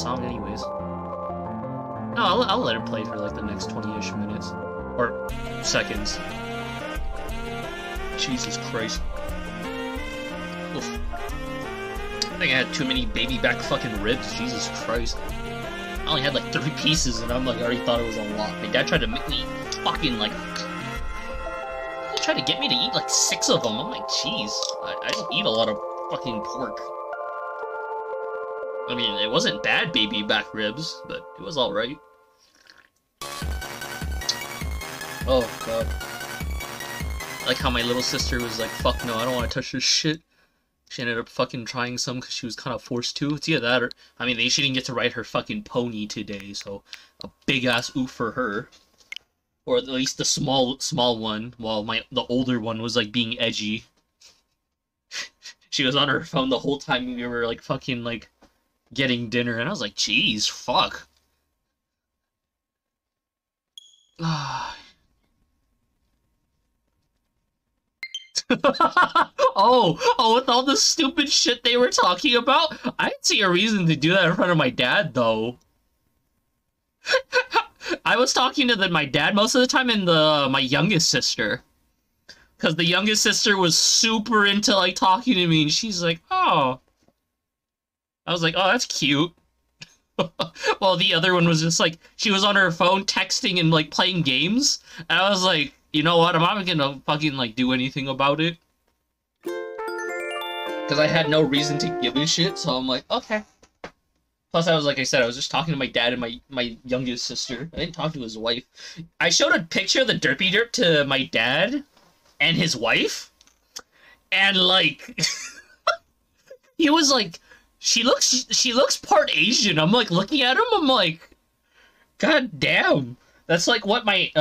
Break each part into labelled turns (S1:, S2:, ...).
S1: song anyways. No, I'll let it play for like the next 20-ish minutes. Or seconds. Jesus Christ. Oof. I think I had too many baby back fucking ribs, Jesus Christ. I only had like 3 pieces and I'm like, I already thought it was a lot. My dad tried to make me fucking like... He tried to get me to eat like 6 of them. I'm like, jeez. I don't eat a lot of fucking pork. I mean, it wasn't bad baby back ribs, but it was alright. Oh, God. I like how my little sister was like, fuck no, I don't want to touch this shit. She ended up fucking trying some because she was kind of forced to. It's either that or... I mean, she didn't get to ride her fucking pony today, so... A big-ass oof for her. Or at least the small one, while the older one was, like, being edgy. She was on her phone the whole time we were, like, fucking, like... getting dinner, and I was like, jeez, fuck. oh, with all the stupid shit they were talking about? I didn't see a reason to do that in front of my dad, though. I was talking to my dad most of the time and my youngest sister. Because the youngest sister was super into, like, talking to me, and she's like, oh. I was like, oh, that's cute. Well, the other one was just like, she was on her phone texting and, like, playing games. And I was like, you know what, I'm not gonna fucking, like, do anything about it. Because I had no reason to give a shit, so I'm like, okay. Plus, like I said, I was just talking to my dad and my youngest sister. I didn't talk to his wife. I showed a picture of the Derpy Derp to my dad and his wife. And, like, he was like... She looks part Asian. I'm like looking at him, I'm like, god damn. That's like what my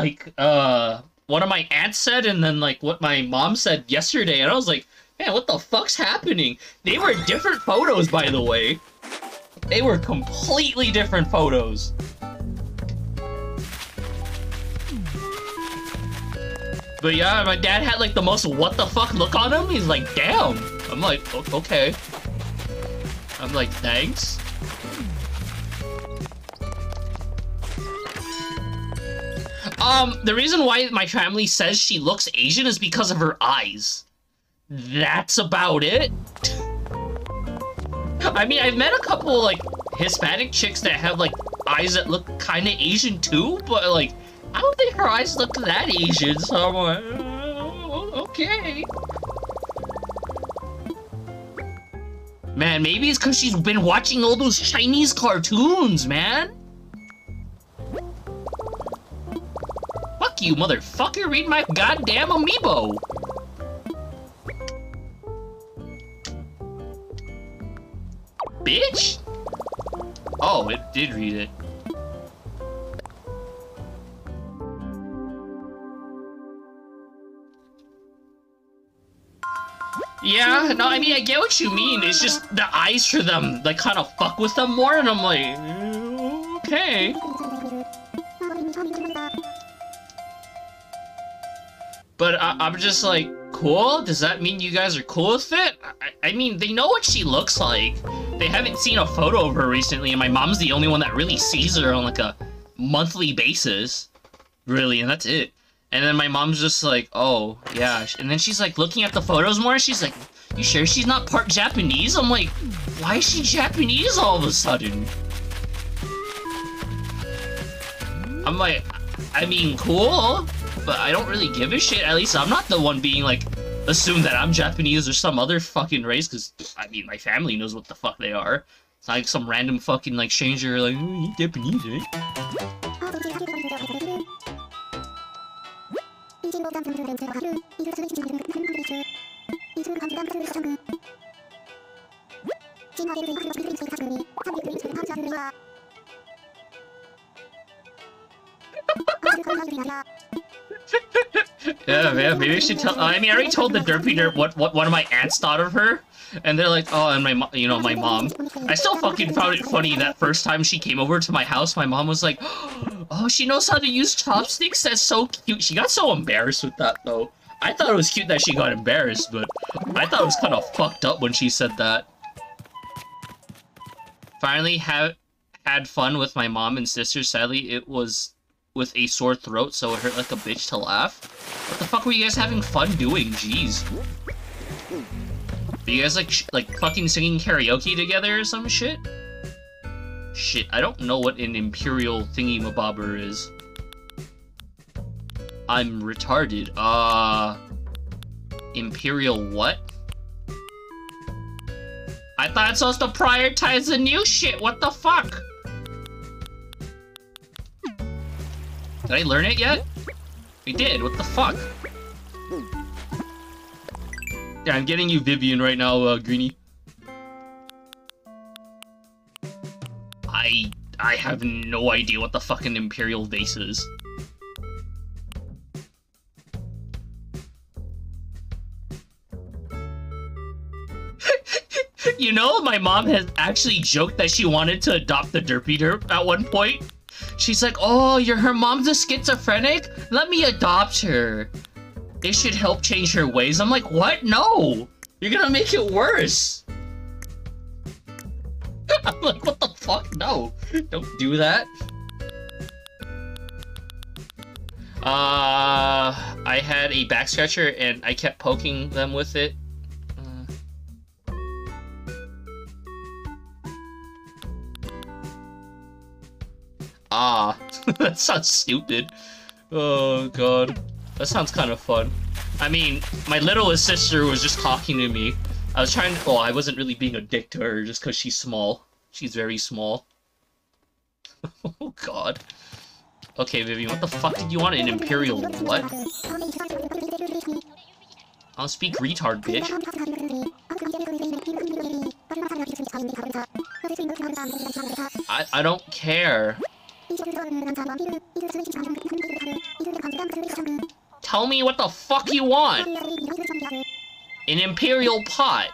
S1: one of my aunts said and then like what my mom said yesterday, and I was like, man, what the fuck's happening? They were different photos, by the way. They were completely different photos. But yeah, my dad had like the most what the fuck look on him. He's like, damn. I'm like, okay. I'm like, thanks. The reason why my family says she looks Asian is because of her eyes. That's about it. I mean, I've met a couple, like, Hispanic chicks that have, like, eyes that look kind of Asian too, but, like, I don't think her eyes look that Asian, so I'm like, okay. Man, maybe it's because she's been watching all those Chinese cartoons, man. Fuck you, motherfucker. Read my goddamn amiibo. Bitch? Oh, it did read it. Yeah, no, I mean, I get what you mean. It's just the eyes for them, like, kind of fuck with them more, and I'm like, okay. But I'm just like, cool? Does that mean you guys are cool with it? I mean, they know what she looks like. They haven't seen a photo of her recently, and my mom's the only one that really sees her on, like, a monthly basis. Really, and that's it. And then my mom's just like, oh, yeah. And then she's like looking at the photos more. She's like, you sure she's not part Japanese? I'm like, why is she Japanese all of a sudden? I'm like, I mean, cool, but I don't really give a shit. At least I'm not the one being like, assumed that I'm Japanese or some other fucking race, because, I mean, my family knows what the fuck they are. It's not like some random fucking, like, stranger, like, oh, you Japanese, eh? Yeah, man, maybe I should tell. I mean, I already told the Derpy Derp what one of my aunts thought of her, and they're like, oh, and my mom. I still fucking found it funny that first time she came over to my house, my mom was like, oh, she knows how to use chopsticks. That's so cute. She got so embarrassed with that, though. I thought it was cute that she got embarrassed, but I thought it was kind of fucked up when she said that. Finally had fun with my mom and sister. Sadly, it was with a sore throat, so it hurt like a bitch to laugh. What the fuck were you guys having fun doing? Jeez. Are you guys like fucking singing karaoke together or some shit? Shit, I don't know what an imperial thingy-mabobber is. I'm retarded. Imperial what? I thought it's supposed to prioritize the new shit. What the fuck? Did I learn it yet? I did. What the fuck? Yeah, I'm getting you Vivian right now, Greenie. I have no idea what the fucking Imperial vase is. You know, my mom has actually joked that she wanted to adopt the Derpy Derp at one point. She's like, oh, her mom's a schizophrenic? Let me adopt her. It should help change her ways. I'm like, what? No! You're gonna make it worse. I'm like, what the fuck? No. Don't do that. I had a back scratcher and I kept poking them with it. That sounds stupid. Oh god. That sounds kind of fun. I mean, my littlest sister was just talking to me. I was trying to- oh, I wasn't really being a dick to her just because she's small. She's very small. Oh god. Okay, Vivian, what the fuck did you want? An Imperial what? I'll speak retard, bitch. I don't care. Tell me what the fuck you want. An Imperial pot.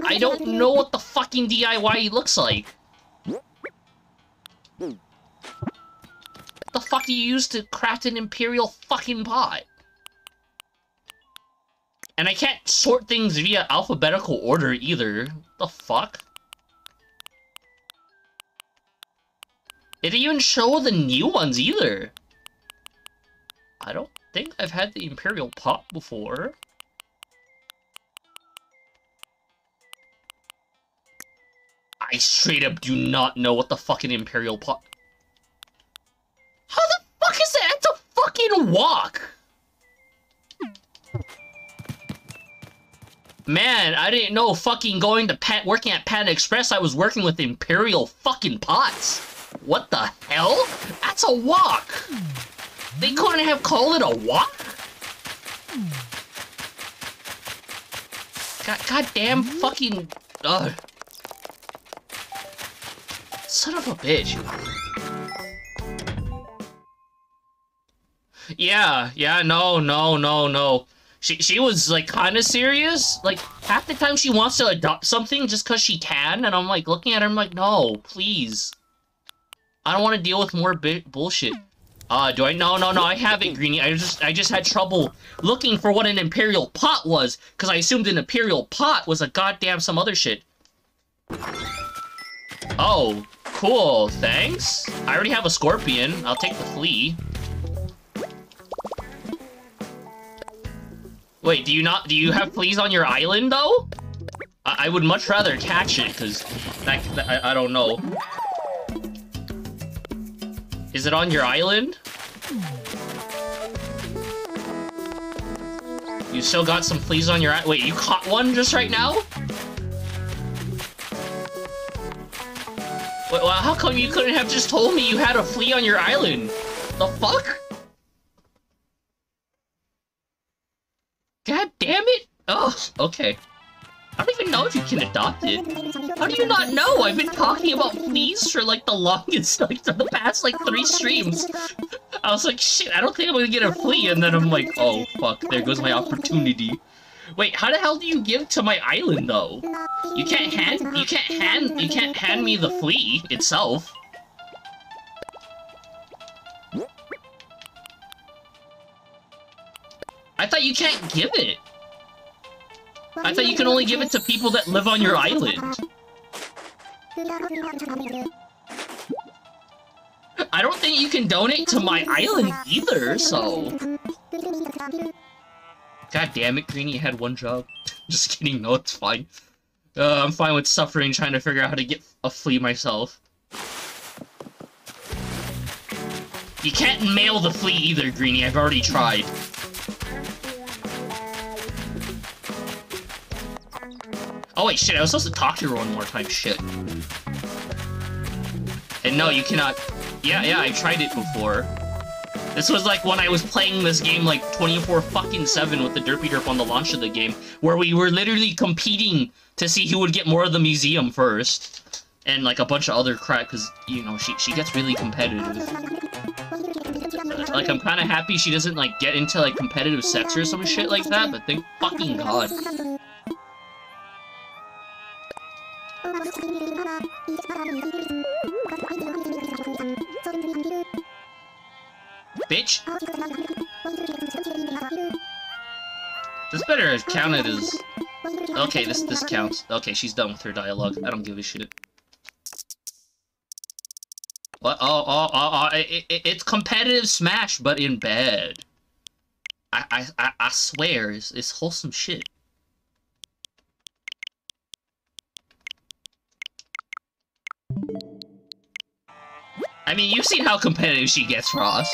S1: I don't know what the fucking DIY looks like. What the fuck do you use to craft an Imperial fucking pot? And I can't sort things via alphabetical order either. The fuck? It didn't even show the new ones either. I don't think I've had the Imperial pot before. I straight up do not know what the fucking Imperial pot... How the fuck is that? It's a fucking wok! Man, I didn't know fucking working at Panda Express I was working with Imperial fucking pots. What the hell? That's a wok! They couldn't have called it a wok? Goddamn fucking... Ugh. Son of a bitch. Yeah, no. She was, like, kinda serious. Like, half the time she wants to adopt something just because she can, and I'm, like, looking at her, I'm like, no, please. I don't want to deal with more bullshit. Do I? No, I have it, Greenie. I just had trouble looking for what an Imperial pot was, because I assumed an Imperial pot was a goddamn some other shit. Oh, cool, thanks. I already have a scorpion. I'll take the flea. Wait, do you have fleas on your island, though? I would much rather catch it, because I don't know. Is it on your island? You still got some fleas on your island? Wait, you caught one just right now? Wait, well, how come you couldn't have just told me you had a flea on your island? The fuck? God damn it! Oh, okay. I don't even know if you can adopt it. How do you not know? I've been talking about fleas for, like, the longest, like, for the past, like, 3 streams. I was like, shit, I don't think I'm gonna get a flea, and then I'm like, oh, fuck, there goes my opportunity. Wait, how the hell do you give to my island, though? You can't hand me the flea itself. I thought you can't give it. I thought you can only give it to people that live on your island. I don't think you can donate to my island either, so... God damn it, Greenie, you had one job. Just kidding, no, it's fine. I'm fine with suffering, trying to figure out how to get a flea myself. You can't mail the flea either, Greenie, I've already tried. Oh wait, shit, I was supposed to talk to her one more time, shit. And no, you cannot... Yeah, I tried it before. This was like when I was playing this game like 24/7 with the Derpy Derp on the launch of the game, where we were literally competing to see who would get more of the museum first. And like a bunch of other crap, because, you know, she gets really competitive. Like, I'm kind of happy she doesn't like get into like competitive sex or some shit like that, but thank fucking god. Bitch! This better counted as... Okay, this counts. Okay, she's done with her dialogue. I don't give a shit. What? It's competitive Smash, but in bed. I swear, it's wholesome shit. I mean, you've seen how competitive she gets, Ross.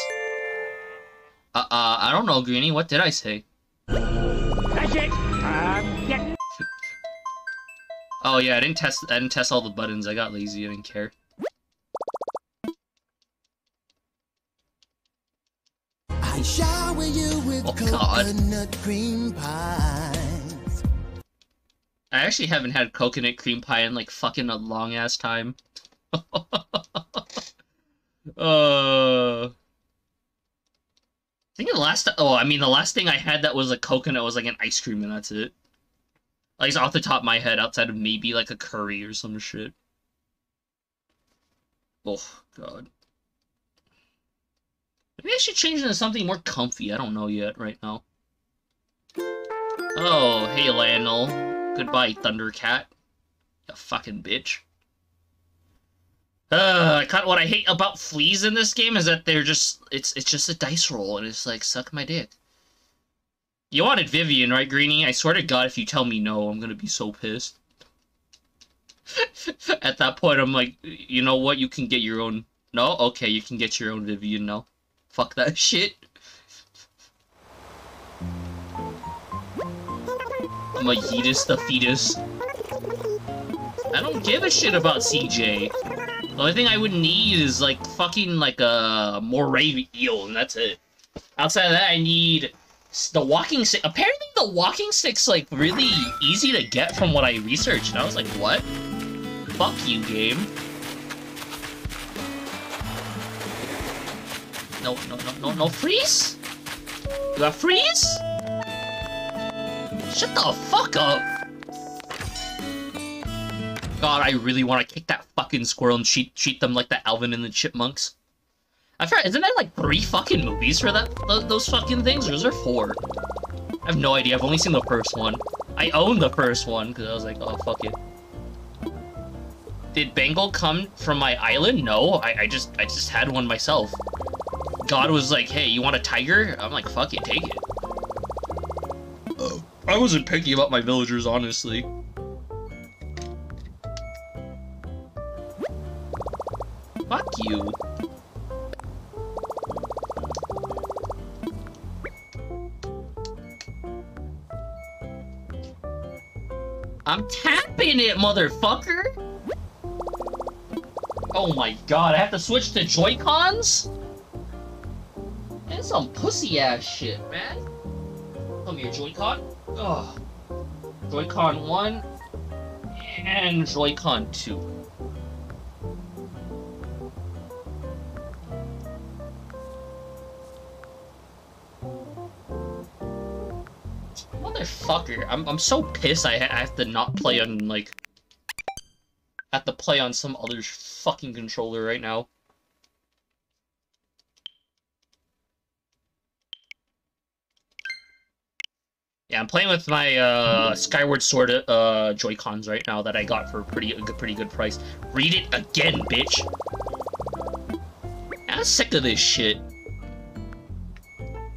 S1: I don't know, Greenie. What did I say?
S2: That's it. Yeah.
S1: Oh yeah, I didn't test all the buttons. I got lazy. I didn't care.
S3: I shower you with coconut cream pies.
S1: I actually haven't had coconut cream pie in like fucking a long ass time. I think the last thing I had that was a coconut was like an ice cream, and that's it. Like, it's off the top of my head, outside of maybe like a curry or some shit. Oh god. Maybe I should change into something more comfy. I don't know yet right now. Oh, hey Lionel. Goodbye, Thundercat. You fucking bitch. What I hate about fleas in this game is that they're just, it's just a dice roll, and it's like, suck my dick. You wanted Vivian, right, Greenie? I swear to God, if you tell me no, I'm gonna be so pissed. At that point, I'm like, you know what, you can get your own... No? Okay, you can get your own Vivian now. Fuck that shit. I'm a Yeetus the fetus. I don't give a shit about CJ. The only thing I would need is, like, fucking, like, a moray eel, and that's it. Outside of that, I need the walking stick. Apparently, the walking stick's, like, really easy to get from what I researched, and I was like, what? Fuck you, game. No, freeze? You got freeze? Shut the fuck up! God, I really want to kick that fucking squirrel and treat them like the Alvin and the Chipmunks. I forgot, isn't there like 3 fucking movies for those fucking things, or is there 4? I have no idea, I've only seen the first one. I own the first one, because I was like, oh, fuck it. Did Bengal come from my island? No, I just had one myself. God was like, hey, you want a tiger? I'm like, fuck it, take it. Oh. I wasn't picky about my villagers, honestly. Fuck you. I'm tapping it, motherfucker! Oh my god, I have to switch to Joy-Cons? That's some pussy-ass shit, man. Come here, Joy-Con. Ugh. Joy-Con 1 and Joy-Con 2. Motherfucker, I'm so pissed I have to not play on, like... have to play on some other fucking controller right now. Yeah, I'm playing with my Skyward Sword Joy-Cons right now that I got for a pretty good price. Read it again, bitch. I'm sick of this shit.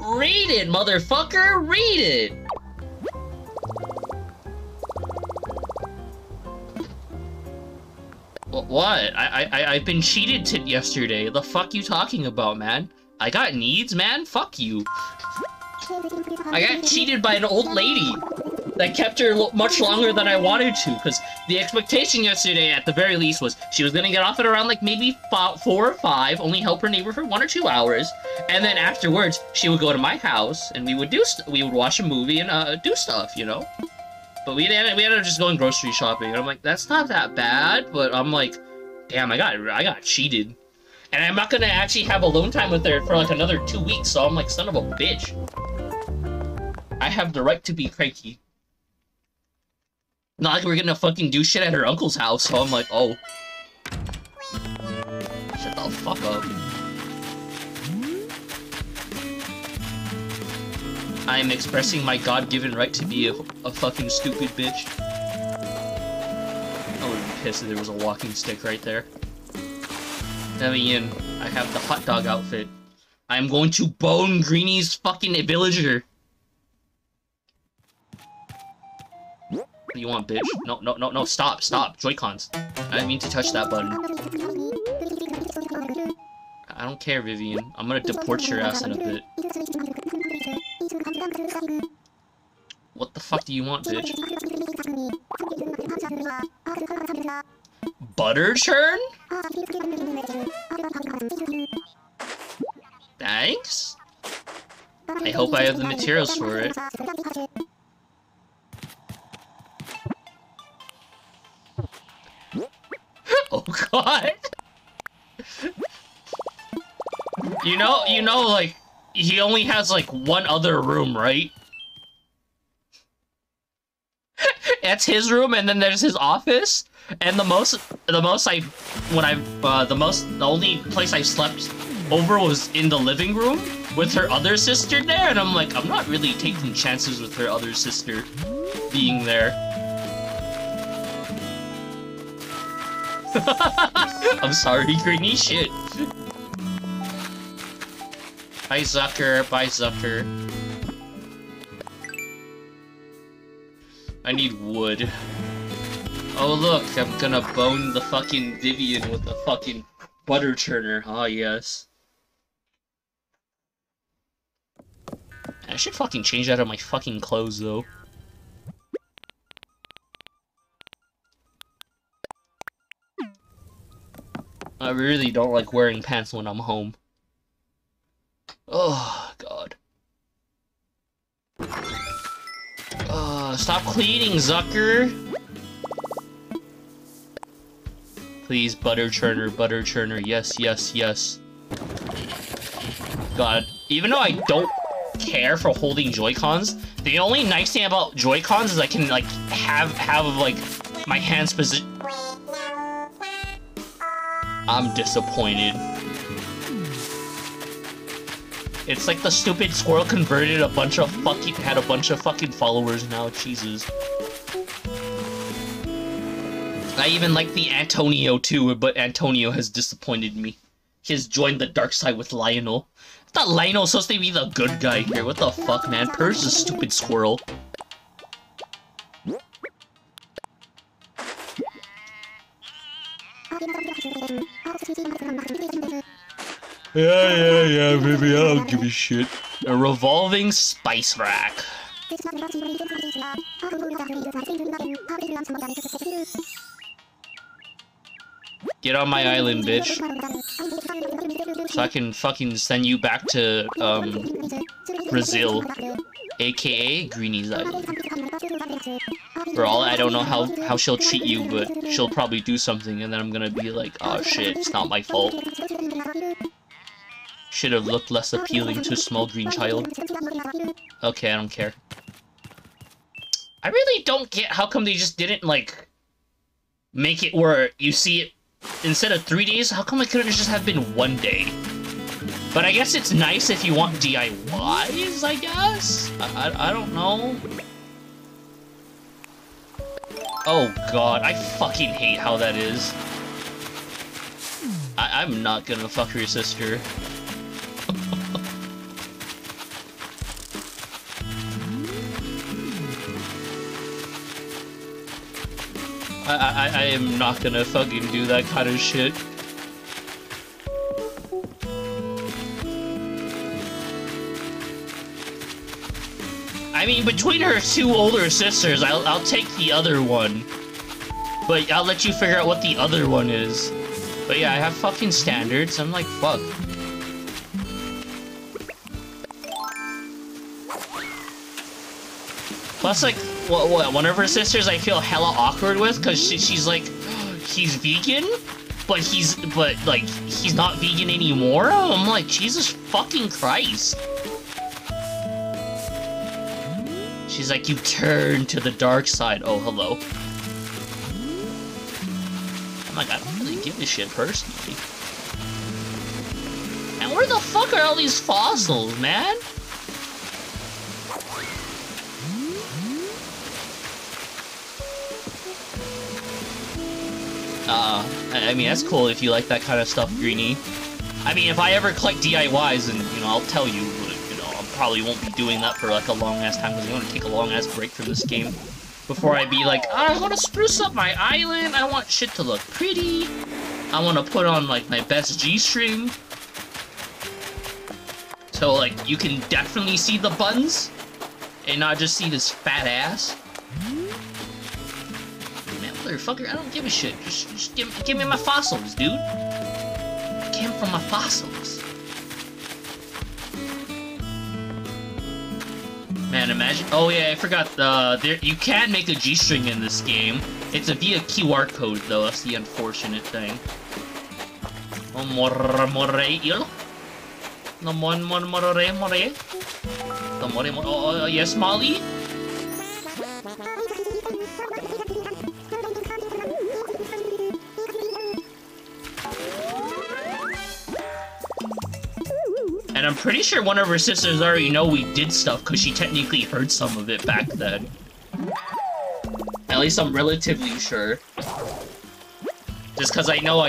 S1: Read it, motherfucker! Read it! What? I've been cheated yesterday. The fuck you talking about, man? I got needs, man? Fuck you. I got cheated by an old lady that kept her much longer than I wanted to, because the expectation yesterday, at the very least, was she was gonna get off at around, like, maybe 4 or 5, only help her neighbor for 1 or 2 hours, and then afterwards, she would go to my house, and we would watch a movie and, do stuff, you know? But we ended up just going grocery shopping, and I'm like, that's not that bad, but I'm like, damn, I got cheated. And I'm not gonna actually have alone time with her for, like, another 2 weeks, so I'm like, son of a bitch. I have the right to be cranky. Not like we're gonna fucking do shit at her uncle's house, so I'm like, oh. Shut the fuck up. I am expressing my God-given right to be a fucking stupid bitch. I would be pissed if there was a walking stick right there. Coming in, I have the hot dog outfit. I am going to bone Greenie's fucking villager. What do you want, bitch? No, stop, Joy-Cons. I didn't mean to touch that button. I don't care, Vivian. I'm gonna deport your ass in a bit. What the fuck do you want, bitch? Butter churn? Thanks? I hope I have the materials for it. Oh god! You know, like, he only has, like, 1 other room, right? That's his room, and then there's his office, and the only place I slept over was in the living room with her other sister there, and I'm like, I'm not really taking chances with her other sister being there. I'm sorry, Greeny, shit. Bye, Zucker. Bye, Zucker. I need wood. Oh, look, I'm gonna bone the fucking Vivian with a fucking butter churner. Ah, yes. I should fucking change out of my fucking clothes, though. I really don't like wearing pants when I'm home. Oh, God. Stop cleaning, Zucker! Please, butter churner, yes, yes, yes. God, even though I don't care for holding Joy-Cons, the only nice thing about Joy-Cons is I can, like, have like, my hands position. I'm disappointed. It's like the stupid squirrel converted had a bunch of fucking followers now, Jesus. I even like the Antonio too, but Antonio has disappointed me. He has joined the dark side with Lionel. I thought Lionel was supposed to be the good guy here. What the fuck, man? Purr's a stupid squirrel. Yeah, baby, I don't give a shit. A revolving spice rack. Get on my island, bitch. So I can fucking send you back to, Brazil. AKA Greenie's Island. For all I don't know how she'll treat you, but she'll probably do something, and then I'm gonna be like, oh shit, it's not my fault. Should have looked less appealing to a small green child. Okay, I don't care. I really don't get how come they just didn't, like, make it where you see it instead of 3 days. How come it couldn't just have been 1 day? But I guess it's nice if you want DIYs, I guess? I don't know. Oh god, I fucking hate how that is. I'm not gonna fuck your sister. I am not gonna fucking do that kind of shit. I mean, between her two older sisters, I'll take the other one. But I'll let you figure out what the other one is. But yeah, I have fucking standards. I'm like, fuck. Plus, like, one of her sisters I feel hella awkward with, because she's like, he's vegan, but he's not vegan anymore? I'm like, Jesus fucking Christ. She's like, you turn to the dark side. Oh, hello. I'm like, I don't really give a shit personally. And where the fuck are all these fossils, man? I mean, that's cool if you like that kind of stuff, Greenie. I mean, if I ever collect DIYs, and, you know, I'll tell you, you know, I probably won't be doing that for, like, a long-ass time, because I'm gonna take a long-ass break from this game before I be like, I want to spruce up my island, I want shit to look pretty, I want to put on, like, my best G-string. So, like, you can definitely see the buns, and not just see this fat ass. Motherfucker, I don't give a shit. Just give me my fossils, dude. I came from my fossils. Man, imagine. Oh yeah, I forgot. There you can make a G-string in this game. It's via QR code though. That's the unfortunate thing. Oh yes, Molly. And I'm pretty sure one of her sisters already know we did stuff because she technically heard some of it back then. At least I'm relatively sure. Just because I know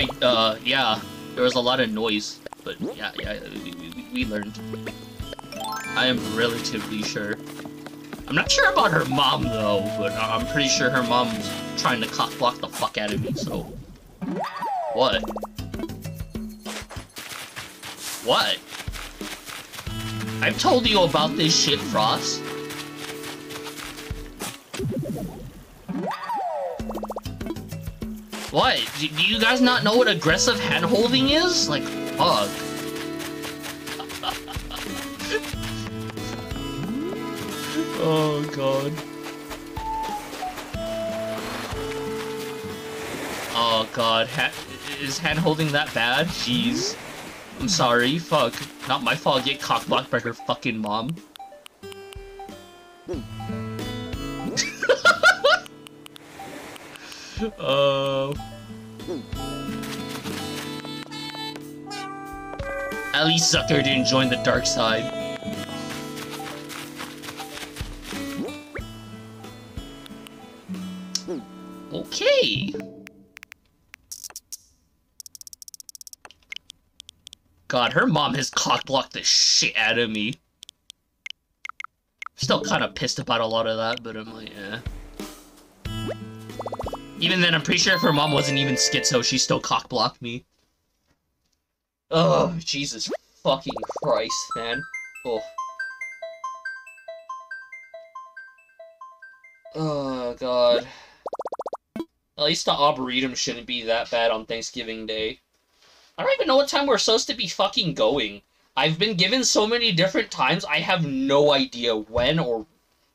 S1: yeah, there was a lot of noise. But yeah, we learned. I am relatively sure. I'm not sure about her mom though, but I'm pretty sure her mom's trying to cock block the fuck out of me, so. What? What? I've told you about this shit, Frost. What? Do you guys not know what aggressive hand-holding is? Like, fuck. Oh, God. Oh, God. Is hand-holding that bad? Jeez. I'm sorry, fuck. Not my fault, get cockblocked by her fucking mom. At least Zucker didn't join the dark side. Okay. God, her mom has cockblocked the shit out of me. Still kind of pissed about a lot of that, but I'm like, eh. Even then, I'm pretty sure if her mom wasn't even schizo, she still cockblocked me. Oh, Jesus fucking Christ, man. Oh. Oh, God. At least the Arboretum shouldn't be that bad on Thanksgiving Day. I don't even know what time we're supposed to be fucking going. I've been given so many different times, I have no idea when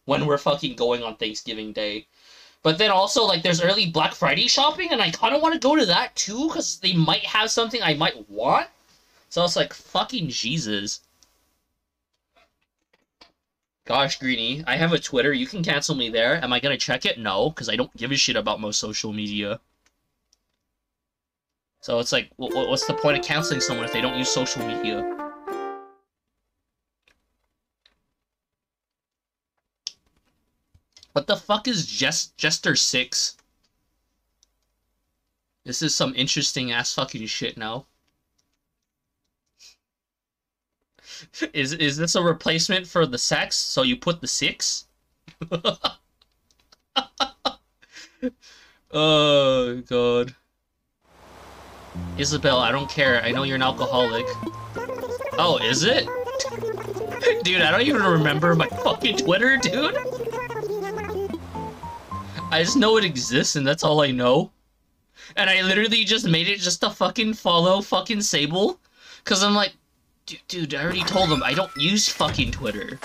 S1: we're fucking going on Thanksgiving Day. But then also, like, there's early Black Friday shopping, and I kind of want to go to that, too, because they might have something I might want. So it's like, fucking Jesus. Gosh, Greenie, I have a Twitter, you can cancel me there. Am I gonna check it? No, because I don't give a shit about most social media. So it's like, what's the point of canceling someone if they don't use social media? What the fuck is Jester 6? This is some interesting ass fucking shit now. Is this a replacement for the sex? So you put the 6? Oh god. Isabel, I don't care. I know you're an alcoholic. Oh, is it? Dude, I don't even remember my fucking Twitter, dude. I just know it exists and that's all I know. And I literally just made it just to fucking follow fucking Sable. Cause I'm like, dude, I already told him I don't use fucking Twitter.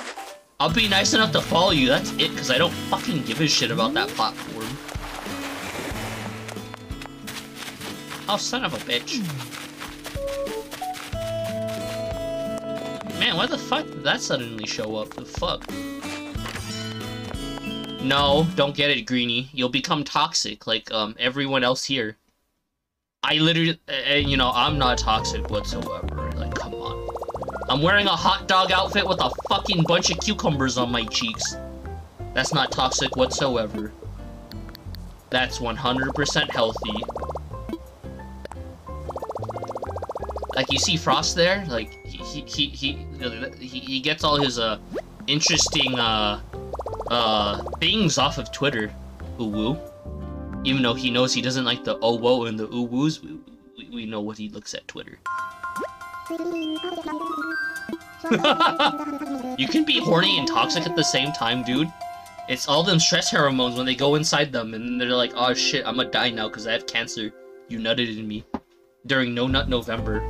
S1: I'll be nice enough to follow you, that's it, cause I don't fucking give a shit about that platform. Oh, son of a bitch. Man, why the fuck did that suddenly show up? The fuck? No, don't get it, Greenie. You'll become toxic, like, everyone else here. I literally, you know, I'm not toxic whatsoever. Like, come on. I'm wearing a hot dog outfit with a fucking bunch of cucumbers on my cheeks. That's not toxic whatsoever. That's 100% healthy. Like, you see Frost there? Like, he gets all his, interesting, things off of Twitter. Ooh-woo. Even though he knows he doesn't like the oh-whoa and the ooh-woos, we know what he looks at Twitter. You can be horny and toxic at the same time, dude. It's all them stress hormones when they go inside them, and they're like, oh shit, I'm gonna die now because I have cancer. You nutted in me. During No Nut November.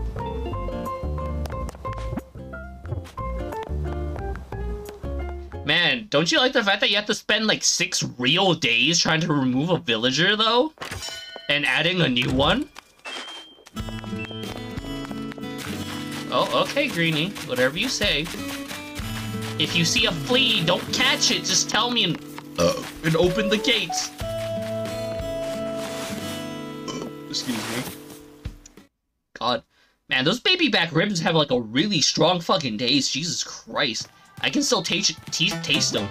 S1: Man, don't you like the fact that you have to spend like 6 real days trying to remove a villager, though? And adding a new one? Oh, okay, Greenie. Whatever you say. If you see a flea, don't catch it. Just tell me and open the gates. Excuse me. God. Man, those baby back ribs have like a really strong fucking taste. Jesus Christ. I can still taste them.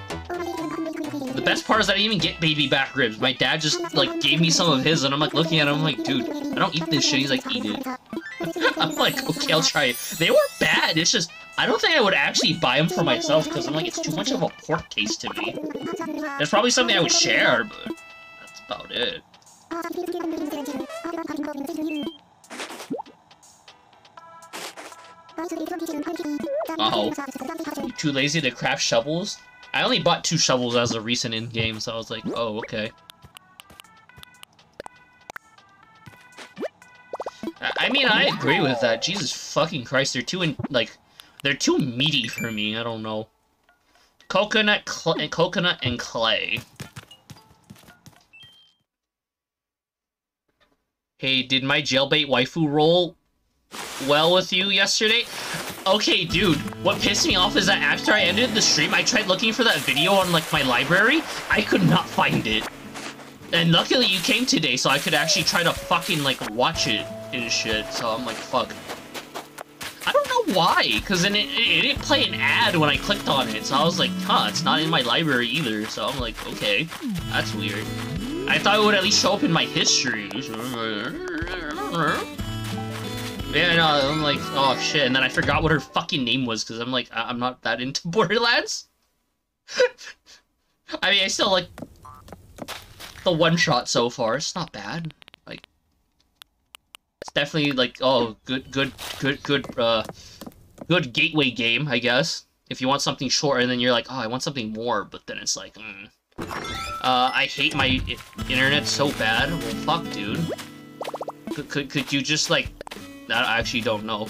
S1: The best part is that I didn't even get baby back ribs. My dad just like gave me some of his and I'm like looking at him, I'm like, dude, I don't eat this shit. He's like, eat it. I'm like, okay, I'll try it. They weren't bad. It's just, I don't think I would actually buy them for myself because I'm like, it's too much of a pork taste to me. There's probably something I would share, but that's about it. Uh-oh. You too lazy to craft shovels? I only bought 2 shovels as a recent in-game, so I was like, oh, okay. I mean, I agree with that. Jesus fucking Christ, they're too, they're too meaty for me, I don't know. Coconut and clay. Hey, did my jailbait waifu roll well with you yesterday? Okay, dude, what pissed me off is that after I ended the stream, I tried looking for that video on, like, my library. I could not find it. And luckily you came today, so I could actually try to fucking, like, watch it and shit. So I'm like, fuck. I don't know why, because then it didn't play an ad when I clicked on it. So I was like, huh, it's not in my library either. So I'm like, okay, that's weird. I thought it would at least show up in my history. Yeah, no, I'm like, oh shit, and then I forgot what her fucking name was, because I'm like, I'm not that into Borderlands. I mean, I still like the one-shot so far, it's not bad. Like, it's definitely like, oh, good gateway game, I guess. If you want something short, and then you're like, oh, I want something more, but then it's like, I hate my internet so bad. Well, fuck, dude. Could you just, like, I actually don't know.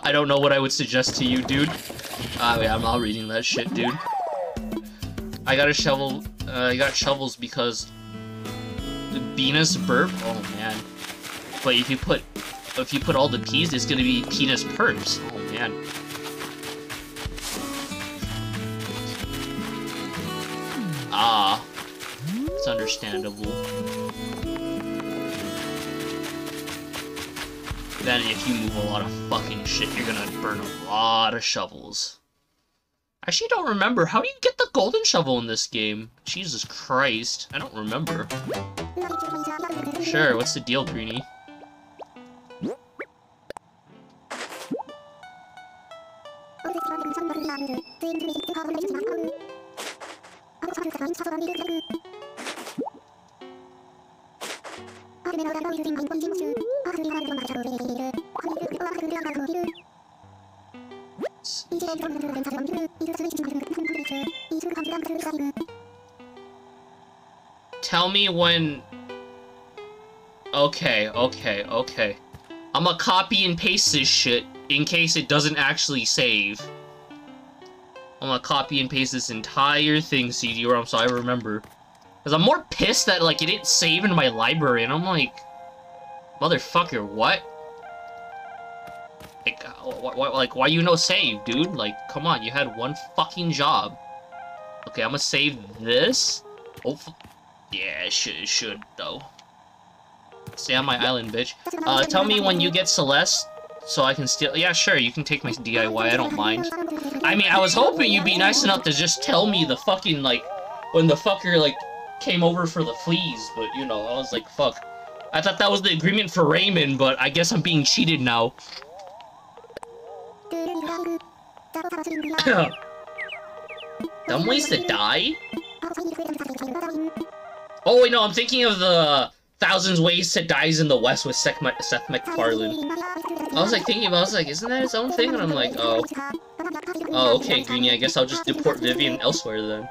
S1: I don't know what I would suggest to you, dude. Yeah, I'm not reading that shit, dude. I got a shovel. I got shovels because the Venus burp. Oh man. But if you put all the P's, it's gonna be penis perps. Oh man. Ah, it's understandable. Then if you move a lot of fucking shit, you're gonna burn a lot of shovels. I actually don't remember. How do you get the golden shovel in this game? Jesus Christ. I don't remember. Sure, what's the deal, Greenie? Tell me when... Okay. I'ma copy and paste this shit in case it doesn't actually save. I'm gonna copy and paste this entire thing, CD-ROM, so I remember. Because I'm more pissed that, like, it didn't save in my library, and I'm like... Motherfucker, what? Like, why you no save, dude? Like, come on, you had one fucking job. Okay, I'm gonna save this. Hopefully... Yeah, it should, though. Stay on my island, bitch. Tell me when you get Celeste, so I can steal... Yeah, sure, you can take my DIY, I don't mind. I mean, I was hoping you'd be nice enough to just tell me the fucking, like... When the fucker, like, came over for the fleas, but, you know, I was like, fuck. I thought that was the agreement for Raymond, but I guess I'm being cheated now. Dumb ways to die? Oh, wait, no, I'm thinking of the Thousands Ways to Dies in the West with Seth MacFarlane. I was, like, thinking about, I was like, isn't that its own thing? And I'm like, oh. Oh, okay, Greenie, I guess I'll just deport Vivian elsewhere, then.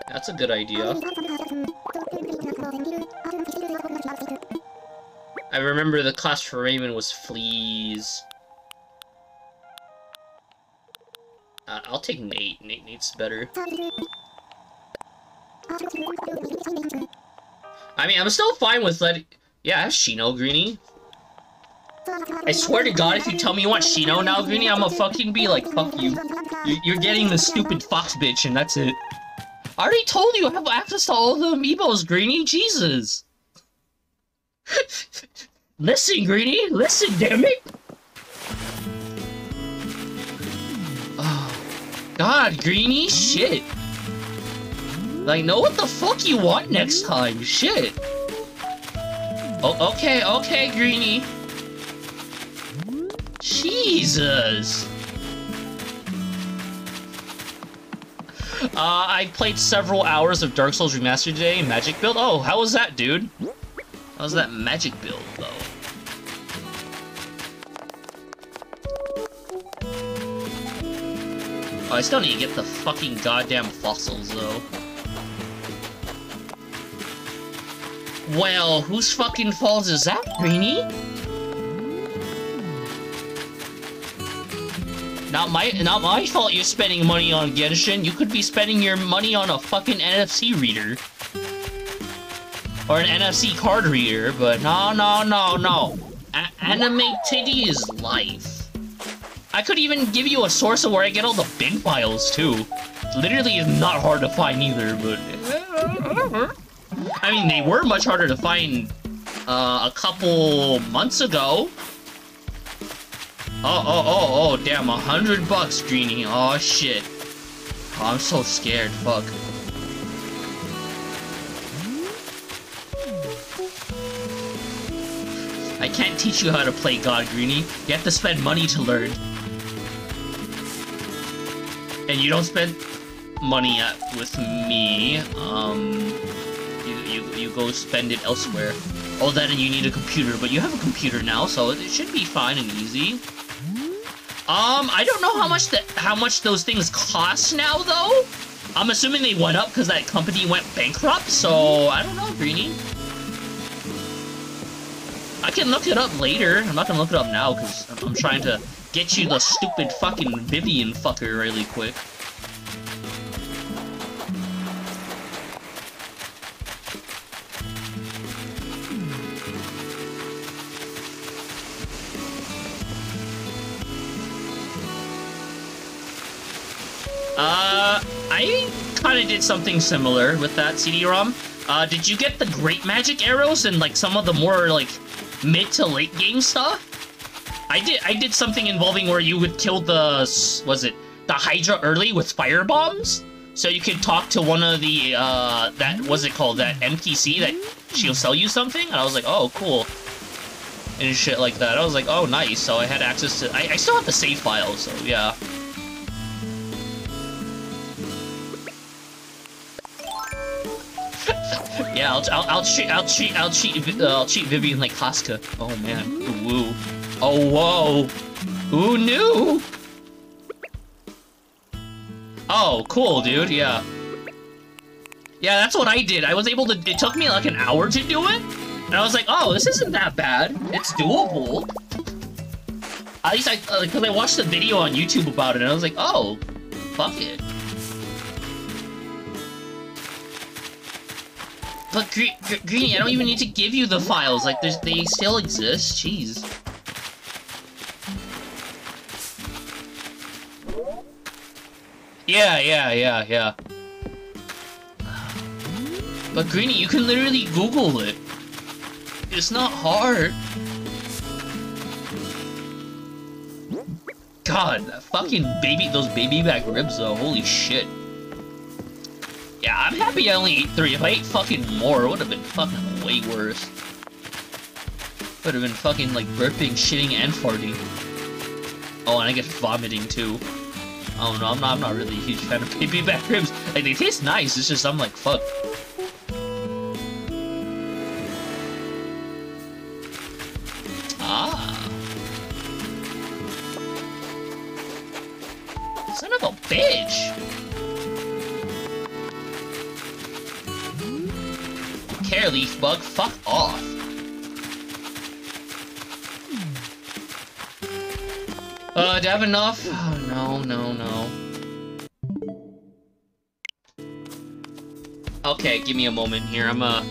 S1: That's a good idea. I remember the class for Raymond was fleas. I'll take Nate. Nate's better. I mean, I'm still fine with letting... Yeah, I have Shino, Greenie. I swear to God, if you tell me you want Shino now, Greenie, I'm gonna fucking be like, fuck you. You're getting the stupid fox bitch, and that's it. I already told you I have access to all the amiibos, Greenie. Jesus. Listen, Greenie. Listen, damn it. Oh, God, Greenie. Shit. Like, know what the fuck you want next time. Shit. Oh, okay, Greenie. Jesus. I played several hours of Dark Souls Remastered today, Magic Build. Oh, how was that, dude? How was that Magic Build, though? Oh, I still need to get the fucking goddamn fossils, though. Well, whose fucking fault is that, Greenie? Not my fault you're spending money on Genshin. You could be spending your money on a fucking NFC reader. Or an NFC card reader, but no. Anime Titty is life. I could even give you a source of where I get all the big files, too. Literally is not hard to find either, but... I mean, they were much harder to find a couple months ago. Oh, damn, $100, Greenie. Oh, shit. Oh, I'm so scared, fuck. I can't teach you how to play God, Greenie. You have to spend money to learn. And you don't spend money with me. You go spend it elsewhere. Oh, then you need a computer, but you have a computer now, so it should be fine and easy. I don't know how much those things cost now, though. I'm assuming they went up because that company went bankrupt, so I don't know, Greenie. I can look it up later. I'm not gonna look it up now because I'm trying to get you the stupid fucking Vivian fucker really quick. I kind of did something similar with that CD-ROM. Did you get the Great Magic arrows and, like, some of the more, like, mid to late game stuff? I did something involving where you would kill the, the Hydra early with fire bombs. So you can talk to one of the, that, what's it called, that NPC that she'll sell you something? And I was like, oh, cool. And shit like that. I was like, oh, nice. So I had access to, I still have the save file, so yeah. Yeah, I'll cheat Vivian like Casca. Oh man, ooh, oh whoa, who knew? Oh, cool, dude. Yeah, yeah, that's what I did. I was able to. It took me like an hour to do it, and I was like, oh, this isn't that bad. It's doable. At least because I watched the video on YouTube about it, and I was like, oh, fuck it. But Greenie, I don't even need to give you the files. Like, they still exist. Jeez. Yeah. But Greenie, you can literally Google it. It's not hard. God, that fucking those baby back ribs though. Holy shit. Yeah, I'm happy I only ate 3. If I ate fucking more, it would have been fucking way worse. Would have been fucking like burping, shitting, and farting. Oh, and I get vomiting too. Oh no, I'm not really a huge fan of baby back ribs. Like, they taste nice, it's just I'm like, fuck. Ah. Son of a bitch! Care, leaf bug, fuck off. Do I have enough? Oh, no. Okay, give me a moment here. I'ma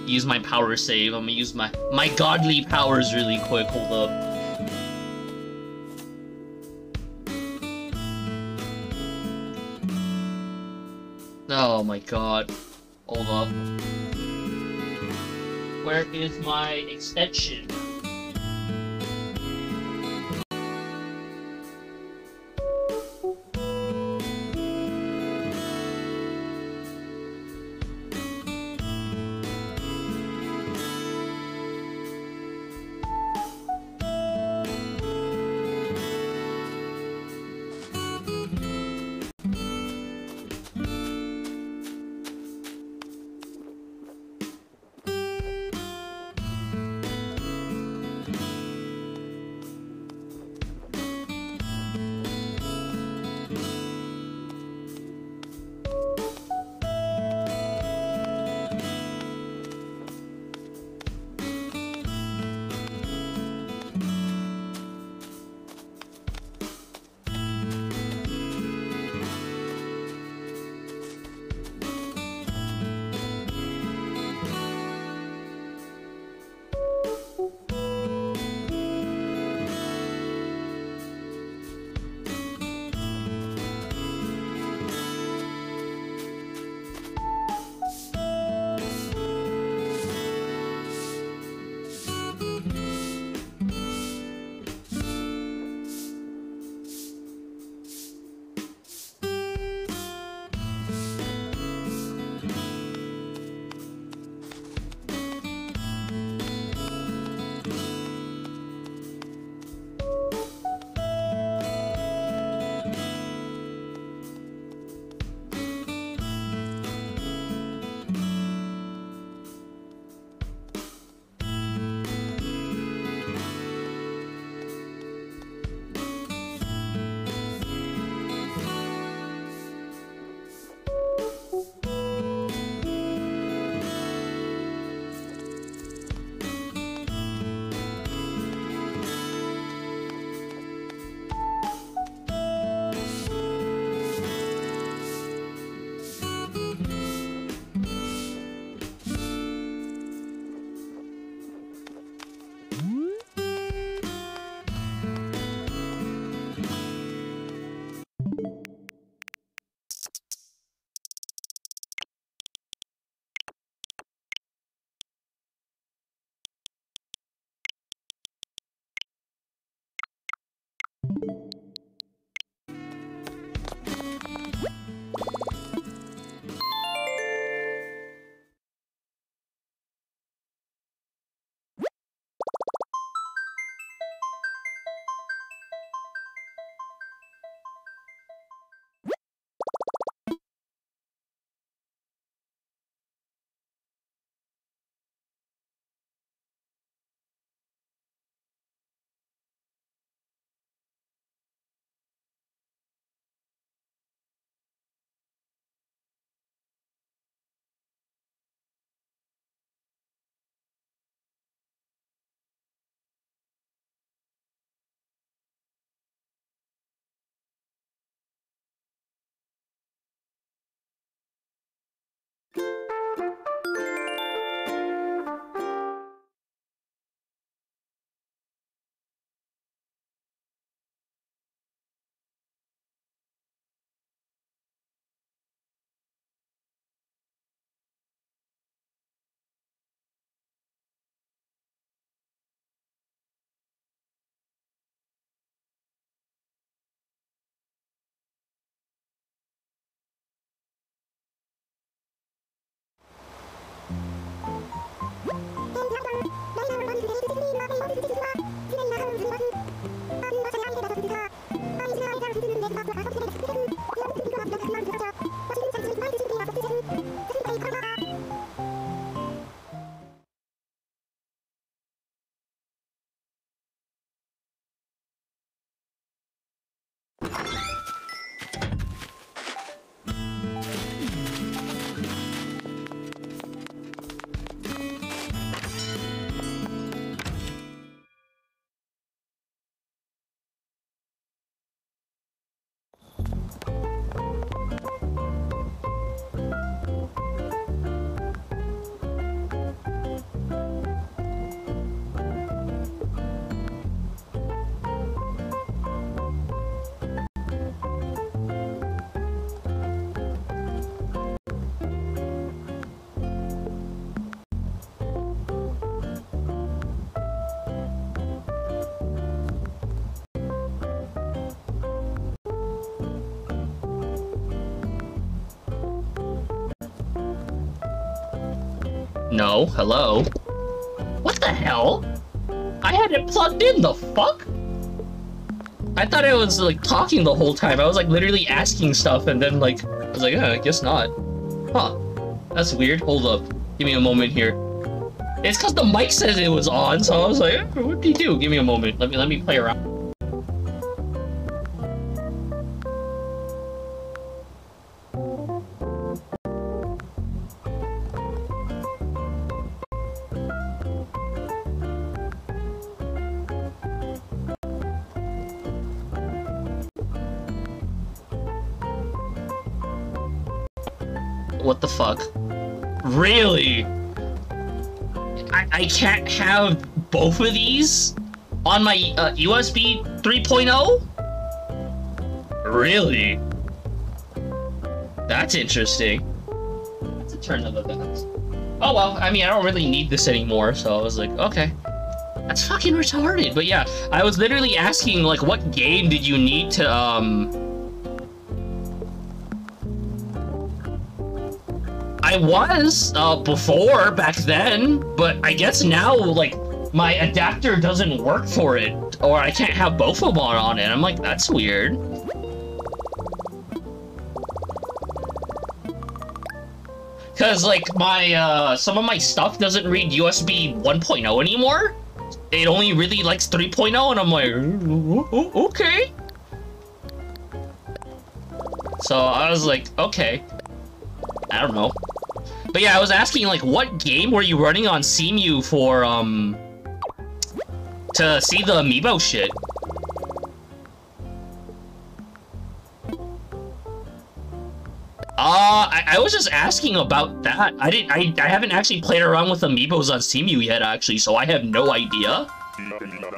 S1: use my power save. I'm gonna use my godly powers really quick. Hold up. Oh my god. Hold up. Where is my extension? No, hello? What the hell? I had it plugged in, the fuck? I thought I was, like, talking the whole time. I was, like, literally asking stuff, and then, like, I was like, I guess not. Huh. That's weird. Hold up. Give me a moment here. It's because the mic says it was on, so I was like, what did he do? Give me a moment. Let me play around. What the fuck? Really? I can't have both of these on my USB 3.0? Really? That's interesting. That's a turn of events. Oh well, I mean, I don't really need this anymore, so I was like, okay. That's fucking retarded. But yeah, I was literally asking, like, what game did you need to, I was, before, back then, but I guess now, like, my adapter doesn't work for it, or I can't have both of them on it. I'm like, that's weird. Cause, like, my, some of my stuff doesn't read USB 1.0 anymore. It only really likes 3.0, and I'm like, okay. So I was like, okay. I don't know. But yeah, I was asking, like, what game were you running on CMU for, to see the amiibo shit? I was just asking about that. I haven't actually played around with amiibos on CMU yet, actually, so I have no idea.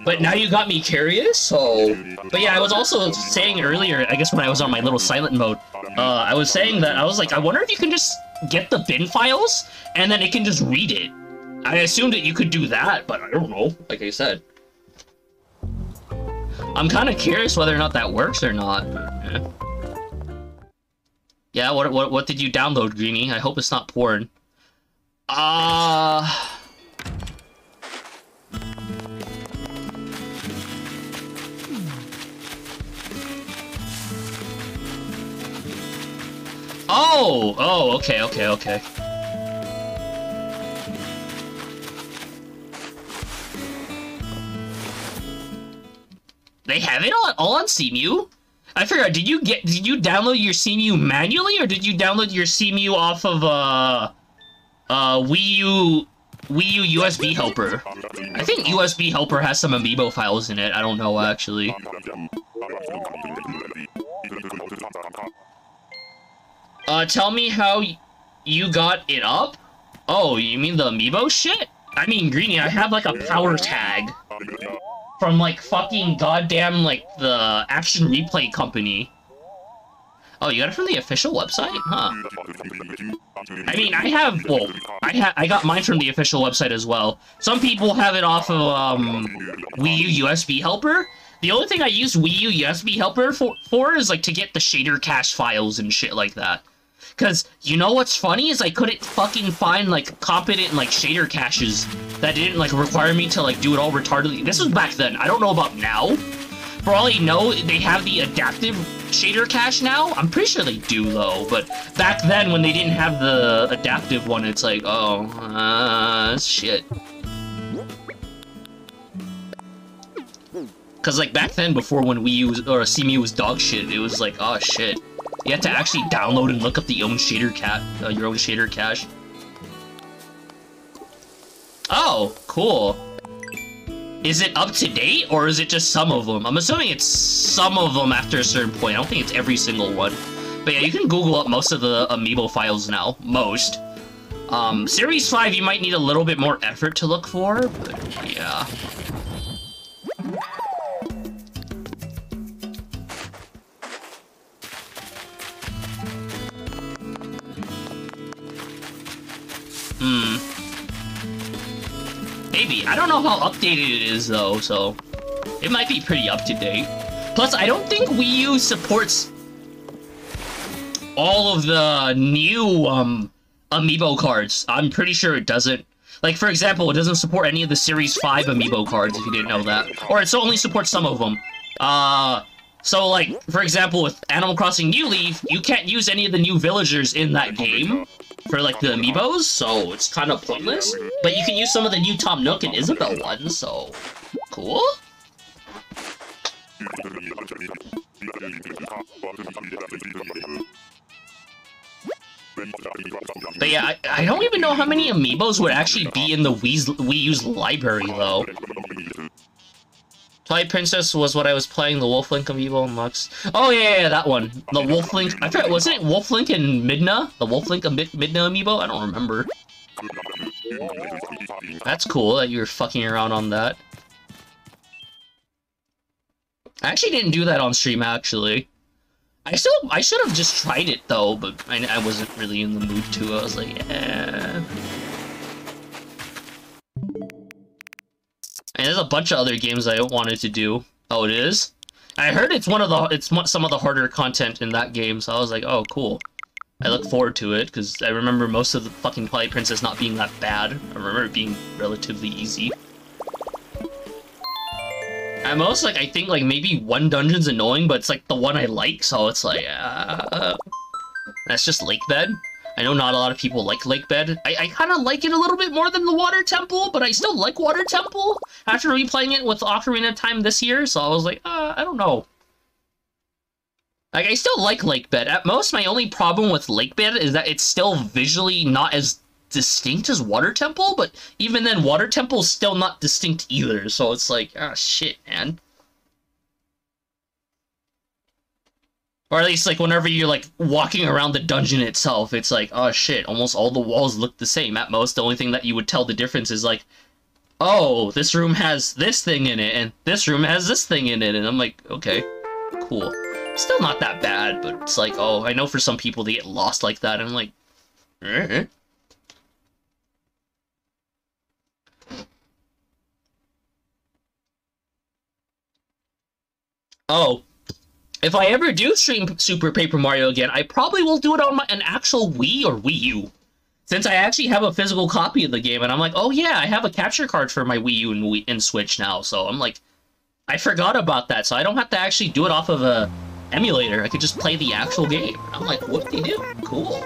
S1: But now you got me curious, so... But yeah, I was also saying earlier, I guess when I was on my little silent mode, I was saying that, I was like, I wonder if you can just get the bin files, and then it can just read it. I assumed that you could do that, but I don't know, like I said. I'm kind of curious whether or not that works or not. Yeah. Yeah, what did you download, Greenie? I hope it's not porn. Oh, okay. They have it all on CMU? I forgot, did you download your CMU manually, or did you download your CMU off of, Wii U USB Helper? I think USB Helper has some amiibo files in it, I don't know, actually. Tell me how you got it up? Oh, you mean the amiibo shit? I mean, Greenie, I have, like, a power tag from, like, fucking goddamn, like, the Action Replay Company. Oh, you got it from the official website? Huh. I mean, I have, well, I got mine from the official website as well. Some people have it off of, Wii U USB Helper. The only thing I use Wii U USB Helper for is, like, to get the shader cache files and shit like that. Because, you know what's funny is I couldn't fucking find, like, competent, like, shader caches that didn't, like, require me to, like, do it all retardedly. This was back then. I don't know about now. For all I know, they have the adaptive shader cache now. I'm pretty sure they do, though. But back then, when they didn't have the adaptive one, it's like, oh, shit. Because, like, back then, before when Wii U or CMU was dog shit, it was like, oh, shit. You have to actually download and look up your own shader cache. Oh, cool. Is it up to date, or is it just some of them? I'm assuming it's some of them after a certain point. I don't think it's every single one. But yeah, you can Google up most of the amiibo files now. Most. Series 5, you might need a little bit more effort to look for, but yeah. Maybe. I don't know how updated it is, though, so... It might be pretty up-to-date. Plus, I don't think Wii U supports all of the new, amiibo cards. I'm pretty sure it doesn't. Like, for example, it doesn't support any of the Series 5 amiibo cards, if you didn't know that. Or it only supports some of them. So, like, for example, with Animal Crossing New Leaf, you can't use any of the new villagers in that game for, like, the amiibos, so it's kind of pointless. But you can use some of the new Tom Nook and Isabelle ones, so... Cool? But yeah, I don't even know how many amiibos would actually be in the Wii U's library, though. Twilight Princess was what I was playing, the Wolf Link amiibo and Lux. Oh yeah, that one. The Wolf Link, I forgot, wasn't it Wolf Link and Midna? The Wolf Link and Midna amiibo? I don't remember. That's cool that you were fucking around on that. I actually didn't do that on stream, actually. I should have just tried it, though, but I wasn't really in the mood to. I was like, eh. And there's a bunch of other games I wanted to do. Oh, it is? I heard it's some of the harder content in that game, so I was like, oh, cool. I look forward to it, because I remember most of the fucking Twilight Princess not being that bad. I remember it being relatively easy. At most, like, I think, like, maybe one dungeon's annoying, but it's, like, the one I like, so it's like, that's just Lake Bed. I know not a lot of people like Lake Bed. I kind of like it a little bit more than the Water Temple, but I still like Water Temple after replaying it with Ocarina of Time this year, so I was like, I don't know. Like, I still like Lake Bed. At most, my only problem with Lake Bed is that it's still visually not as distinct as Water Temple, but even then, Water Temple's still not distinct either, so it's like, shit, man. Or at least, like, whenever you're, like, walking around the dungeon itself, it's like, oh shit, almost all the walls look the same. At most, the only thing that you would tell the difference is, like, oh, this room has this thing in it, and this room has this thing in it, and I'm like, okay, cool. Still not that bad, but it's like, oh, I know for some people they get lost like that, and I'm like, Oh, if I ever do stream Super Paper Mario again, I probably will do it on an actual Wii or Wii U. Since I actually have a physical copy of the game, and I'm like, oh yeah, I have a capture card for my Wii U and Switch now, so I'm like, I forgot about that, so I don't have to actually do it off of a emulator. I could just play the actual game. I'm like, what do you do? Cool.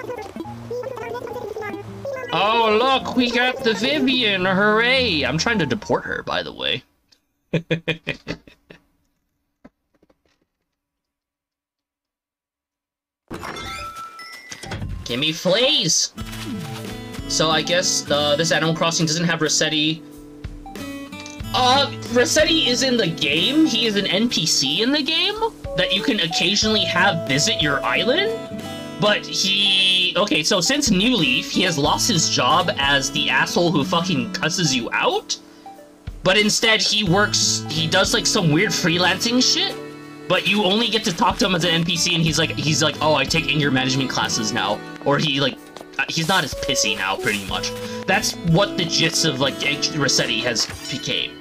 S1: Oh, look, we got the Vivian, hooray! I'm trying to deport her, by the way. Give me fleas! So I guess this Animal Crossing doesn't have Rossetti. Rossetti is in the game. He is an NPC in the game that you can occasionally have visit your island. But okay, so since New Leaf, he has lost his job as the asshole who fucking cusses you out. But instead, he does like some weird freelancing shit. But you only get to talk to him as an NPC, and he's like, oh, I take anger management classes now. Or he's not as pissy now, pretty much. That's what the gist of, like, Rossetti has became.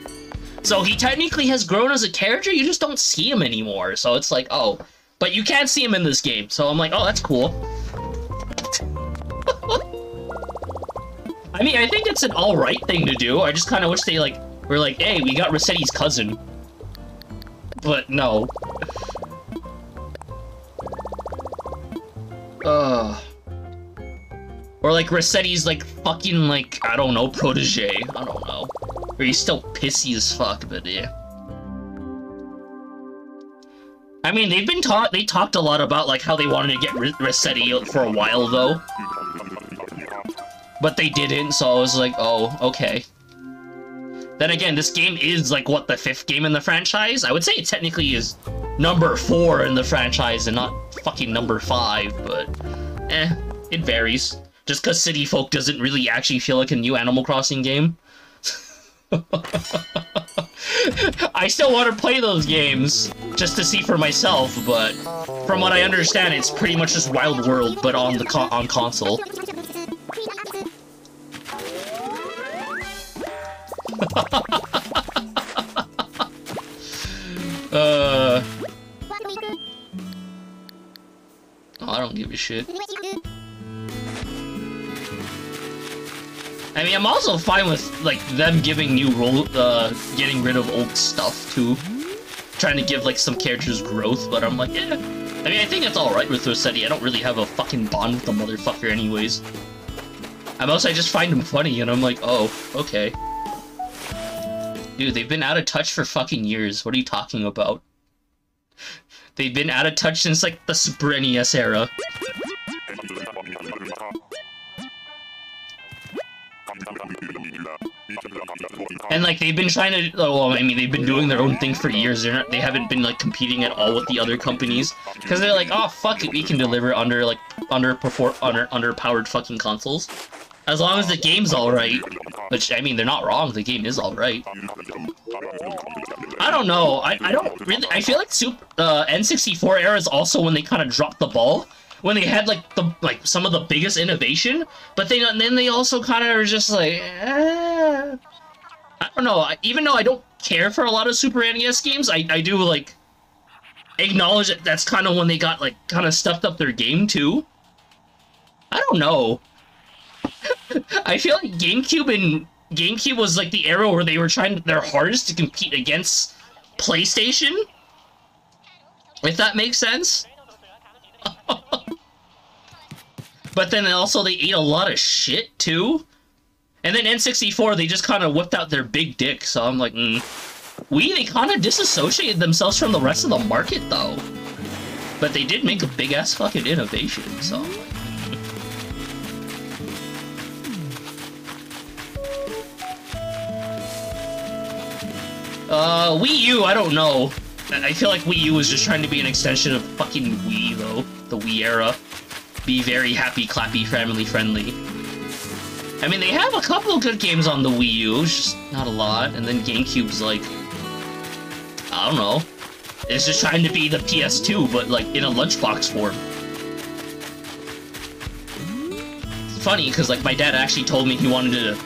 S1: So he technically has grown as a character, you just don't see him anymore. So it's like, oh. But you can see him in this game, so I'm like, oh, that's cool. I mean, I think it's an alright thing to do. I just kind of wish they, like, were like, hey, we got Rossetti's cousin. But no. Or like Rossetti's like fucking like, I don't know, protege. I don't know. Or he's still pissy as fuck, but yeah. I mean, they talked a lot about like how they wanted to get Rossetti for a while though. But they didn't, so I was like, oh, okay. Then again, this game is, like, what, the 5th game in the franchise? I would say it technically is number 4 in the franchise and not fucking number 5, but it varies. Just because City Folk doesn't really actually feel like a new Animal Crossing game. I still want to play those games, just to see for myself, but from what I understand, it's pretty much just Wild World, but on on console. Oh, I don't give a shit. I mean, I'm also fine with, like, them giving new getting rid of old stuff, too. Trying to give, like, some characters growth, but I'm like, yeah. I mean, I think it's alright with Rossetti. I don't really have a fucking bond with the motherfucker anyways. I just find him funny, and I'm like, oh, okay. Dude, they've been out of touch for fucking years. What are you talking about? They've been out of touch since, like, the Super NES era. And, like, they've been trying to, well, I mean, they've been doing their own thing for years. They haven't been, like, competing at all with the other companies. Because they're like, oh, fuck it, we can deliver under, like, underpowered fucking consoles. As long as the game's alright. Which, I mean, they're not wrong, the game is alright. I don't know, I don't really, I feel like N64 era is also when they kind of dropped the ball. When they had, like, some of the biggest innovation, but then they also kind of are just like, I don't know, even though I don't care for a lot of Super NES games, I do, like, acknowledge that that's kind of when they got, like, kind of stuffed up their game, too. I don't know. I feel like GameCube was, like, the era where they were trying their hardest to compete against PlayStation, if that makes sense. But then also they ate a lot of shit, too. And then N64, they just kind of whipped out their big dick, so I'm like, they kind of disassociated themselves from the rest of the market, though. But they did make a big-ass fucking innovation, so I'm like... Wii U, I don't know. I feel like Wii U was just trying to be an extension of fucking Wii, though. The Wii era. Be very happy, clappy, family friendly. I mean, they have a couple of good games on the Wii U, just not a lot. And then GameCube's like, I don't know. It's just trying to be the PS2, but like in a lunchbox form. It's funny, because like my dad actually told me he wanted to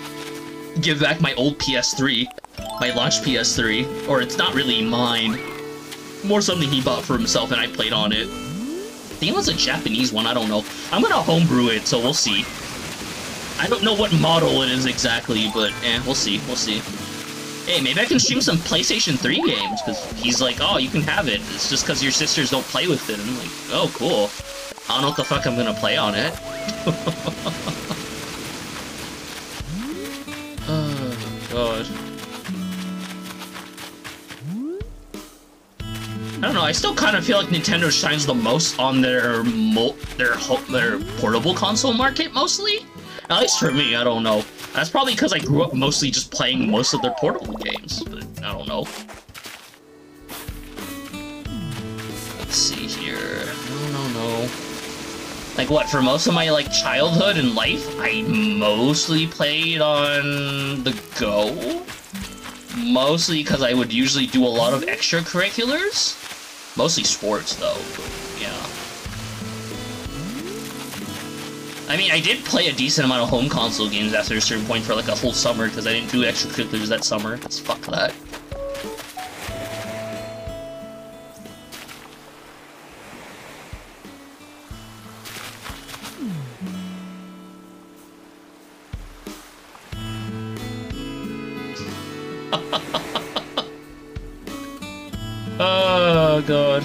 S1: give back my old PS3, my launch PS3, or it's not really mine. More something he bought for himself and I played on it. I think it was a Japanese one, I don't know. I'm gonna homebrew it, so we'll see. I don't know what model it is exactly, but we'll see, we'll see. Hey, maybe I can stream some PlayStation 3 games, because he's like, oh, you can have it. It's just because your sisters don't play with it. And I'm like, oh, cool. I don't know what the fuck I'm gonna play on it. Oh, God. I don't know, I still kind of feel like Nintendo shines the most on their portable console market, mostly? At least for me, I don't know. That's probably because I grew up mostly just playing most of their portable games, but I don't know. Let's see here. No. Like what, for most of my like childhood and life, I mostly played on the go. Mostly because I would usually do a lot of extracurriculars. Mostly sports, though. Yeah. I mean, I did play a decent amount of home console games after a certain point for like a whole summer because I didn't do extracurriculars that summer. Let's fuck that. Oh, God.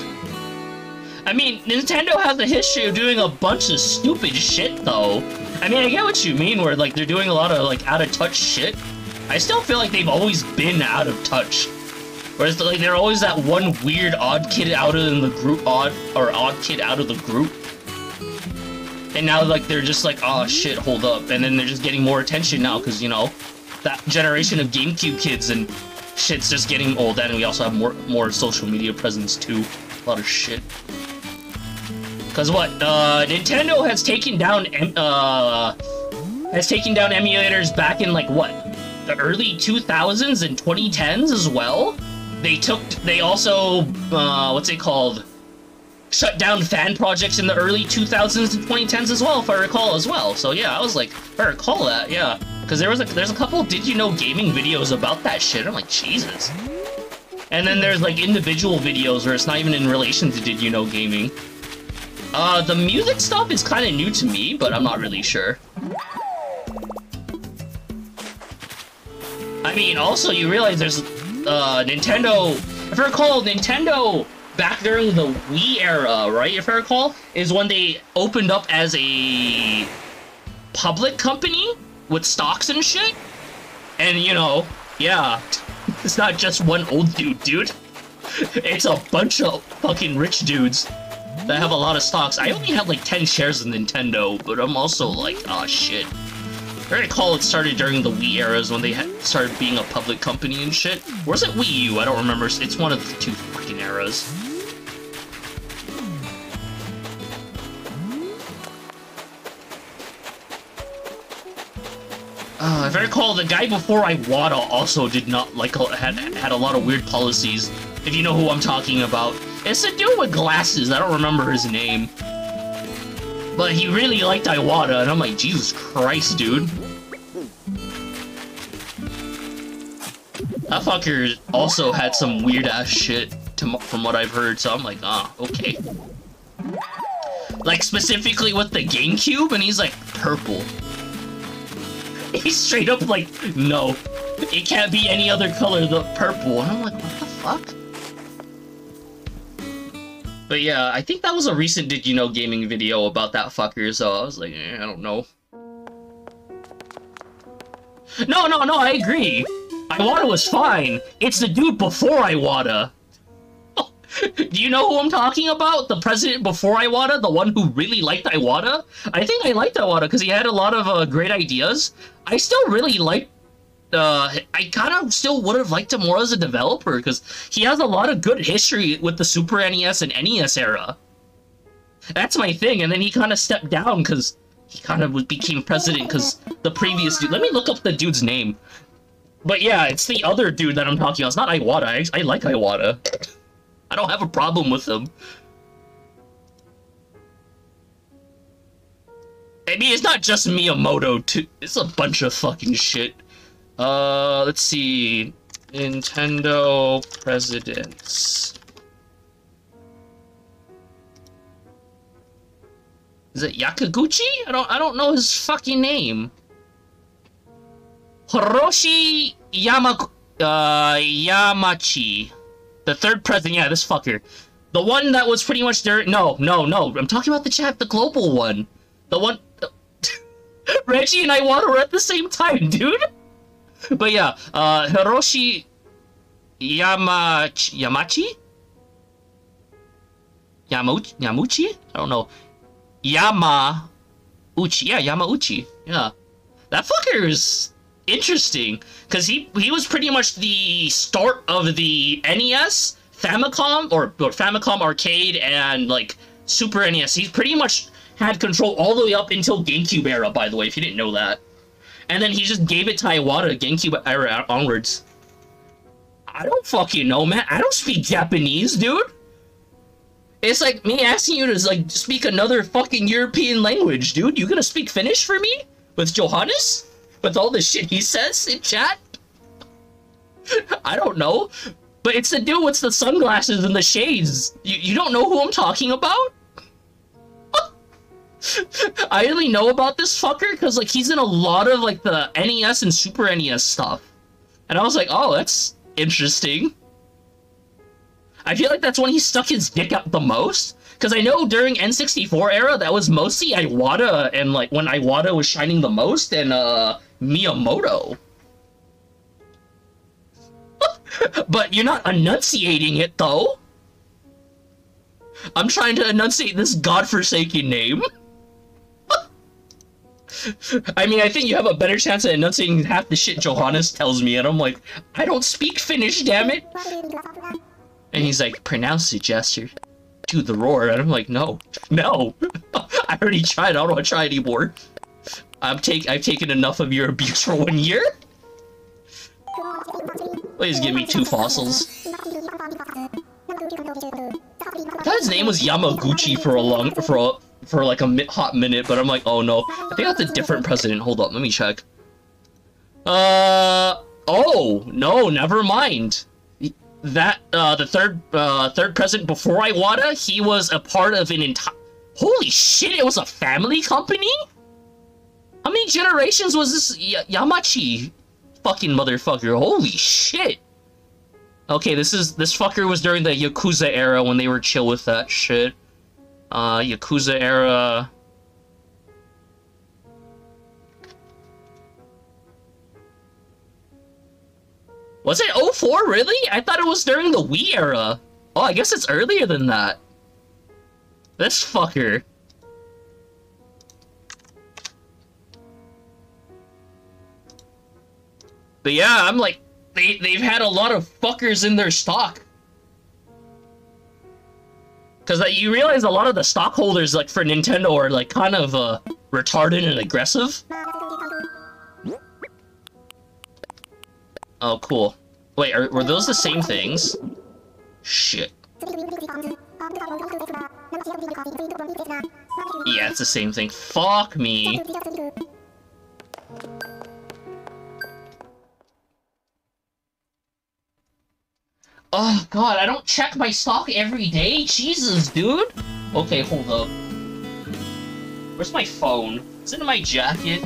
S1: I mean, Nintendo has a history of doing a bunch of stupid shit, though. I mean, I get what you mean, where, like, they're doing a lot of, like, out-of-touch shit. I still feel like they've always been out of touch. Whereas, like, they're always that one weird odd kid out of the group, odd kid out of the group. And now, like, they're just like, oh, shit, hold up. And then they're just getting more attention now, because, you know, that generation of GameCube kids and shit's just getting old, and we also have more social media presence, too. A lot of shit. Because what, Nintendo has taken down emulators back in, like, what, the early 2000s and 2010s as well? They also, what's it called? Shut down fan projects in the early 2000s and 2010s as well, if I recall as well. So yeah, I was like, if I recall that, yeah. Because there's a couple Did You Know Gaming videos about that shit. I'm like, Jesus. And then there's, like, individual videos where it's not even in relation to Did You Know Gaming. The music stuff is kind of new to me, but I'm not really sure. mean, also, you realize there's, Nintendo... If I recall, Nintendo, back during the Wii era, right, if I recall, is when they opened up as a public company with stocks and shit. And, you know, yeah, it's not just one old dude. It's a bunch of fucking rich dudes that have a lot of stocks. I only have like 10 shares in Nintendo, but I'm also like, oh shit. I recall it started during the Wii eras when they started being a public company and shit. Or is it Wii U? I don't remember. It's one of the two fucking eras. If I recall, the guy before Iwata also did not like had a lot of weird policies. If you know who I'm talking about, it's a dude with glasses. I don't remember his name, but he really liked Iwata, and I'm like, Jesus Christ, dude. That fucker also had some weird ass shit from what I've heard. So I'm like, ah, okay. Like specifically with the GameCube, and he's like purple. He's straight up like, no, it can't be any other color than purple. And I'm like, what the fuck? But yeah, I think that was a recent Did You Know Gaming video about that fucker, so I was like, I don't know. No, I agree. Iwata was fine. It's the dude before Iwata. Do you know who I'm talking about? The president before Iwata? The one who really liked Iwata? I think I liked Iwata because he had a lot of great ideas. I still really liked... I kind of still would have liked him more as a developer because he has a lot of good history with the Super NES and NES era. That's my thing, and then he kind of stepped down because he kind of became president because the previous dude... Let me look up the dude's name. But yeah, it's the other dude that I'm talking about. It's not Iwata. I like Iwata. I don't have a problem with him. I mean, it's not just Miyamoto, too. It's a bunch of fucking shit. Let's see. Nintendo presidents. Is it Yakaguchi? I don't know his fucking name. Hiroshi Yamachi. The third president, yeah, this fucker. The one that was pretty much there. No. I'm talking about the global one. The one... Reggie and Iwata were at the same time, dude. But yeah, Hiroshi Yamachi? Yamuchi? I don't know. Yamauchi. Yeah, Yamauchi. Yeah. That fucker is interesting. Because he was pretty much the start of the NES, Famicom, or Famicom Arcade, and, like, Super NES. He's pretty much had control all the way up until GameCube era, by the way, if you didn't know that. And then he just gave it to Iwata, GameCube era onwards. I don't fucking know, man. I don't speak Japanese, dude. It's like me asking you to, like, speak another fucking European language, dude. You gonna speak Finnish for me? With Johannes? With all the shit he says in chat? I don't know. But it's the dude with the sunglasses and the shades. You don't know who I'm talking about? I only know about this fucker because, like, he's in a lot of, like, the NES and Super NES stuff. And I was like, oh, that's interesting. I feel like that's when he stuck his dick out the most. Because I know during N64 era, that was mostly Iwata, and, like, when Iwata was shining the most, and, Miyamoto. But you're not enunciating it, though. I'm trying to enunciate this godforsaken name. I mean, I think you have a better chance of enunciating half the shit Johannes tells me, and I'm like, I don't speak Finnish, damn it! And he's like, pronounce it, Jester. Do the roar, and I'm like, no. I already tried, I don't want to try anymore. I've taken enough of your abuse for 1 year. Please give me 2 fossils. I thought his name was Yamaguchi for like a hot minute, but I'm like, oh no. I think that's a different president. Hold up, let me check. Oh, no, never mind. That, the third president before Iwata, he was a part of an entire... Holy shit, it was a family company? How many generations was this Yamachi fucking motherfucker. Holy shit. Okay, this fucker was during the Yakuza era when they were chill with that shit. Yakuza era. Was it 04, really? I thought it was during the Wii era. Oh, I guess it's earlier than that. This fucker. But yeah, I'm like, they've had a lot of fuckers in their stock. Because you realize a lot of the stockholders, like, for Nintendo are, like, kind of, retarded and aggressive. Oh, cool. Wait, were those the same things? Shit. Yeah, it's the same thing. Fuck me. Oh, God, I don't check my stock every day? Jesus, dude! Okay, hold up. Where's my phone? It's in my jacket.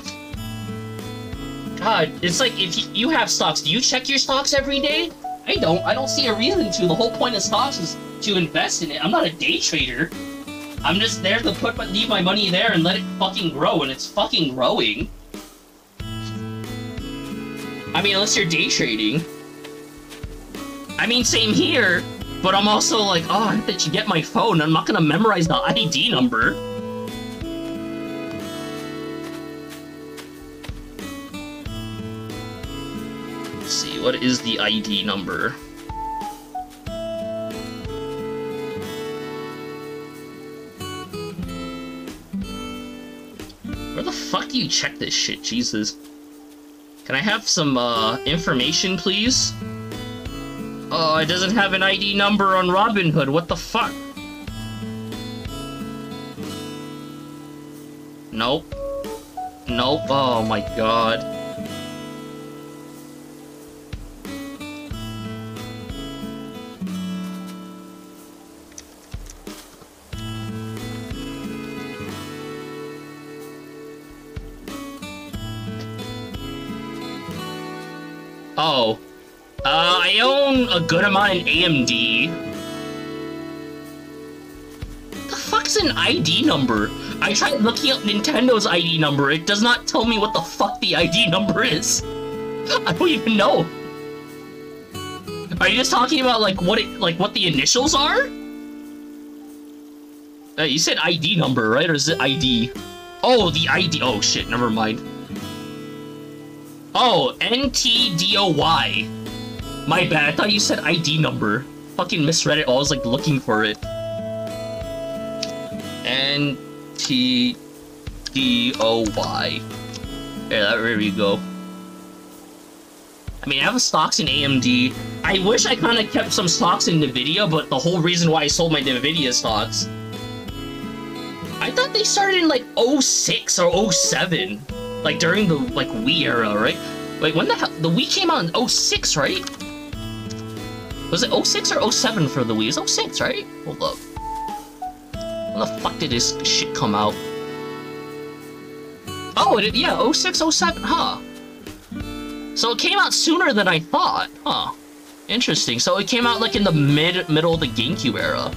S1: God, it's like, if you have stocks, do you check your stocks every day? I don't. I don't see a reason to. The whole point of stocks is to invest in it. I'm not a day trader. I'm just there to leave my money there and let it fucking grow, and it's fucking growing. I mean, unless you're day trading. I mean, same here, but I'm also like, oh, I have to get my phone. I'm not gonna memorize the ID number. Let's see, what is the ID number? Where the fuck do you check this shit, Jesus? Can I have some, information, please? Oh, it doesn't have an ID number on Robinhood. What the fuck? Nope. Nope. Oh my god. Oh. I own a good amount in AMD. The fuck's an ID number? I tried looking up Nintendo's ID number. It does not tell me what the fuck the ID number is. I don't even know. Are you just talking about like what the initials are? You said ID number, right? Or is it ID? Oh, the ID. Oh shit, never mind. Oh, NTDOY. My bad, I thought you said ID number. Fucking misread it while I was like looking for it. NTDOY. There we go. I mean, I have stocks in AMD. I wish I kind of kept some stocks in NVIDIA, but the whole reason why I sold my NVIDIA stocks... I thought they started in like 06 or 07. Like during the like Wii era, right? Wait, when the hell? The Wii came out in 06, right? Was it 06 or 07 for the Wii? It was 06, right? Hold up. When the fuck did this shit come out? Oh, yeah, 06, 07, huh? So it came out sooner than I thought, huh? Interesting. So it came out like in the middle of the GameCube era.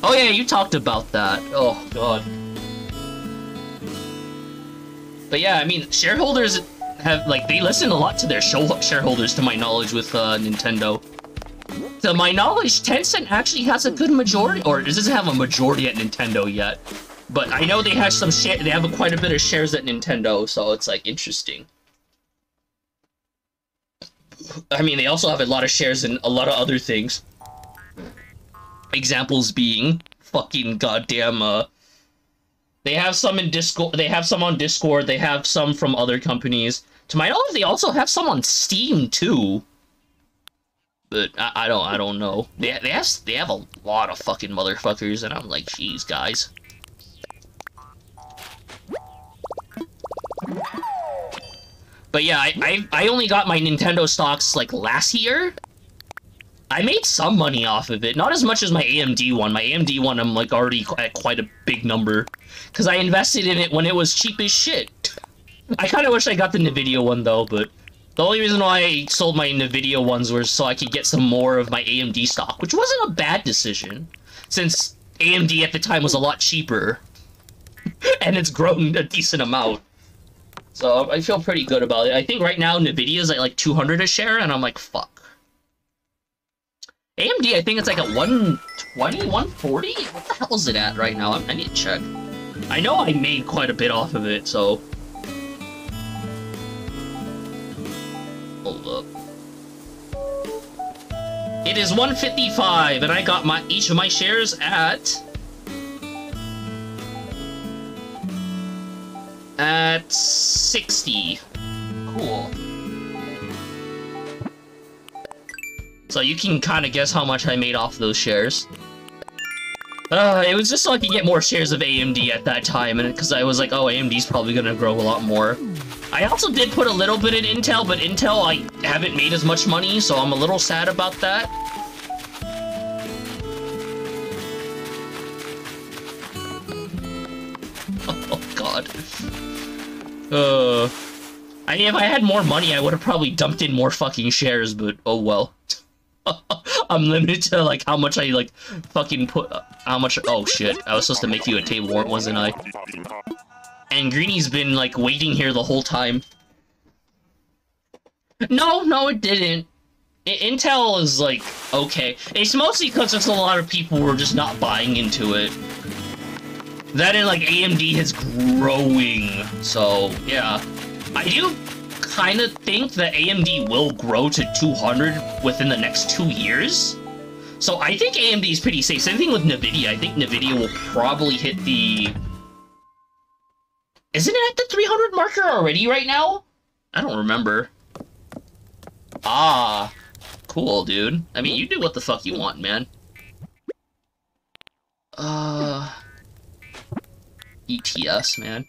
S1: Oh yeah, you talked about that. Oh god. But yeah, I mean, shareholders have, like, they listen a lot to their shareholders, to my knowledge, with Nintendo. To my knowledge, Tencent actually has a good majority, or it doesn't have a majority at Nintendo yet. But I know they have some they have quite a bit of shares at Nintendo, so it's, like, interesting. I mean, they also have a lot of shares in a lot of other things. Examples being fucking goddamn, they have some in Discord, they have some on Discord, they have some from other companies. To my knowledge, they also have some on Steam, too. But I don't know. They have a lot of fucking motherfuckers, and I'm like, jeez, guys. But yeah, I only got my Nintendo stocks, like, last year. I made some money off of it. Not as much as my AMD one. My AMD one, I'm, like, already at quite a big number. Because I invested in it when it was cheap as shit. I kind of wish I got the NVIDIA one, though, but the only reason why I sold my NVIDIA ones was so I could get some more of my AMD stock, which wasn't a bad decision, since AMD at the time was a lot cheaper, and it's grown a decent amount. So I feel pretty good about it. I think right now NVIDIA is at like 200 a share, and I'm like, fuck. AMD, I think it's like at 120, 140? What the hell is it at right now? I need to check. I know I made quite a bit off of it, so... Hold up. It is 155, and I got each of my shares at 60. Cool. So you can kind of guess how much I made off those shares. It was just so I could get more shares of AMD at that time, and because I was like, oh, AMD's probably gonna grow a lot more. I also did put a little bit in Intel, but Intel, I haven't made as much money, so I'm a little sad about that. Oh, God. I mean, if I had more money, I would have probably dumped in more fucking shares, but oh well. I'm limited to, like, how much I, like, fucking put... how much... Oh, shit. I was supposed to make you a table, wasn't I? And Greeny's been, like, waiting here the whole time. No, it didn't. Intel is, like, okay. It's mostly because there's a lot of people who are just not buying into it. That and, like, AMD is growing. So, yeah. I do kind of think that AMD will grow to 200 within the next 2 years. So I think AMD is pretty safe. Same thing with NVIDIA. I think NVIDIA will probably hit the... Isn't it at the 300 marker already right now? I don't remember. Ah. Cool, dude. I mean, you do what the fuck you want, man. ETS, man.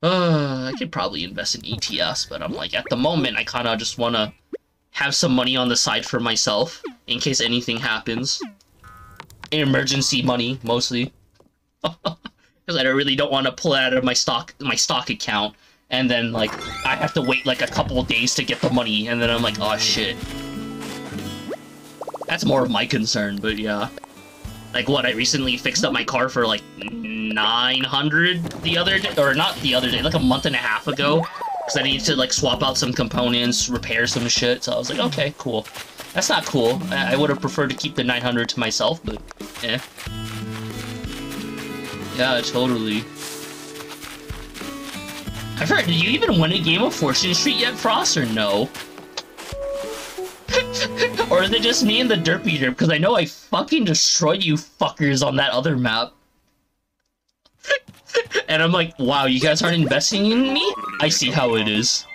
S1: I could probably invest in ETS, but I'm like, at the moment, I kind of just want to have some money on the side for myself, in case anything happens. Emergency money, mostly. Because I really don't want to pull it out of my stock account, and then, like, I have to wait, like, a couple of days to get the money, and then I'm like, oh, shit. That's more of my concern, but yeah. Like, what, I recently fixed up my car for, like, 900 the other day, or not the other day, like a month and a half ago, because I needed to, like, swap out some components, repair some shit, so I was like, okay, cool. That's not cool. I would have preferred to keep the 900 to myself, but, eh. Yeah, totally. I've heard, did you even win a game of Fortune Street yet, Frost, or no? Or is it just me and the Derpy Derp? Because I know I fucking destroyed you fuckers on that other map. And I'm like, wow, you guys aren't investing in me? I see how it is.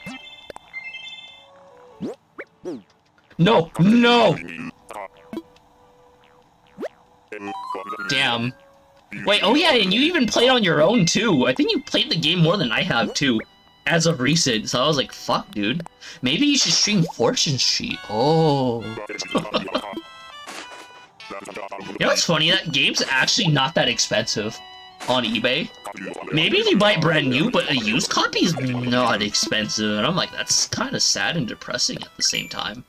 S1: No! No! Damn. Wait, oh yeah, and you even played on your own, too. I think you played the game more than I have, too. As of recent, so I was like, fuck, dude. Maybe you should stream Fortune Street. Oh. You know what's funny? That game's actually not that expensive on eBay. Maybe if you buy it brand new, but a used copy is not expensive. And I'm like, that's kind of sad and depressing at the same time.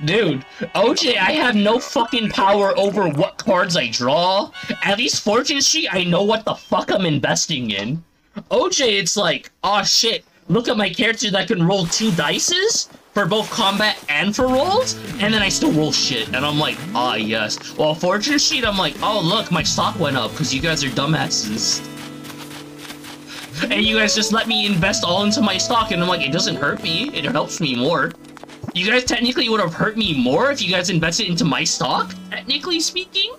S1: Dude, OJ, I have no fucking power over what cards I draw. At least Fortune Street, I know what the fuck I'm investing in. OJ, it's like, oh shit, look at my character that can roll 2 dices for both combat and for rolls, and then I still roll shit, and I'm like, ah, yes. Well, Fortune Street, I'm like, oh look, my stock went up because you guys are dumbasses. And you guys just let me invest all into my stock, and I'm like, it doesn't hurt me, it helps me more. You guys technically would have hurt me more if you guys invested into my stock, technically speaking.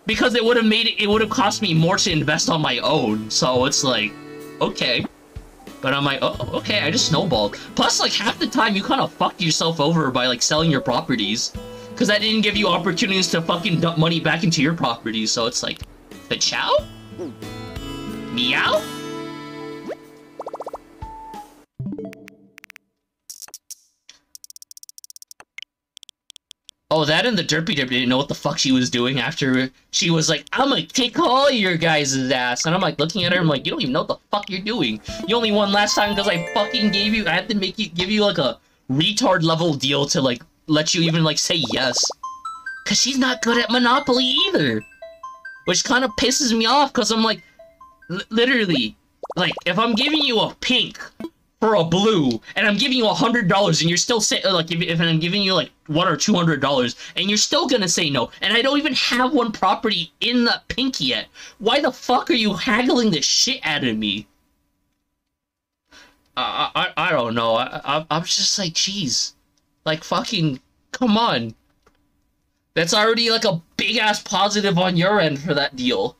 S1: Because it would have cost me more to invest on my own, so it's like, okay. But I'm like, oh, okay, I just snowballed. Plus, like, half the time you kind of fucked yourself over by, like, selling your properties. Because that didn't give you opportunities to fucking dump money back into your properties, so it's like, the chow? Meow? Oh, that and the Derpy Derp didn't know what the fuck she was doing after she was like, I'm gonna kick all your guys' ass. And I'm like looking at her, I'm like, you don't even know what the fuck you're doing. You only won last time because I fucking gave you, I had to give you like a retard level deal to like let you even like say yes. Cause she's not good at Monopoly either. Which kind of pisses me off because I'm like, literally, like if I'm giving you a pink for a blue, and I'm giving you $100, and you're still saying, like, if I'm giving you, like, $100 or $200, and you're still gonna say no, and I don't even have one property in the pink yet, why the fuck are you haggling the shit out of me? I don't know, I'm just like, jeez. Like, fucking, come on. That's already, like, a big-ass positive on your end for that deal.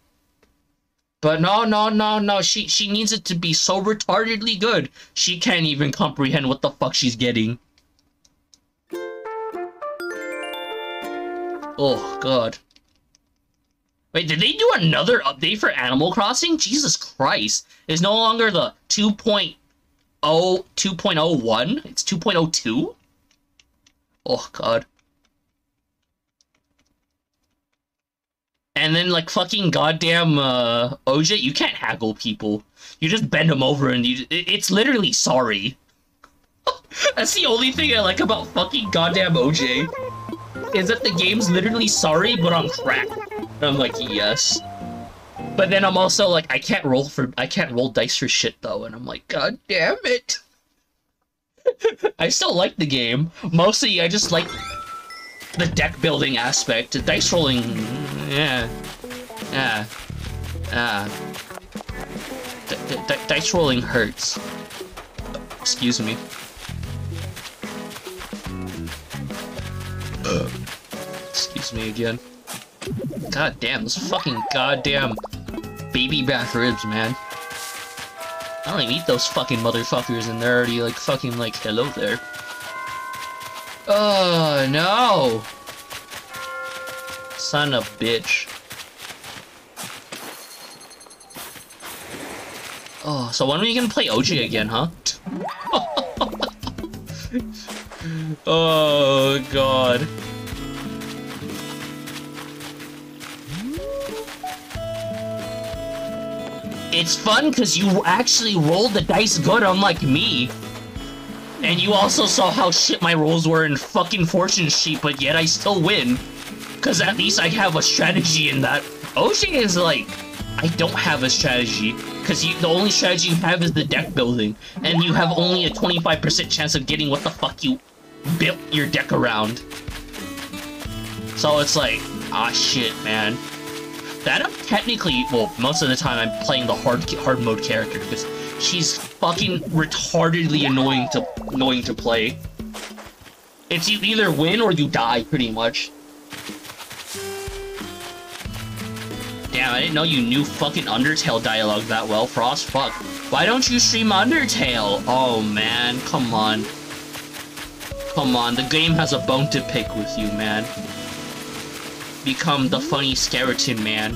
S1: But no, she needs it to be so retardedly good, she can't even comprehend what the fuck she's getting. Oh, God. Wait, did they do another update for Animal Crossing? Jesus Christ. It's no longer the 2.0, 2.01? It's 2.02? Oh, God. And then, like, fucking goddamn, OJ, you can't haggle people. You just bend them over and it's literally sorry. That's the only thing I like about fucking goddamn OJ. Is that the game's literally sorry, but on crack. And I'm like, yes. But then I'm also like, I can't roll dice for shit, though. And I'm like, god damn it. I still like the game. Mostly, I just like the deck building aspect. The dice rolling, yeah. Dice rolling hurts. Excuse me. Excuse me again. God damn, those fucking goddamn baby back ribs, man. I don't even eat those fucking motherfuckers and they're already like fucking like, hello there. Oh, no! Son of a bitch. Oh, so when are we gonna play OJ again, huh? Oh, God. It's fun because you actually rolled the dice good, unlike me. And you also saw how shit my rolls were in fucking fortune sheet, but yet I still win. Because at least I have a strategy in that. OJ is like, I don't have a strategy. Because the only strategy you have is the deck building. And you have only a 25% chance of getting what the fuck you built your deck around. So it's like, ah shit, man. That I'm technically, well, most of the time I'm playing the hard mode character because she's fucking retardedly annoying to play. It's you either win or you die, pretty much. Damn, I didn't know you knew fucking Undertale dialogue that well, Frost. Fuck. Why don't you stream Undertale? Oh man, come on. Come on, the game has a bone to pick with you, man. Become the funny skeleton man.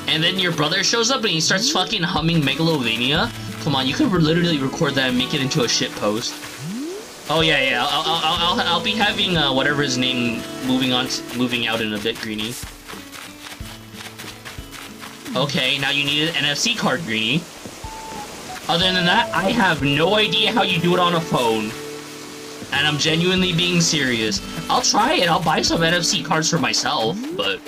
S1: And then your brother shows up and he starts fucking humming Megalovania. Come on, you could literally record that and make it into a shit post. Oh yeah, I'll be having whatever his name moving out in a bit, Greenie. Okay, now you need an NFC card, Greenie. Other than that, I have no idea how you do it on a phone. And I'm genuinely being serious. I'll try it, I'll buy some NFC cards for myself, but...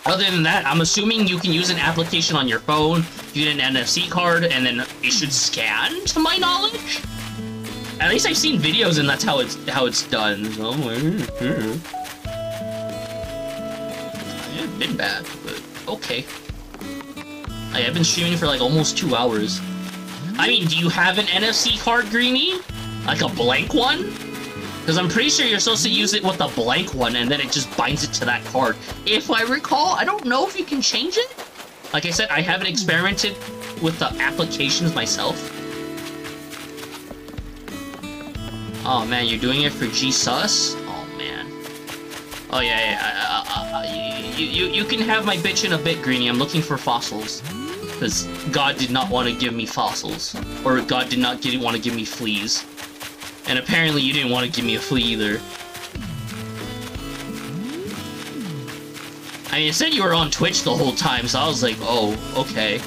S1: Other than that, I'm assuming you can use an application on your phone, you get an NFC card, and then it should scan, to my knowledge? At least I've seen videos and that's how it's done, so... It's been bad, but okay. I've been streaming for like almost 2 hours. I mean, do you have an NFC card, Greenie? Like a blank one? Because I'm pretty sure you're supposed to use it with a blank one and then it just binds it to that card. If I recall, I don't know if you can change it. Like I said, I haven't experimented with the applications myself. Oh man, you're doing it for GSUS? Oh man. Oh yeah, you can have my bitch in a bit, Greenie. I'm looking for fossils. Because God did not want to give me fossils. Or God did not want to give me fleas. And apparently you didn't want to give me a flea either. I mean, it said you were on Twitch the whole time, so I was like, oh, okay.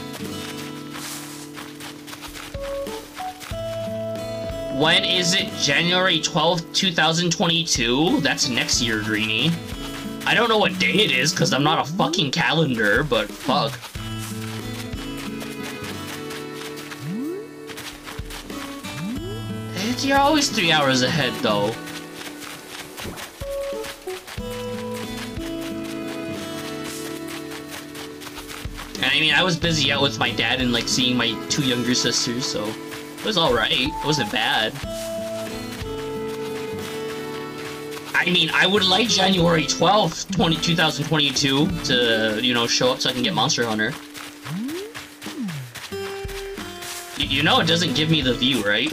S1: When is it? January 12th, 2022? That's next year, Greenie. I don't know what day it is, because I'm not a fucking calendar, but fuck. You're always 3 hours ahead, though. And I mean, I was busy out with my dad and, like, seeing my 2 younger sisters, so it was alright. It wasn't bad. I mean, I would like January 12th, 2022 to, you know, show up so I can get Monster Hunter. You know it doesn't give me the view, right?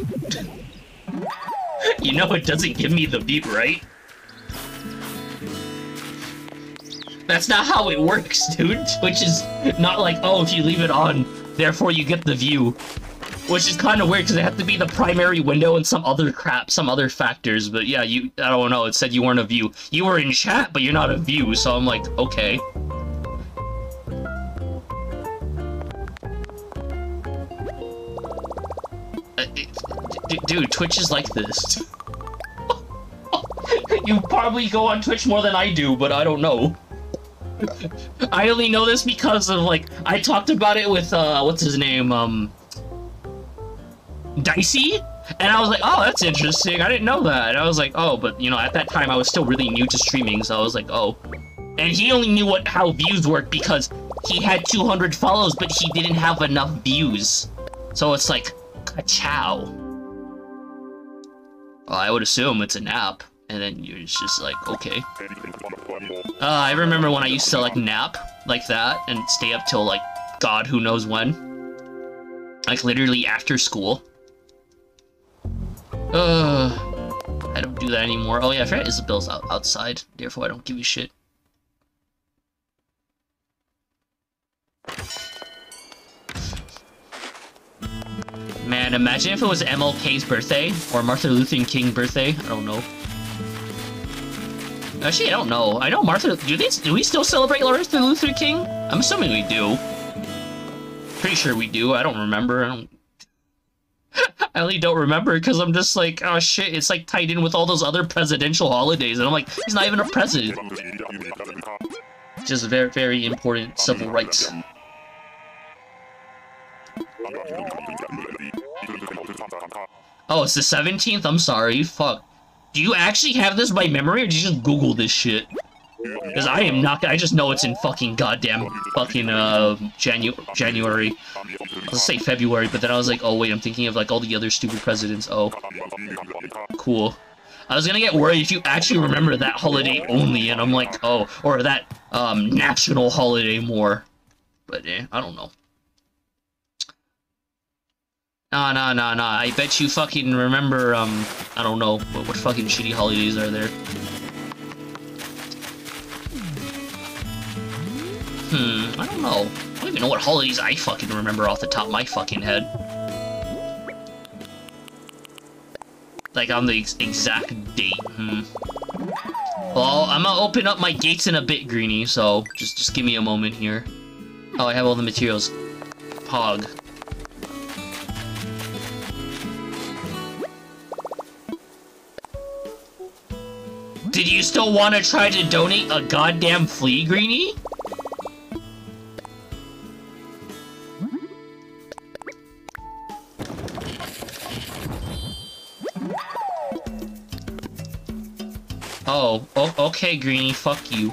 S1: You know it doesn't give me the view, right? That's not how it works, dude. Which is not like, oh, if you leave it on, therefore you get the view. Which is kind of weird, because it have to be the primary window and some other crap, some other factors. But yeah, I don't know, it said you weren't a view. You were in chat, but you're not a view, so I'm like, okay. Dude, Twitch is like this. You probably go on Twitch more than I do, but I don't know. I only know this because of, like, I talked about it with, what's his name, Dicey? And I was like, oh, that's interesting, I didn't know that. And I was like, oh, but, you know, at that time I was still really new to streaming, so I was like, oh. And he only knew how views worked because he had 200 follows, but he didn't have enough views. So it's like, ka-chow. Well, I would assume it's an app, and then you're just like, okay. I remember when I used to, like, nap like that and stay up till, like, God who knows when. Like, literally after school. I don't do that anymore. Oh yeah, I forgot Isabel's outside, therefore I don't give a shit. Man, imagine if it was MLK's birthday, or Martin Luther King's birthday. I don't know. Actually, I don't know. I know Martin... Do we still celebrate Martin Luther King? I'm assuming we do. Pretty sure we do. I don't remember. I really don't remember, because I'm just like, oh shit, it's like tied in with all those other presidential holidays, and I'm like, he's not even a president. Just very, very important civil rights. Oh, it's the 17th? I'm sorry, fuck. Do you actually have this by memory, or did you just Google this shit? Because I am not, I just know it's in fucking goddamn fucking, January. Let's say February, but then I was like, oh wait, I'm thinking of like all the other stupid presidents. Oh. Cool. I was gonna get worried if you actually remember that holiday only, and I'm like, oh, or that, national holiday more. But, I don't know. Nah, I bet you fucking remember, I don't know, what fucking shitty holidays are there? I don't know. I don't even know what holidays I fucking remember off the top of my fucking head. Like, on the exact date, Well, I'm gonna open up my gates in a bit, Greenie, so just give me a moment here. Oh, I have all the materials. Pog. Did you still want to try to donate a goddamn flea, Greenie? Oh, okay, Greenie, fuck you.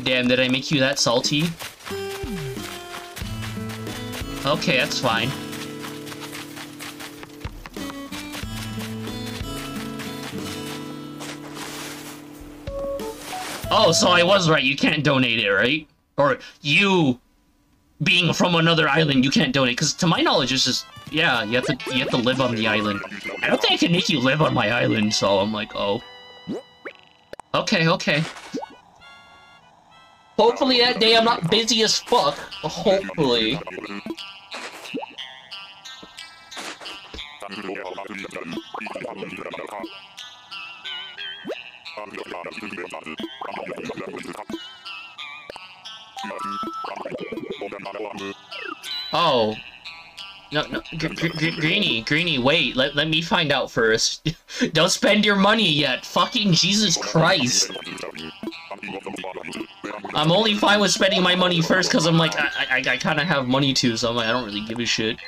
S1: Damn, did I make you that salty? Okay, that's fine. Oh, so I was right, you can't donate it, right? Or you, being from another island, you can't donate, because to my knowledge, it's just, yeah, you have to live on the island. I don't think I can make you live on my island, so I'm like, oh. Okay. Hopefully that day I'm not busy as fuck. Hopefully. Oh. No, Greenie, wait, let me find out first. Don't spend your money yet. Fucking Jesus Christ. I'm only fine with spending my money first because I'm like, I kind of have money too, so I'm like, I don't really give a shit.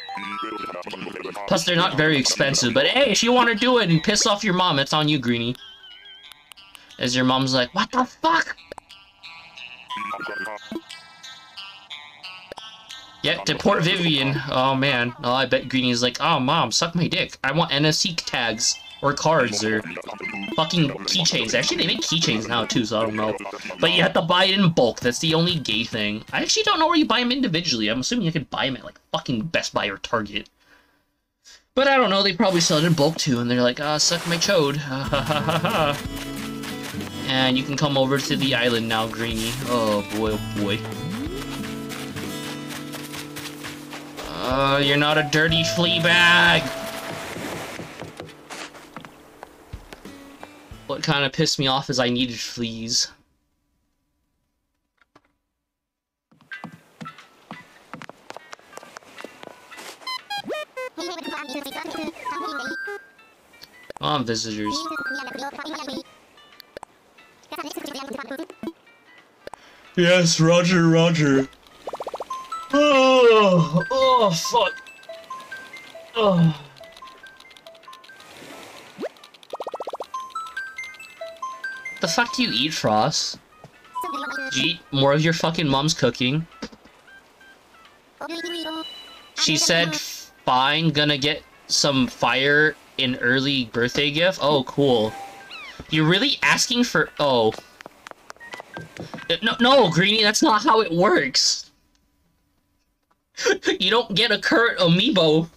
S1: Plus, they're not very expensive, but hey, if you want to do it and piss off your mom, it's on you, Greenie. As your mom's like, what the fuck? Yep, to Port Vivian. Oh, man. Oh, I bet Greenie's like, oh, Mom, suck my dick. I want NFC tags. Or cards, or fucking keychains. Actually, they make keychains now, too, so I don't know. But you have to buy it in bulk. That's the only gay thing. I actually don't know where you buy them individually. I'm assuming you can buy them at, like, fucking Best Buy or Target. But I don't know. They probably sell it in bulk, too. And they're like, ah, suck my chode. And you can come over to the island now, Greenie. Oh, boy, oh, boy. You're not a dirty flea bag! What kind of pissed me off is I needed fleas. Oh, visitors. Yes, Roger, Roger. Oh, fuck. Oh. The fuck do you eat, Frost? Do you eat more of your fucking mom's cooking? She said, fine, gonna get some fire in early birthday gift? Oh, cool. You're really asking for... Oh. No, Greenie, that's not how it works. You don't get a current amiibo.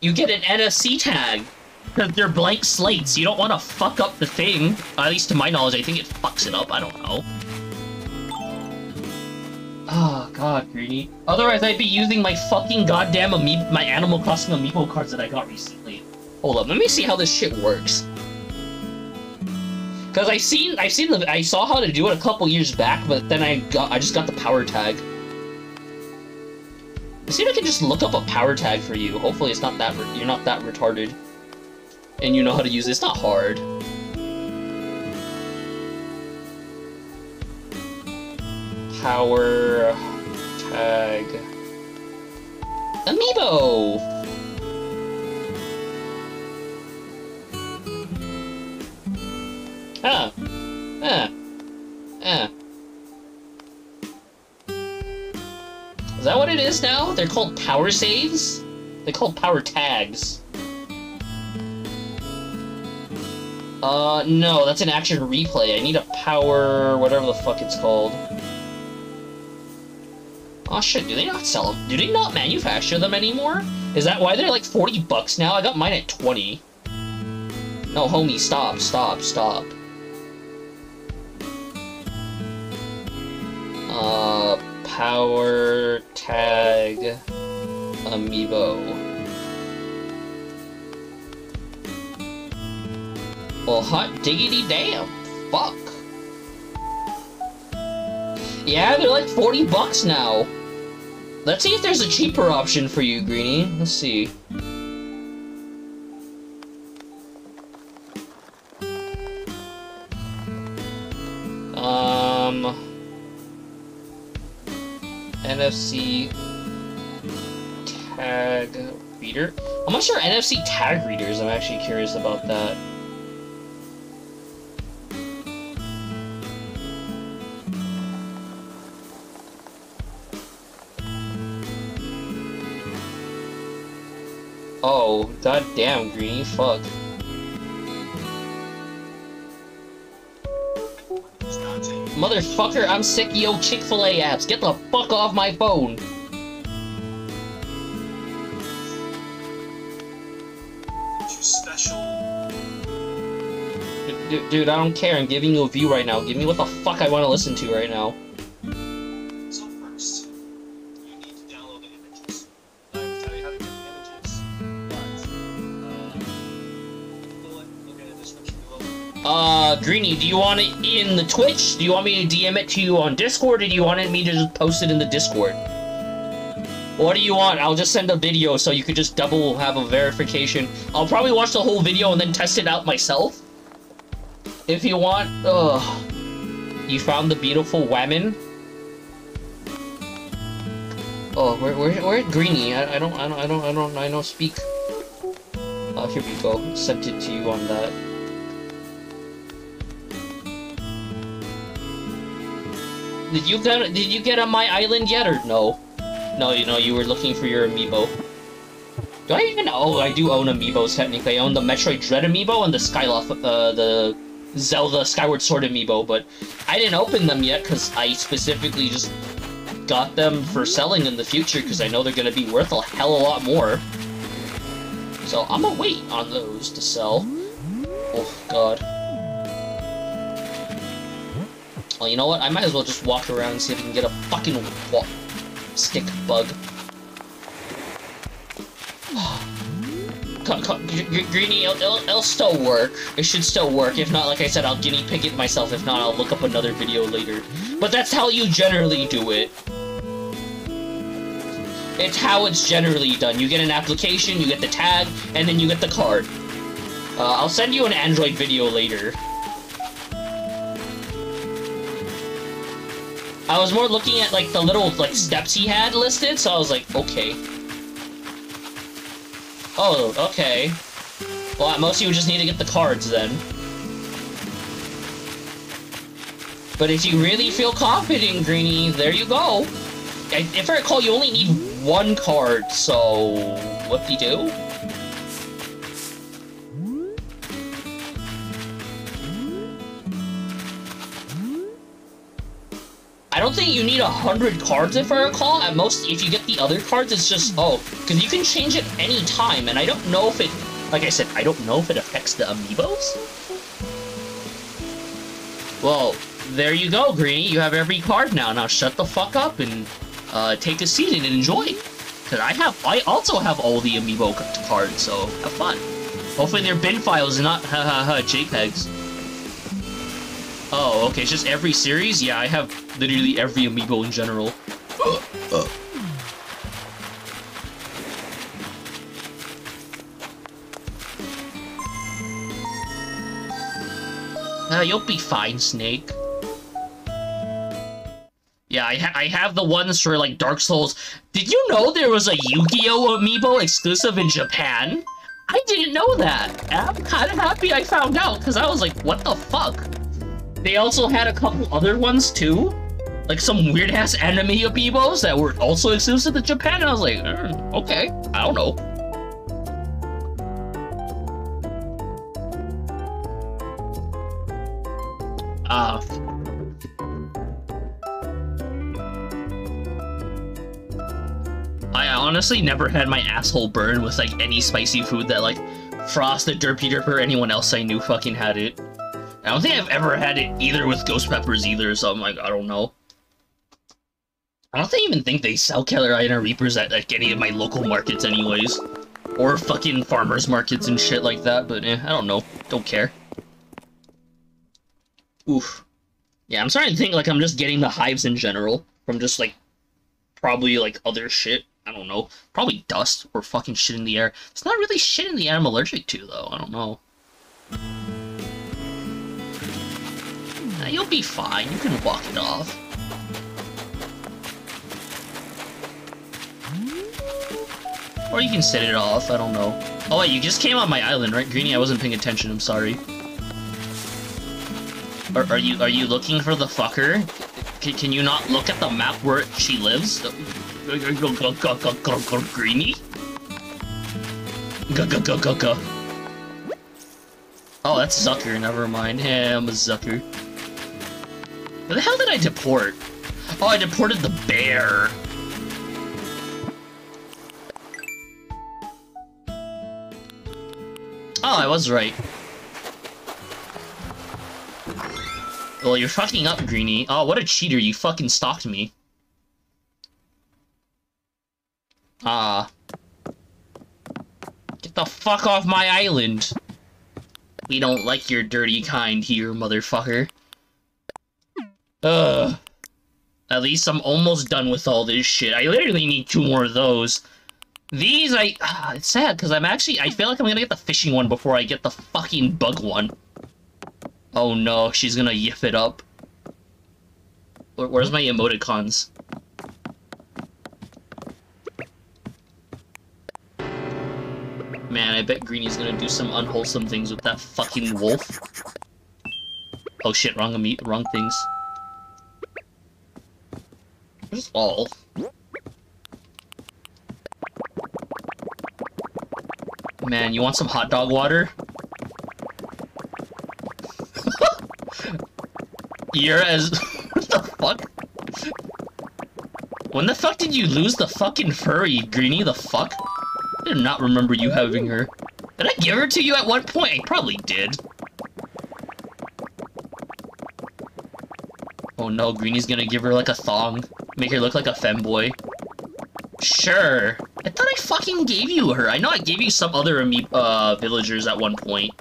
S1: You get an NFC tag. Because they're blank slates. You don't want to fuck up the thing. At least to my knowledge, I think it fucks it up. I don't know. Oh, God, Greenie. Otherwise, I'd be using my fucking goddamn my Animal Crossing amiibo cards that I got recently. Hold up, let me see how this shit works. Because I saw how to do it a couple years back, but then I just got the power tag. See if I can just look up a power tag for you. Hopefully it's not that you're not that retarded. And you know how to use it. It's not hard. Power tag amiibo. Is that what it is now? They're called power saves? They're called power tags. No, that's an action replay. I need a power... whatever the fuck it's called. Oh shit, do they not sell them? Do they not manufacture them anymore? Is that why they're like 40 bucks now? I got mine at 20. No, homie, stop. Power tag amiibo. Well, hot diggity damn. Fuck. Yeah, they're like 40 bucks now. Let's see if there's a cheaper option for you, Greenie. Let's see. NFC tag reader? I'm not sure NFC tag readers. I'm actually curious about that. Oh, goddamn, Greenie, fuck. Motherfucker, I'm sick of your Chick-fil-A apps. Get the fuck off my phone.
S4: Special.
S1: Dude, I don't care. I'm giving you a view right now. Give me what the fuck I want to listen to right now. Greenie, do you want it in the Twitch? Do you want me to DM it to you on Discord, or do you want me to just post it in the Discord? What do you want? I'll just send a video so you could just double have a verification. I'll probably watch the whole video and then test it out myself. If you want, you found the beautiful woman. Oh, where Greenie? I don't speak. Here we go. Sent it to you on that. Did you get on my island yet, or no? No, you were looking for your amiibo. Do I even? Oh, I do own amiibos technically. I own the Metroid Dread amiibo and the the Zelda Skyward Sword amiibo, but I didn't open them yet because I specifically just got them for selling in the future because I know they're gonna be worth a hell of a lot more. So I'm gonna wait on those to sell. Oh god. Well, you know what? I might as well just walk around and see if I can get a fucking stick bug. Greenie, it'll still work. It should still work. If not, like I said, I'll guinea pig it myself. If not, I'll look up another video later. But that's how you generally do it. It's how it's generally done. You get an application, you get the tag, and then you get the card. I'll send you an Android video later. I was more looking at, like, the little, like, steps he had listed, so I was like, okay. Oh, okay. Well, at most you would just need to get the cards, then. But if you really feel confident, Greenie, there you go. If I recall, you only need one card, so... whoop-de-doo. I don't think you need 100 cards, if I recall. At most, if you get the other cards, it's just, because you can change it any time, and I don't know if it, like I said, I don't know if it affects the amiibos. Well, there you go, Greenie. You have every card now. Now shut the fuck up and take a seat and enjoy. Because I also have all the amiibo cards, so have fun. Hopefully they're bin files and not JPEGs. Oh, okay, it's just every series? Yeah, I have literally every amiibo in general. You'll be fine, Snake. Yeah, I have the ones for, like, Dark Souls. Did you know there was a Yu-Gi-Oh! Amiibo exclusive in Japan? I didn't know that. And I'm kind of happy I found out, because I was like, what the fuck? They also had a couple other ones, too. Like, some weird-ass anime amiibos that were also exclusive to Japan, and I was like, okay, I don't know. I honestly never had my asshole burn with, like, any spicy food that, like, Frost, the Derpy Derp, or anyone else I knew fucking had it. I don't think I've ever had it either with Ghost Peppers either, so I'm like, I don't know. I don't even think they sell Carolina Reapers at, like, any of my local markets anyways. Or fucking farmers markets and shit like that, but I don't know. Don't care. Oof. Yeah, I'm starting to think, like, I'm just getting the hives in general. From just, like, probably, like, other shit. I don't know. Probably dust or fucking shit in the air. It's not really shit in the air I'm allergic to, though. I don't know. You'll be fine. You can walk it off. Or you can set it off. I don't know. Oh, wait, you just came on my island, right, Greenie? I wasn't paying attention. I'm sorry. Are you looking for the fucker? Can you not look at the map where she lives? Greenie? Go. Oh, that's Zucker. Never mind. Yeah, I'm a Zucker. Where the hell did I deport? Oh, I deported the bear. Oh, I was right. Well, you're fucking up, Greenie. Oh, what a cheater. You fucking stalked me. Get the fuck off my island. We don't like your dirty kind here, motherfucker. Ugh. At least I'm almost done with all this shit. I literally need 2 more of those. These, it's sad, because I feel like I'm gonna get the fishing one before I get the fucking bug one. Oh no, she's gonna yiff it up. Where's my emoticons? Man, I bet Greeny's gonna do some unwholesome things with that fucking wolf. Oh shit, wrong things. Where's all? Man, you want some hot dog water? You're as... What the fuck? When the fuck did you lose the fucking furry, Greeny? The fuck? I did not remember you having her. Did I give her to you at one point? I probably did. Oh no, Greeny's gonna give her like a thong. Make her look like a femboy. Sure. I thought I fucking gave you her. I know I gave you some other villagers at one point.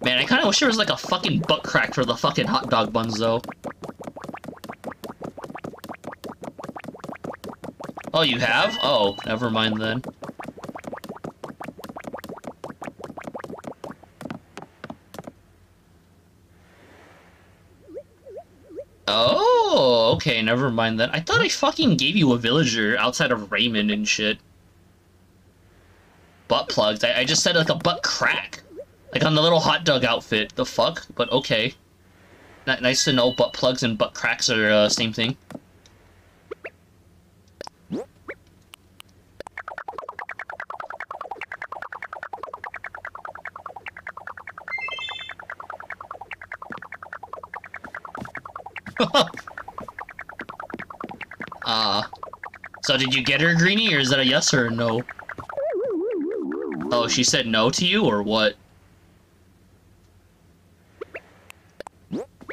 S1: Man, I kinda wish there was like a fucking butt crack for the fucking hot dog buns though. Oh, you have? Oh, never mind then. Oh, okay, never mind then. I thought I fucking gave you a villager outside of Raymond and shit. Butt plugs. I just said like a butt crack. Like on the little hot dog outfit. The fuck? But okay. Nice to know butt plugs and butt cracks are same thing. So did you get her, Greeny, or is that a yes or a no? Oh, she said no to you, or what?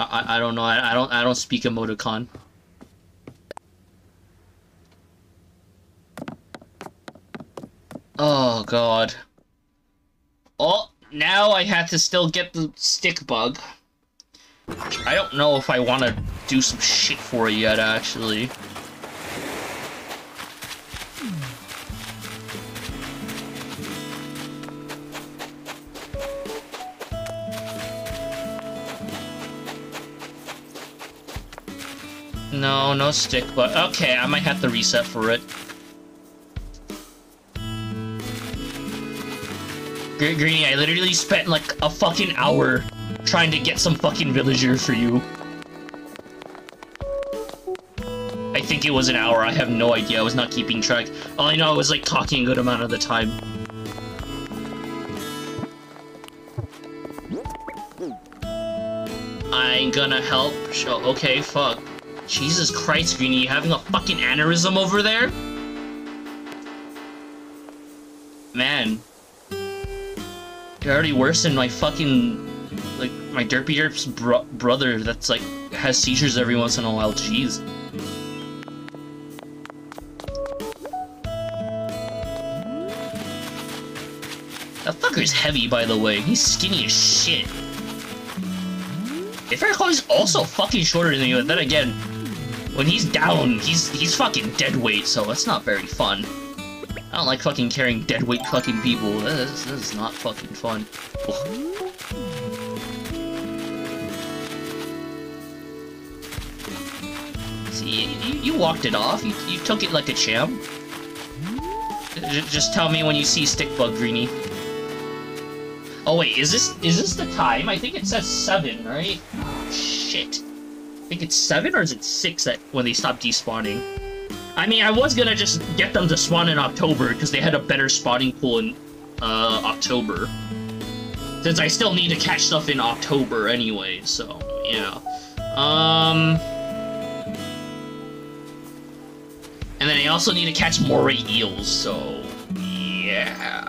S1: I don't know. I don't speak emoticon. Oh god. Oh, now I have to still get the stick bug. I don't know if I want to do some shit for it yet, actually. No, no stick, but okay, I might have to reset for it. Greeny, I literally spent like a fucking hour trying to get some fucking villager for you. I think it was an hour, I have no idea, I was not keeping track. All I know I was like talking a good amount of the time. I ain't gonna help. Okay, fuck. Jesus Christ, Greeny, you having a fucking aneurysm over there? Man. You're already worse than my fucking... like, my Derpy Derp's brother that's, like, has seizures every once in a while. Jeez. That fucker's heavy, by the way. He's skinny as shit. If I recall, he's also fucking shorter than you, and then again... when he's down, he's fucking dead weight, so that's not very fun. I don't like fucking carrying dead weight fucking people. This is not fucking fun. See, you walked it off. You took it like a champ. Just tell me when you see stick bug, Greeny. Oh wait, is this the time? I think it says 7, right? Oh, shit. I think it's 7 or is it 6 that when they stop despawning? I mean, I was gonna just get them to spawn in October because they had a better spawning pool in October. Since I still need to catch stuff in October anyway, so yeah. And then I also need to catch moray eels, so yeah.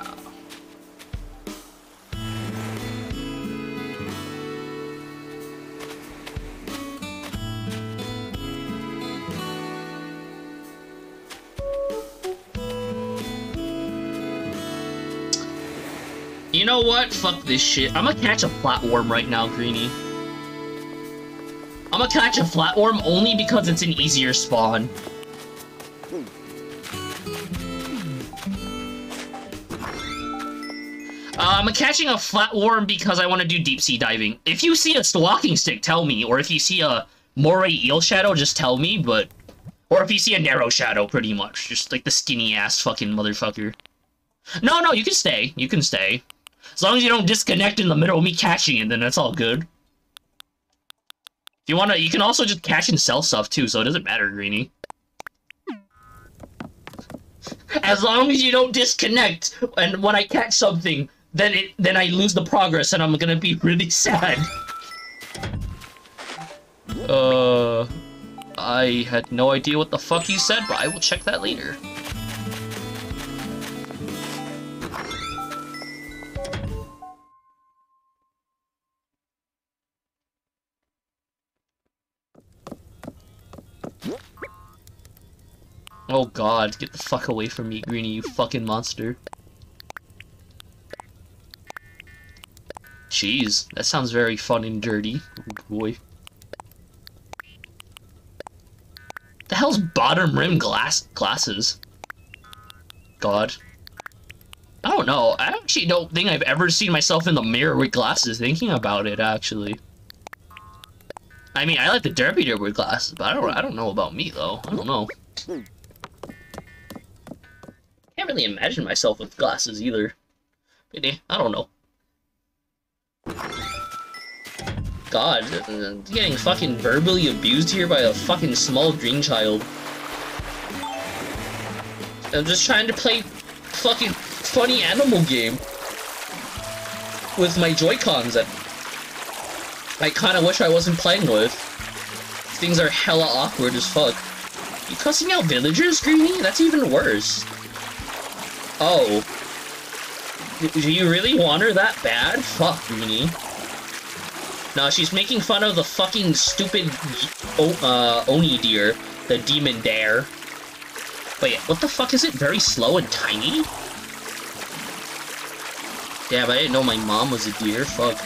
S1: You know what? Fuck this shit. I'm gonna catch a flatworm right now, Greenie. I'm gonna catch a flatworm only because it's an easier spawn. I'm catching a flatworm because I want to do deep sea diving. If you see a walking stick, tell me. Or if you see a moray eel shadow, just tell me, but... Or if you see a narrow shadow, pretty much. Just like the skinny-ass fucking motherfucker. No, no, you can stay. You can stay. As long as you don't disconnect in the middle of me catching it, then that's all good. If you wanna, you can also just catch and sell stuff too, so it doesn't matter, Greenie. As long as you don't disconnect, and when I catch something, then I lose the progress, and I'm gonna be really sad. I had no idea what the fuck you said, but I will check that later. Oh god, get the fuck away from me, Greenie, you fucking monster. Jeez, that sounds very fun and dirty. Oh boy. The hell's bottom rim glasses? God. I don't know. I actually don't think I've ever seen myself in the mirror with glasses, thinking about it, actually. I mean, I like the derpy derp with glasses, but I don't know about me, though. I don't know. Can't really imagine myself with glasses, either. Maybe, I don't know. God, getting fucking verbally abused here by a fucking small green child. I'm just trying to play fucking funny animal game with my Joy-Cons that I kinda wish I wasn't playing with. Things are hella awkward as fuck. You cussing out villagers, Greenie? That's even worse. Oh. Do you really want her that bad? Fuck, Greenie. No, she's making fun of the fucking stupid Oni deer, the demon dare. Wait, what the fuck is it? Very slow and tiny? Damn, I didn't know my mom was a deer. Fuck.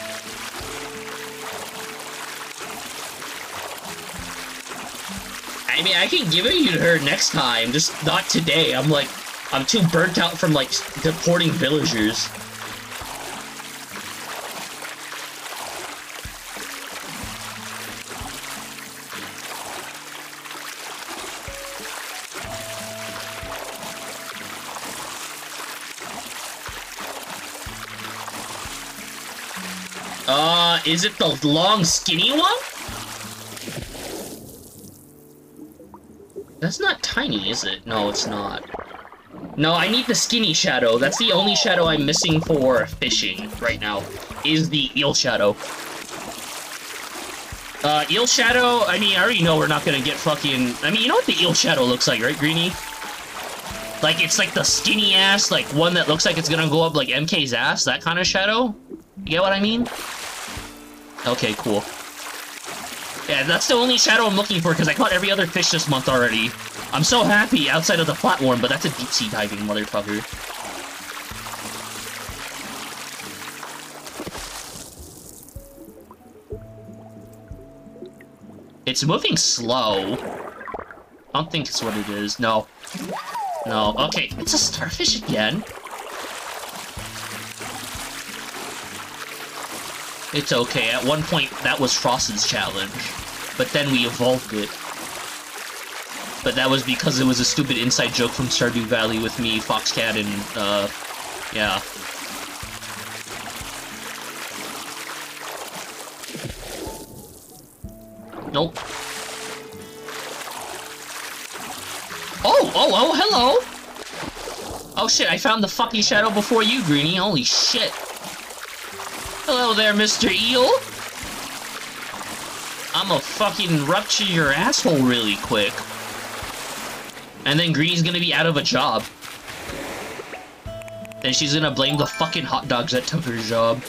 S1: I mean, I can give it to her next time, just not today. I'm too burnt out from, like, deporting villagers. Is it the long, skinny one? That's not tiny, is it? No, it's not. No, I need the skinny shadow. That's the only shadow I'm missing for fishing right now, is the eel shadow. Eel shadow, I mean, I already know we're not gonna get fucking... I mean, you know what the eel shadow looks like, right, Greenie? Like, it's like the skinny ass, like, one that looks like it's gonna go up like MK's ass, that kind of shadow? You get what I mean? Okay, cool. Yeah, that's the only shadow I'm looking for, because I caught every other fish this month already. I'm so happy outside of the flatworm, but that's a deep sea diving motherfucker. It's moving slow. I don't think it's what it is. No. No. Okay, it's a starfish again. It's okay. At one point, that was Frosted's challenge. But then we evolved it. But that was because it was a stupid inside joke from Stardew Valley with me, Foxcat, and, yeah. Nope. Oh, hello! Oh shit, I found the fucking shadow before you, Greenie. Holy shit. Hello there, Mr. Eel. I'ma fucking rupture your asshole really quick. And then Greenie's gonna be out of a job. Then she's gonna blame the fucking hot dogs that took her job.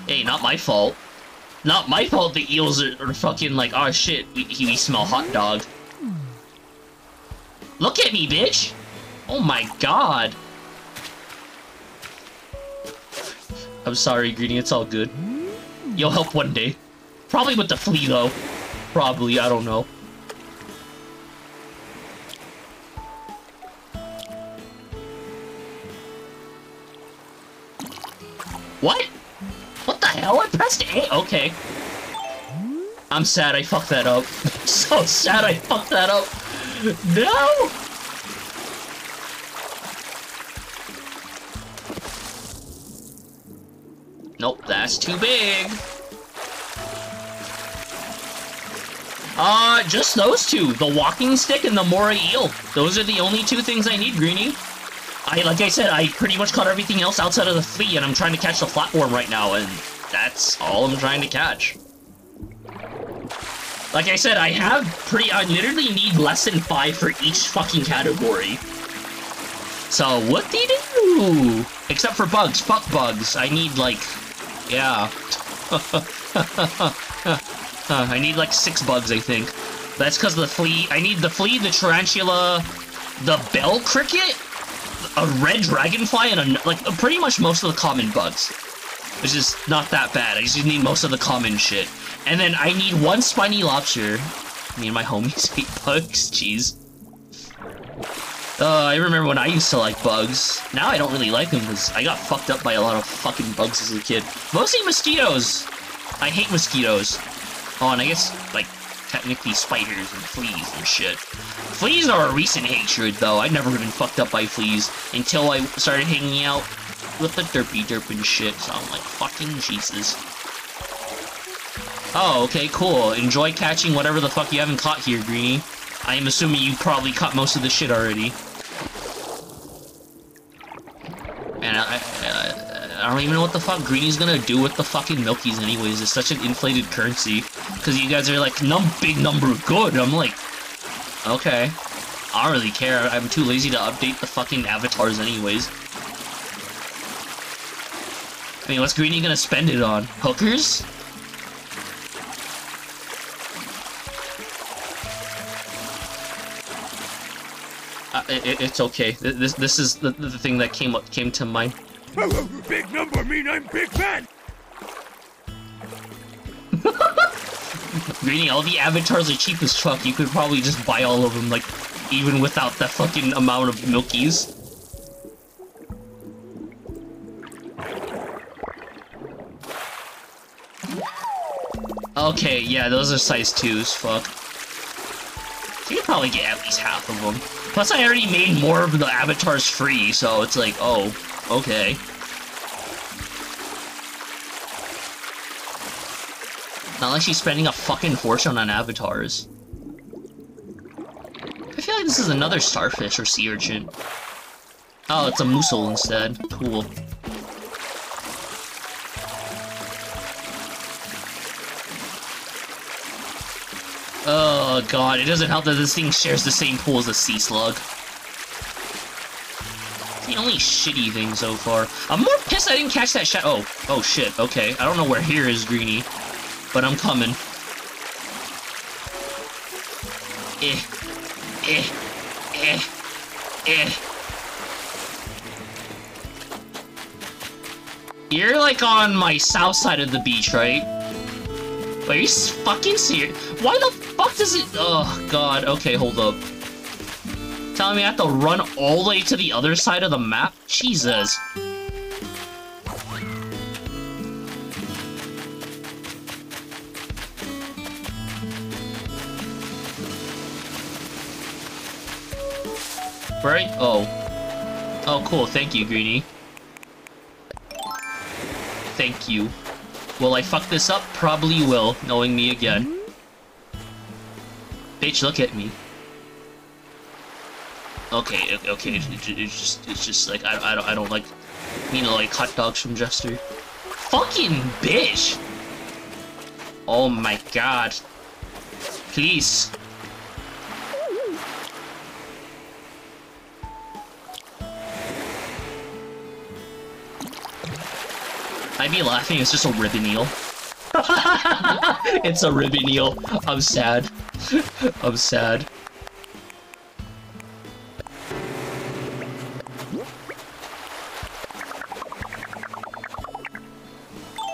S1: Hey, not my fault. Not my fault the eels are fucking like, oh shit, we smell hot dog. Look at me, bitch! Oh my god. I'm sorry, Greenie, it's all good. You'll help one day. Probably with the flea, though. Probably, I don't know. What? What the hell? I pressed A? Okay. I'm sad I fucked that up. So sad I fucked that up. No! Nope, that's too big. Just those two. The walking stick and the moray eel. Those are the only two things I need, Greenie. Like I said, I pretty much caught everything else outside of the flea, and I'm trying to catch the flatworm right now, and that's all I'm trying to catch. Like I said, I literally need less than 5 for each fucking category. So, what-de-do? Except for bugs. Fuck bugs. I need, like, yeah. I need, like, 6 bugs, I think. That's because the flea. I need the flea, the tarantula, the bell cricket, a red dragonfly, and pretty much most of the common bugs. Which is not that bad. I just need most of the common shit. And then I need 1 spiny lobster. Me and my homies hate bugs. Jeez. I remember when I used to like bugs. Now I don't really like them because I got fucked up by a lot of fucking bugs as a kid. Mostly mosquitoes. I hate mosquitoes. Oh, and I guess, like, technically spiders and fleas and shit. Fleas are a recent hatred, though. I'd never been fucked up by fleas until I started hanging out with the derpy derp and shit. So I'm like, fucking Jesus. Oh, okay, cool. Enjoy catching whatever the fuck you haven't caught here, Greenie. I am assuming you probably caught most of the shit already. Man, I don't even know what the fuck Greenie's gonna do with the fucking Milkies anyways. It's such an inflated currency. Because you guys are like, big number good. I'm like, okay. I don't really care. I'm too lazy to update the fucking avatars anyways. I mean, what's Greenie gonna spend it on? Hookers? It's okay. This is the thing that came to mind.
S2: Big number mean I'm big fan.
S1: Greenie, all the avatars are cheap as fuck. You could probably just buy all of them, like, even without that fucking amount of Milkies. Okay, yeah, those are size 2s. Fuck. You could probably get at least half of them. Plus, I already made more of the avatars free, so it's like, oh, okay. Not like she's spending a fucking fortune on avatars. I feel like this is another starfish or sea urchin. Oh, it's a mussel instead. Cool. Oh god, it doesn't help that this thing shares the same pool as a sea slug. It's the only shitty thing so far. I'm more pissed I didn't catch that shot. Oh shit, okay. I don't know where here is, Greenie, but I'm coming. You're like on my south side of the beach, right? Are you fucking serious? Why the fuck does it? Oh god, okay, hold up. Telling me I have to run all the way to the other side of the map? Jesus. Right? Oh. Oh, cool. Thank you, Greenie. Thank you. Will I fuck this up? Probably will, knowing me again. Bitch, look at me. Okay, it's just like, I don't like, you know, like hot dogs from Jester. Fucking bitch! Oh my god. Please. I'd be laughing, it's just a ribbon eel. It's a ribbon eel. I'm sad. I'm sad.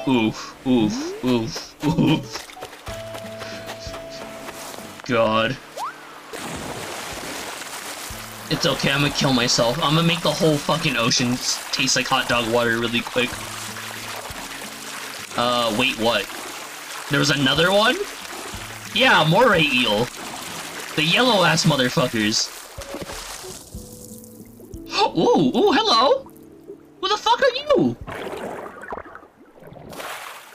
S1: Oof, oof, oof, oof. God. It's okay, I'm gonna kill myself. I'm gonna make the whole fucking ocean taste like hot dog water really quick. Wait, what? There was another one? Yeah, moray eel. The yellow-ass motherfuckers. Ooh, ooh, hello! Who the fuck are you?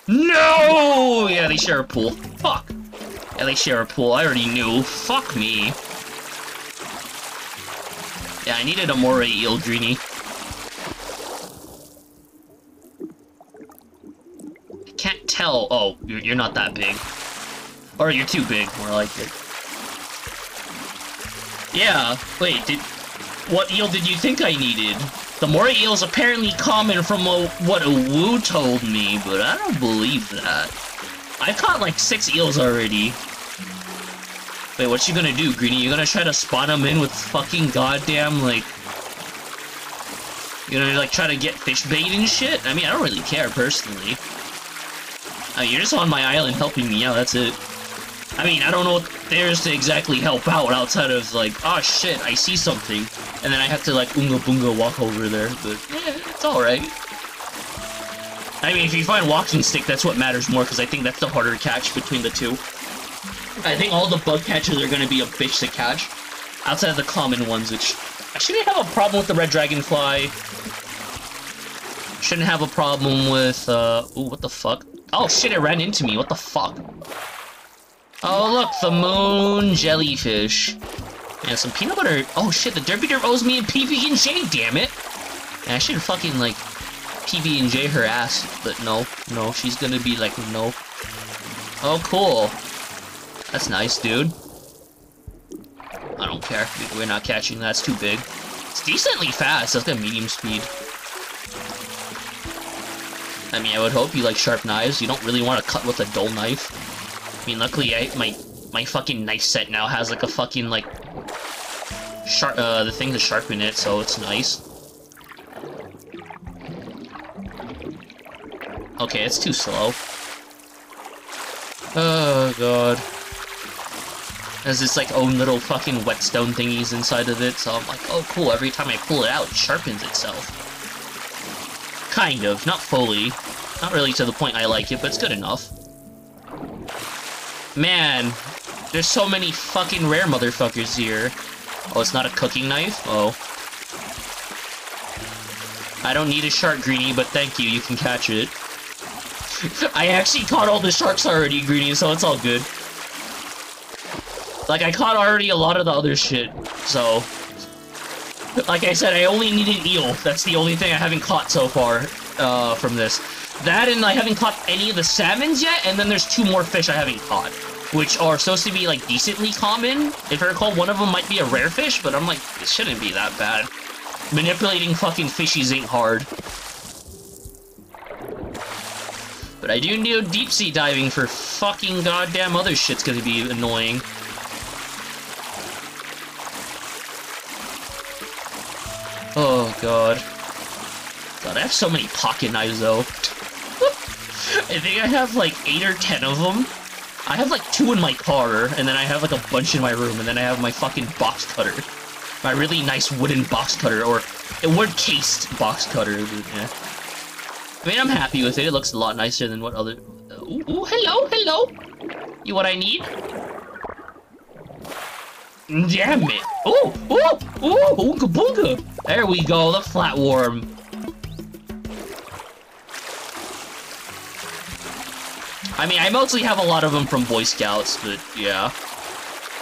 S1: No! Yeah, they share a pool. Fuck. Yeah, they share a pool. I already knew. Fuck me. Yeah, I needed a moray eel, Greenie. I can't tell. Oh, you're not that big. Or you're too big, more like it. Yeah, wait, what eel did you think I needed? The moray eel is apparently common from what Wu told me, but I don't believe that. I've caught like 6 eels already. Wait, what you gonna do, Greenie? You gonna try to spawn them in with fucking goddamn, like... You gonna, like, try to get fish bait and shit? I mean, I don't really care, personally. I mean, you're just on my island helping me out, that's it. I mean, I don't know what there's to exactly help out outside of, like, oh shit, I see something. And then I have to, like, Oonga Boonga walk over there, but, yeah, it's alright. I mean, if you find walking stick, that's what matters more, because I think that's the harder catch between the two. I think all the bug catches are going to be a bitch to catch, outside of the common ones, which... I shouldn't have a problem with the red dragonfly. Shouldn't have a problem with, ooh, what the fuck? Oh shit, it ran into me, what the fuck? Oh look, the moon jellyfish. And some peanut butter. Oh shit, the Derpy Derp owes me a PB&J, damn it! And I should fucking, like, PB&J her ass, but no, she's gonna be like, no. Oh, cool. That's nice, dude. I don't care. We're not catching that. It's too big. It's decently fast. That's got medium speed. I mean, I would hope you like sharp knives. You don't really want to cut with a dull knife. I mean, luckily, my fucking knife set now has like a fucking like the thing to sharpen it, so it's nice. Okay, it's too slow. Oh god. There's this like own little fucking whetstone thingies inside of it, so I'm like, oh cool, every time I pull it out, it sharpens itself. Kind of, not fully. Not really to the point I like it, but it's good enough. Man, there's so many fucking rare motherfuckers here. Oh, it's not a cooking knife? Oh. I don't need a shark, Greenie, but thank you, you can catch it. I actually caught all the sharks already, Greenie, so it's all good. Like, I caught already a lot of the other shit, so... Like I said, I only need an eel. That's the only thing I haven't caught so far, from this. That and I haven't caught any of the salmons yet, and then there's 2 more fish I haven't caught. Which are supposed to be, like, decently common. If I recall, one of them might be a rare fish, but I'm like, it shouldn't be that bad. Manipulating fucking fishies ain't hard. But I do know deep sea diving for fucking goddamn other shit's gonna be annoying. Oh god. God, I have so many pocket knives though. I think I have like 8 or 10 of them. I have like 2 in my car, and then I have like a bunch in my room, and then I have my fucking box cutter. My really nice wooden box cutter, or a wood-cased box cutter. Yeah. I mean, I'm happy with it. It looks a lot nicer than what other... Ooh, ooh, hello, hello! You what I need? Damn it! Ooh, ooh, ooh, oonga boonga! There we go, the flatworm. I mean, I mostly have a lot of them from Boy Scouts, but yeah.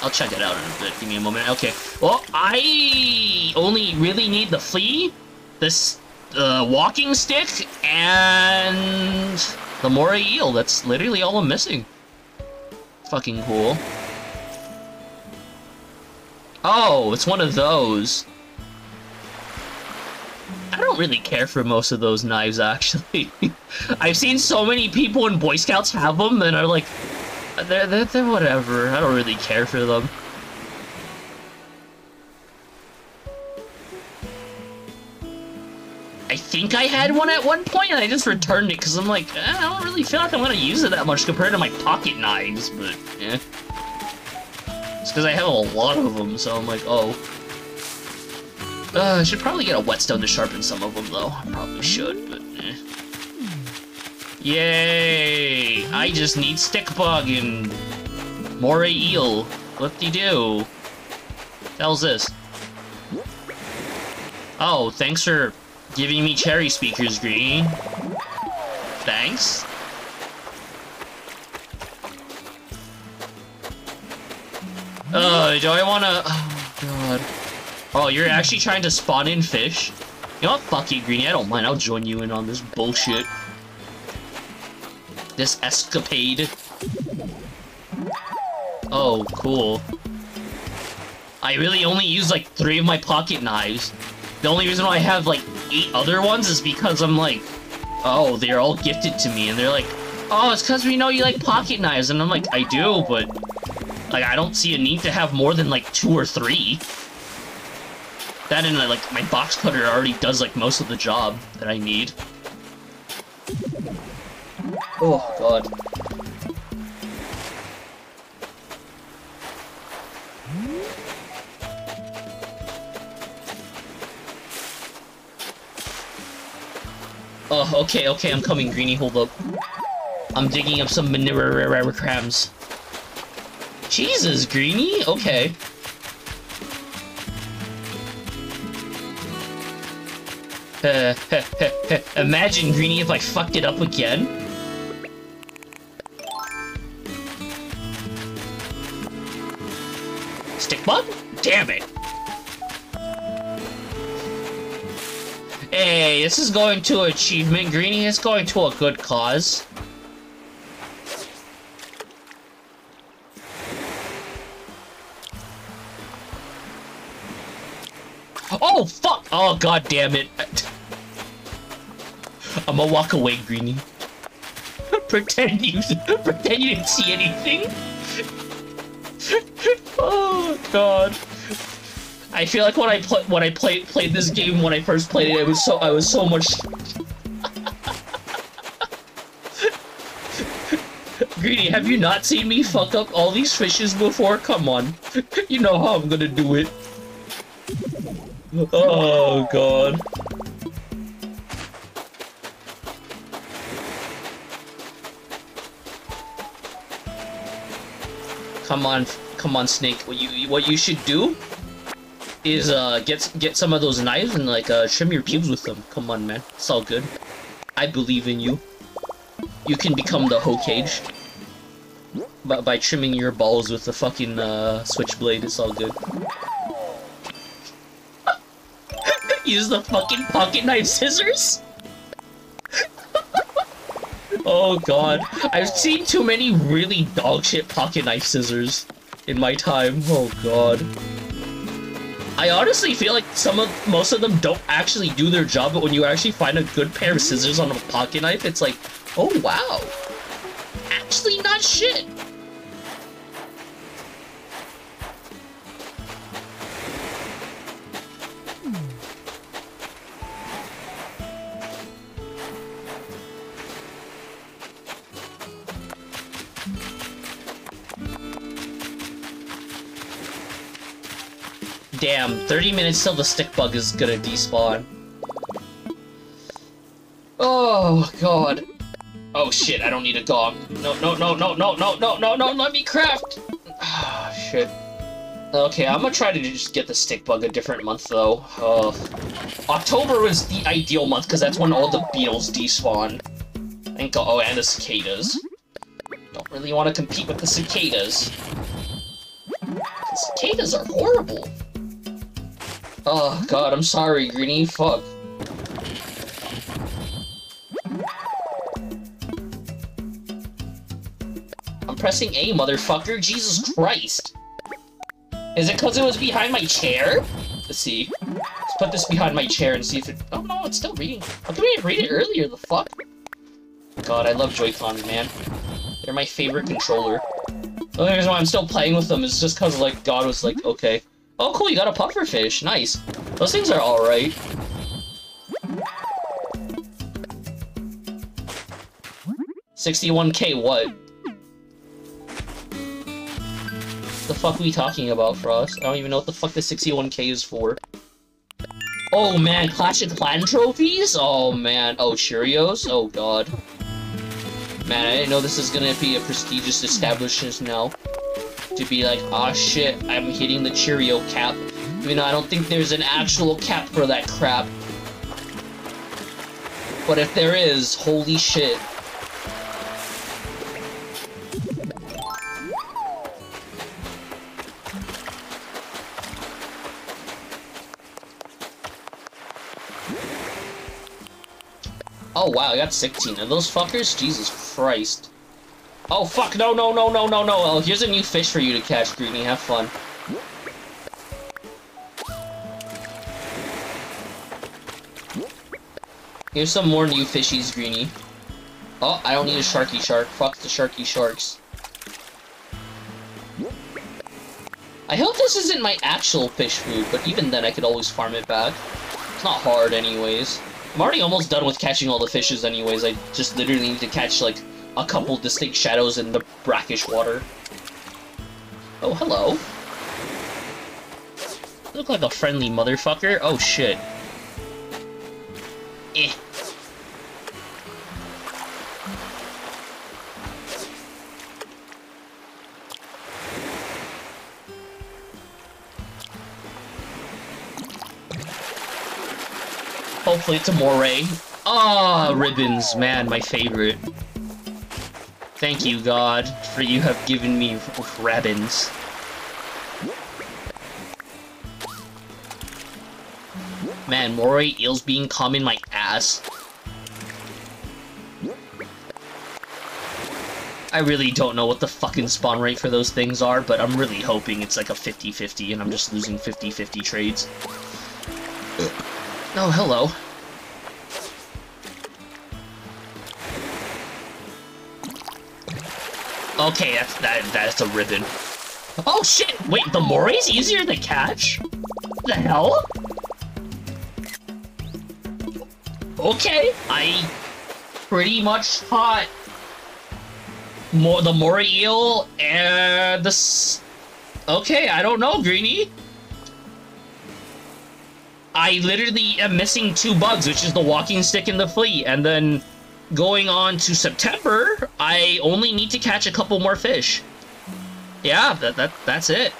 S1: I'll check it out in a bit. Give me a moment. Okay. Well, I only really need the flea, this walking stick, and the moray eel. That's literally all I'm missing. Fucking cool. Oh, it's one of those. I don't really care for most of those knives, actually. I've seen so many people in Boy Scouts have them, and are like, they're whatever. I don't really care for them. I think I had one at one point and I just returned it because I'm like, I don't really feel like I'm gonna use it that much compared to my pocket knives, but yeah. It's because I have a lot of them, so I'm like, oh. I should probably get a whetstone to sharpen some of them, though. I probably should, but eh. Yay! I just need stick bug and moray eel. What-de-do? What the hell's this? Oh, thanks for giving me cherry speakers, Greeny. Thanks. Do I wanna... Oh, God. Oh, you're actually trying to spawn in fish? You know what? Fuck you, Greeny. I don't mind. I'll join you in on this bullshit. This escapade. Oh, cool. I really only use, like, 3 of my pocket knives. The only reason why I have, like, 8 other ones is because I'm like, oh, they're all gifted to me. And they're like, oh, it's because we know you like pocket knives. And I'm like, I do, but, like, I don't see a need to have more than, like, 2 or 3. That and, like, my box cutter already does, like, most of the job that I need. Oh, God. Oh, okay, I'm coming, Greeny, hold up. I'm digging up some manure crams. Jesus, Greeny? Okay. Imagine, Greeny, if I fucked it up again. Stick bug? Damn it. Hey, this is going to achievement, Greeny. It's going to a good cause. Oh, fuck! Oh, god damn it. I'm gonna walk away, Greeny. pretend you didn't see anything. Oh, god. I feel like when I played this game when I first played it, I was so much. Greeny, have you not seen me fuck up all these fishes before? Come on, you know how I'm gonna do it. Oh god. Come on, Snake. What you should do is get some of those knives and like trim your pubes with them. Come on, man. It's all good. I believe in you. You can become the Hokage. By trimming your balls with the fucking switchblade. It's all good. Use the fucking pocket knife scissors? Oh god. I've seen too many really dogshit pocket knife scissors in my time. Oh god. I honestly feel like most of them don't actually do their job, but when you actually find a good pair of scissors on a pocket knife, it's like, oh wow. Actually not shit. Damn, 30 minutes till the stick bug is gonna despawn. Oh, god. Oh shit, I don't need a gong. No, let me craft! Ah, shit. Okay, I'm gonna try to just get the stick bug a different month, though. October was the ideal month, because that's when all the beetles despawn. Oh, and the cicadas. Don't really want to compete with the cicadas. The cicadas are horrible. Oh god, I'm sorry, Greeny. Fuck. I'm pressing A, motherfucker. Jesus Christ. Is it because it was behind my chair? Let's see. Let's put this behind my chair and see if it... Oh no, it's still reading. How come I didn't read it earlier? The fuck? God, I love Joy-Cons, man. They're my favorite controller. The only reason why I'm still playing with them is just because, like, God was like, okay. Oh, cool, you got a pufferfish. Nice. Those things are alright. 61K what? The fuck are we talking about, Frost? I don't even know what the fuck the 61K is for. Oh man, Clash of Clan trophies? Oh man, oh Cheerios? Oh god. Man, I didn't know this is gonna be a prestigious establishment now. To be like, ah shit, I'm hitting the Cheerio cap. Even though I don't think there's an actual cap for that crap. But if there is, holy shit. Oh wow, I got 16 of those fuckers? Jesus Christ. Oh fuck, no, no, no, no, no, no. Oh, here's a new fish for you to catch, Greeny. Have fun. Here's some more new fishies, Greeny. Oh, I don't need a Sharky Shark. Fuck the Sharky Sharks. I hope this isn't my actual fish food, but even then I could always farm it back. It's not hard anyways. I'm already almost done with catching all the fishes anyways. I just literally need to catch, like, a couple distinct shadows in the brackish water. Oh, hello. You look like a friendly motherfucker. Oh, shit. Eh. Hopefully it's a moray. Ah, ribbons, man, my favorite. Thank you, God, for you have given me ribbons. Man, moray eels being common my ass. I really don't know what the fucking spawn rate for those things are, but I'm really hoping it's like a 50-50 and I'm just losing 50-50 trades. Oh, hello. Okay, that's a ribbon. Oh shit! Wait, the moray's easier to catch? The hell? Okay, I pretty much caught the moray eel and the okay, I don't know, Greeny. I literally am missing 2 bugs, which is the walking stick and the flea, and then going on to September, I only need to catch a couple more fish. Yeah, that's it.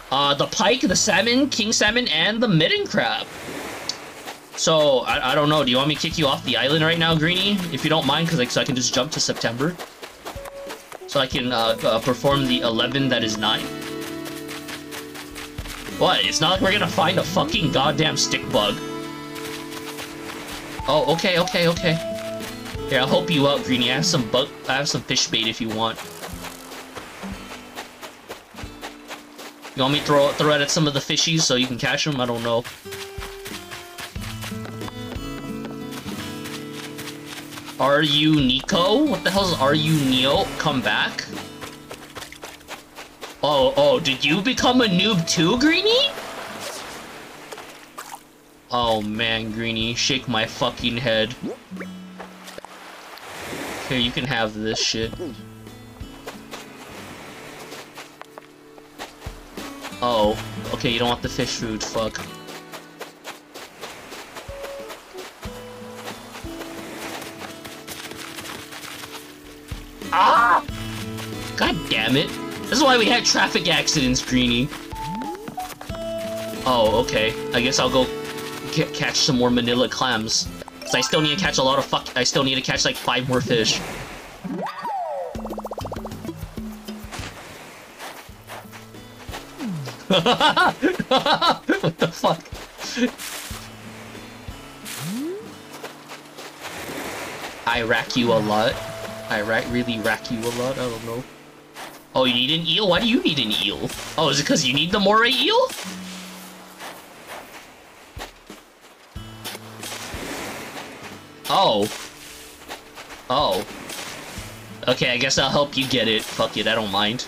S1: The pike, the salmon, king salmon, and the midden crab. So, I don't know, do you want me to kick you off the island right now, Greeny? If you don't mind, because so I can just jump to September. So I can perform the 11 that is 9. What? It's not like we're gonna find a fucking goddamn stick bug. Oh, okay, okay, okay. Here, I'll help you out, Greeny. I have some fish bait if you want. You want me to throw it at some of the fishies so you can catch them? I don't know. Are you Nico? What the hell is Are you Neo? Come back? Oh, did you become a noob too, Greeny? Oh man, Greeny, shake my fucking head. Here, you can have this shit. Oh, okay, you don't want the fish food, fuck. Ah! God damn it. This is why we had traffic accidents, Greeny. Oh, okay. I guess I'll go catch some more manila clams. Cause I still need to catch a lot of I still need to catch like 5 more fish. What the fuck? I rack you a lot. Really rack you a lot? I don't know. Oh, you need an eel? Why do you need an eel? Oh, is it because you need the moray eel? Oh. Oh. Okay, I guess I'll help you get it. Fuck it, I don't mind.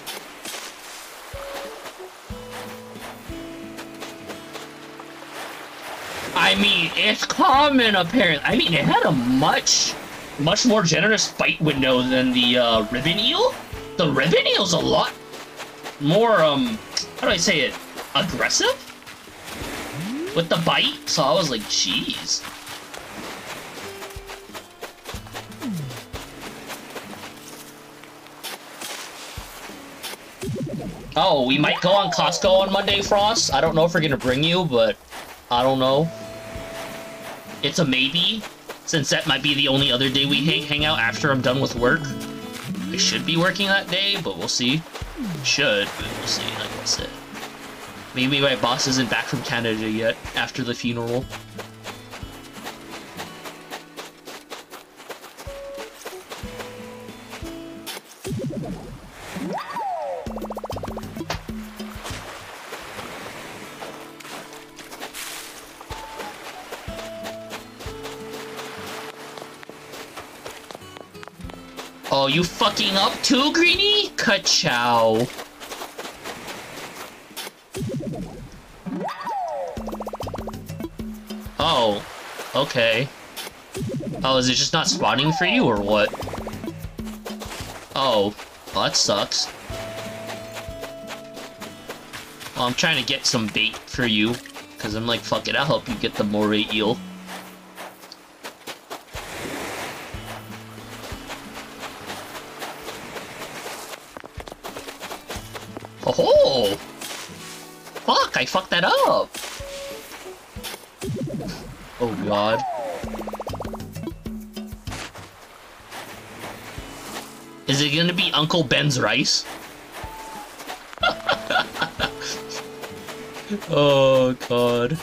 S1: I mean, it's common, apparently. I mean, it had a much much more generous bite window than the ribbon eel. The ribbon eel's a lot more, how do I say it, aggressive with the bite. So I was like, jeez. Oh, we might go on Costco on Monday, Frost. I don't know if we're gonna bring you, but I don't know. It's a maybe, since that might be the only other day we hang out after I'm done with work. I should be working that day, but we'll see. Should, but we'll see, like I said. Maybe my boss isn't back from Canada yet, after the funeral. Oh, you fucking up too, Greenie? Ka-chow. Oh, okay. Oh, is it just not spawning for you, or what? Oh, well, that sucks. Well, I'm trying to get some bait for you, because I'm like, fuck it, I'll help you get the moray eel. Oh! Fuck, I fucked that up! Oh god. Is it gonna be Uncle Ben's rice? Oh god.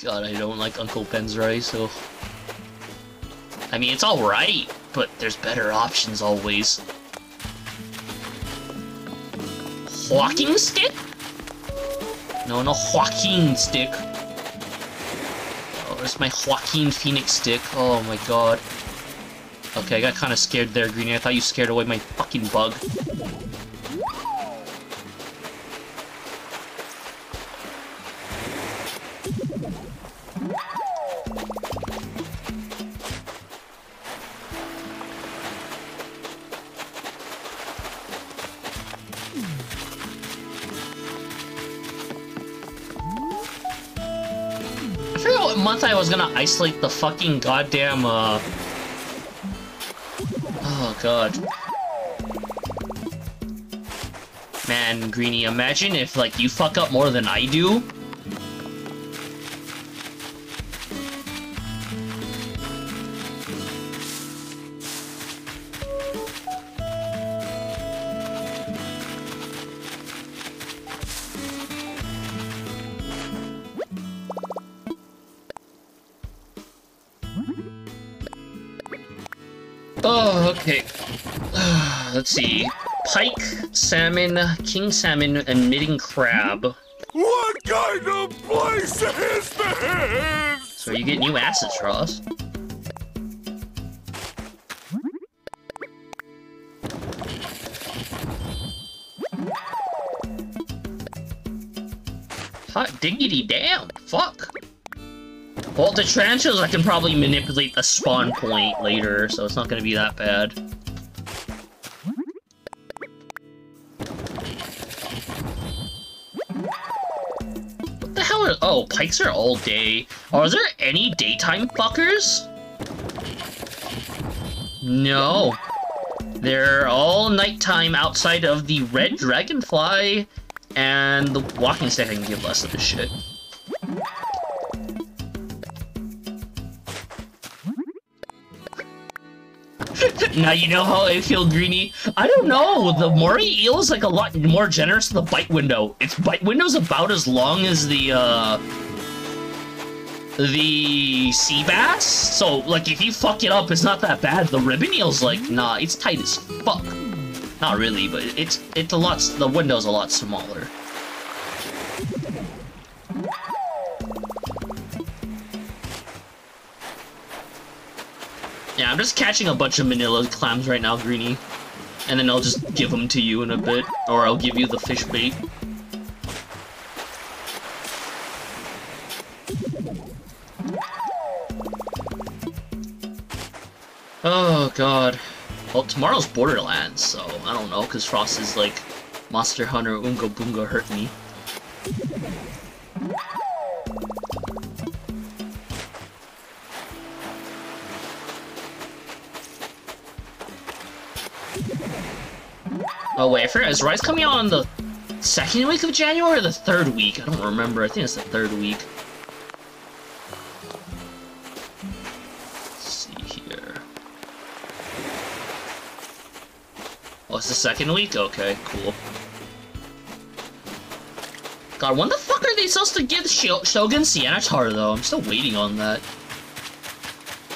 S1: God, I don't like Uncle Ben's rice, so... I mean, it's alright, but there's better options always. Walking stick? No, no Joaquin stick. Oh, where's my Joaquin Phoenix stick? Oh my god. Okay, I got kind of scared there, Greenie. I thought you scared away my fucking bug. I forgot what month I was gonna isolate the fucking goddamn, oh god. Man, Greenie, imagine if, like, you fuck up more than I do. Oh, okay. Let's see. Pike, salmon, king salmon, and knitting crab.
S2: What kind of place is this?
S1: So you get new assets, Ross. Hot diggity damn, fuck. Well, the tarantulas I can probably manipulate the spawn point later, so it's not gonna be that bad. What the hell are— oh, pikes are all day. Are there any daytime fuckers? No. They're all nighttime outside of the red dragonfly and the walking stick. I can give less of a shit. Now you know how I feel, Greenie. I don't know, the moray eel is like a lot more generous than the bite window. Its bite window's about as long as the sea bass. So, like, if you fuck it up, it's not that bad. The ribbon eel's like, nah, it's tight as fuck. Not really, but it's a lot, the window's a lot smaller. Yeah, I'm just catching a bunch of manila clams right now, Greenie. And then I'll just give them to you in a bit. Or I'll give you the fish bait. Oh god. Well, tomorrow's Borderlands, so I don't know, because Frost is like Monster Hunter Unga Boonga hurt me. Oh wait, I forgot, is Rise coming out on the second week of January or the third week? I don't remember, I think it's the third week. Let's see here. Oh, it's the second week? Okay, cool. God, when the fuck are they supposed to give Shogun Sienna-Tar, though? I'm still waiting on that.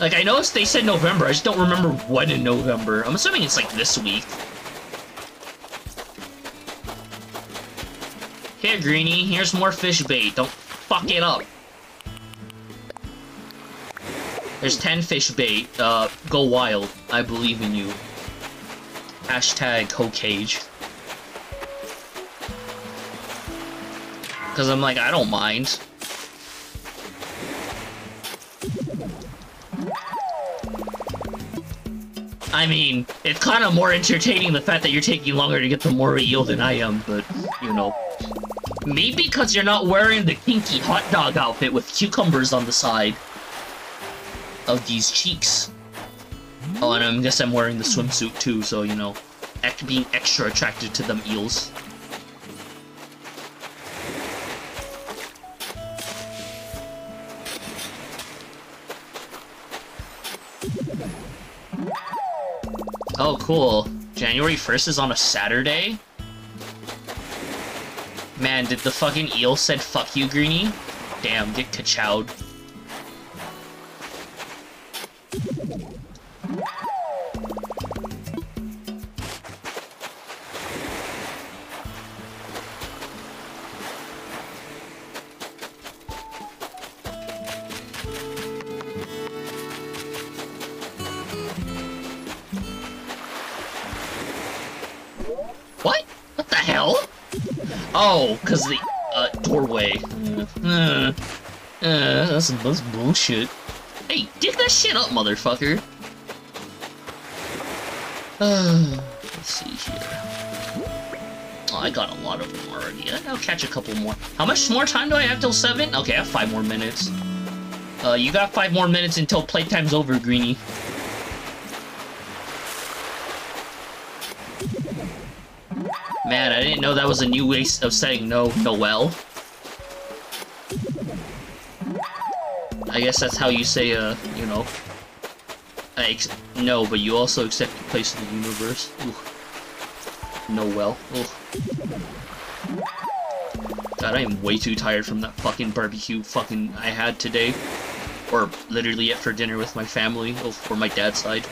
S1: Like, I know they said November, I just don't remember when in November. I'm assuming it's, like, this week. Here, Greenie, here's more fish bait. Don't fuck it up. There's 10 fish bait. Go wild. I believe in you. Hashtag Hokage. Because I'm like, I don't mind. I mean, it's kind of more entertaining the fact that you're taking longer to get the moray eel than I am, but, you know. Maybe because you're not wearing the kinky hot dog outfit with cucumbers on the side of these cheeks. Oh, and I guess I'm wearing the swimsuit too, so, you know, being extra attracted to them eels. Oh, cool. January 1st is on a Saturday? Man, did the fucking eel said fuck you, Greenie? Damn, get ka-chowed. What? What the hell? Oh, because the, doorway. That's bullshit. Hey, dig that shit up, motherfucker. Let's see here. Oh, I got a lot of them already. I'll catch a couple more. How much more time do I have till 7? Okay, I have 5 more minutes. You got 5 more minutes until playtime's over, Greenie. Man, I didn't know that was a new way of saying no, Noel. I guess that's how you say, you know, no, but you also accept your place in the universe. Ooh. Noel. Ooh. God, I am way too tired from that fucking barbecue I had today. Or literally ate for dinner with my family, or my dad's side.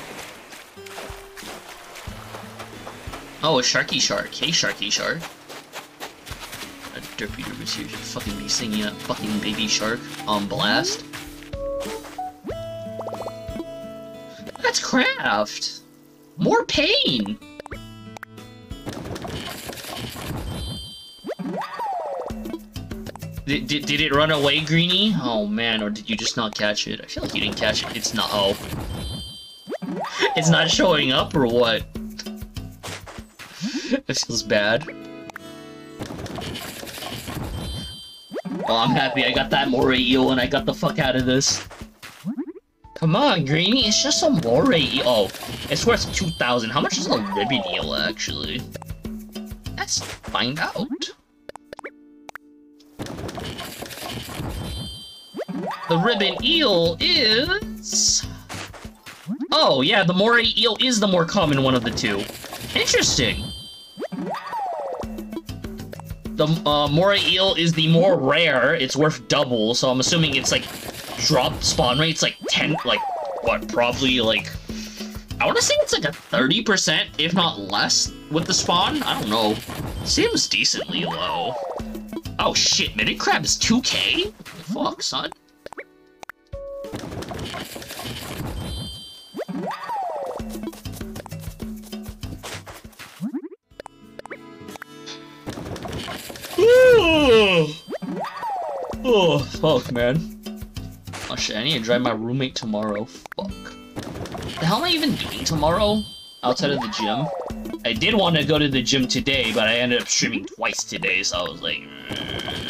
S1: Oh, a Sharky Shark. Hey, Sharky Shark. A derpy derpy here should fucking be singing that fucking baby shark on blast. That's craft! More pain! Did it run away, Greenie? Oh man, or did you just not catch it? I feel like you didn't catch it. It's not. Oh. It's not showing up, or what? This feels bad. Oh, I'm happy I got that moray eel and I got the fuck out of this. Come on, Greenie, it's just a moray eel. Oh, it's worth 2,000. How much is a ribbon eel, actually? Let's find out. The ribbon eel is... Oh, yeah, the moray eel is the more common one of the two. Interesting. The moray eel is the more rare, it's worth double, so I'm assuming it's like drop spawn rate's like 10, like what, probably like, I want to say it's like a 30%, if not less, with the spawn? I don't know. Seems decently low. Oh shit, minute crab is 2K? Fuck, son. Oh, fuck, man. Oh shit, I need to drive my roommate tomorrow. Fuck. The hell am I even doing tomorrow? Outside of the gym? I did want to go to the gym today, but I ended up streaming twice today, so I was like,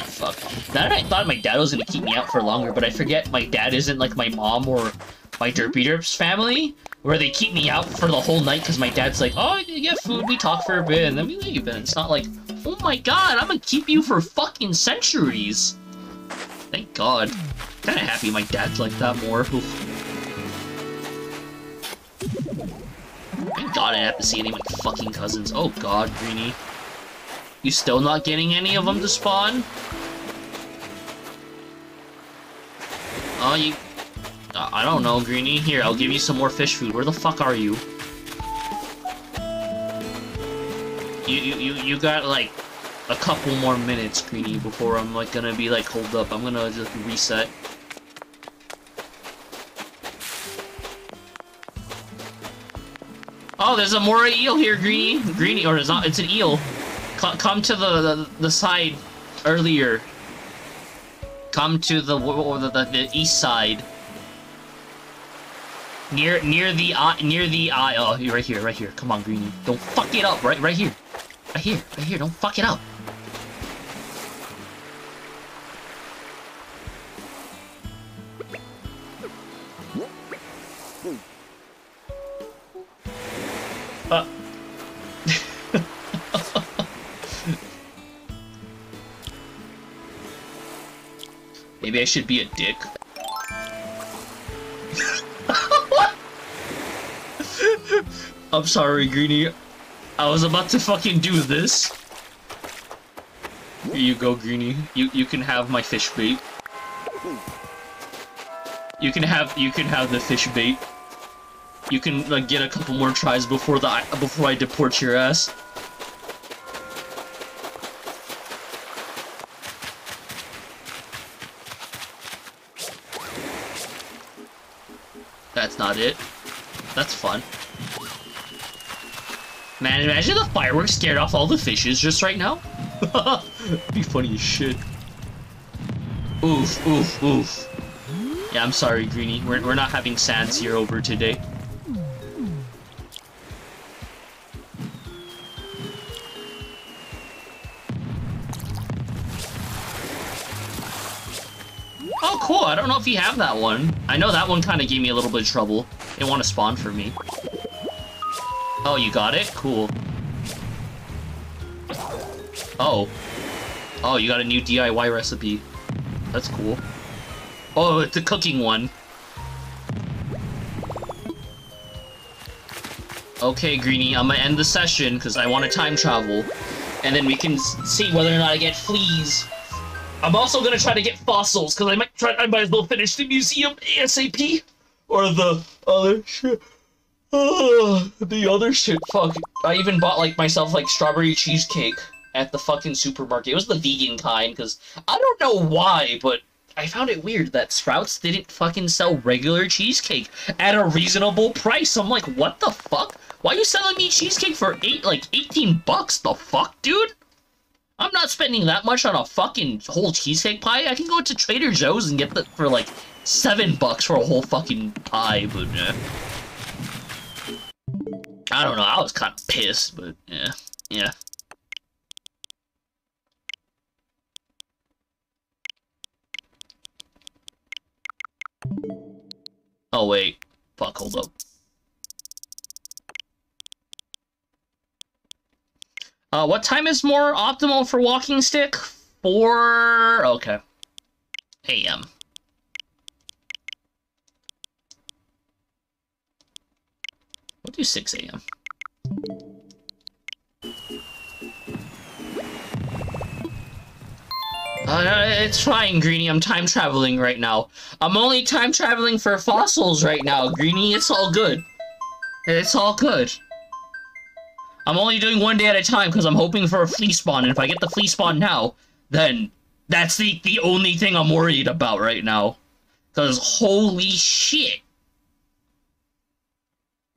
S1: fuck. Then I thought my dad was gonna keep me out for longer, but I forget my dad isn't like my mom or my Derpy Derps family, where they keep me out for the whole night because my dad's like, oh, you get food, we talk for a bit, and then we leave. And it's not like, oh my god, I'm gonna keep you for fucking centuries. Thank god. Kinda happy my dad's like that more. Oof. Thank god I didn't have to see any of my fucking cousins. Oh god, Greenie. You still not getting any of them to spawn? Oh, you... I don't know, Greenie. Here, I'll give you some more fish food. Where the fuck are you? You got, like, a couple more minutes, Greenie, before I'm, like, gonna be, like, hold up. I'm gonna just reset. Oh, there's a moray eel here, Greenie. Greenie, or it's not, it's an eel. Come to the side earlier. Come to the east side. Near the eye. Oh, right here. Come on, Greenie. Don't fuck it up. Right here. Right here. Don't fuck it up. Maybe I should be a dick. I'm sorry, Greenie. I was about to fucking do this. Here you go, Greenie. You can have my fish bait. You can have the fish bait. You can like get a couple more tries before I deport your ass. That's not it. That's fun. Man, imagine the fireworks scared off all the fishes just right now. It'd be funny as shit. Oof. Yeah, I'm sorry, Greenie. We're not having sands here over today. Oh, cool. I don't know if you have that one. I know that one kind of gave me a little bit of trouble. Didn't want to spawn for me. Oh, you got it? Cool. Oh. Oh, you got a new DIY recipe. That's cool. Oh, it's a cooking one. Okay, Greenie, I'm gonna end the session because I want to time travel. And then we can see whether or not I get fleas. I'm also gonna try to get fossils because I might as well finish the museum ASAP. Or the other shit. The other shit, fuck. I even bought, like, myself, like, strawberry cheesecake at the fucking supermarket. It was the vegan kind, because I don't know why, but I found it weird that Sprouts didn't fucking sell regular cheesecake at a reasonable price. I'm like, what the fuck? Why are you selling me cheesecake for 18 bucks? The fuck, dude? I'm not spending that much on a fucking whole cheesecake pie. I can go to Trader Joe's and get that for, like, 7 bucks for a whole fucking pie, but, I don't know, I was kind of pissed, but yeah. Oh, wait. Fuck, hold up. What time is more optimal for walking stick? 4... Okay. AM. We'll do 6 AM. It's fine, Greenie. I'm time traveling right now. I'm only time traveling for fossils right now, Greenie. It's all good. It's all good. I'm only doing one day at a time because I'm hoping for a flea spawn, and if I get the flea spawn now, then that's the only thing I'm worried about right now. Because holy shit.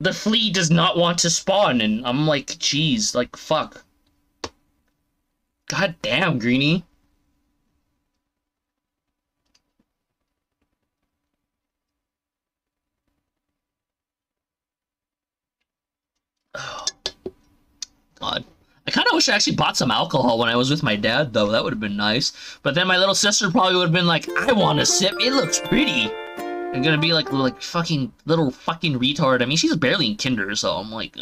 S1: The flea does not want to spawn, and I'm like, geez, like, fuck. God damn, Greenie. wish I actually bought some alcohol when I was with my dad, though. That would have been nice. But then my little sister probably would have been like, I want a sip. It looks pretty. I'm gonna be like fucking little fucking retard. I mean, she's barely in kinder, so I'm like,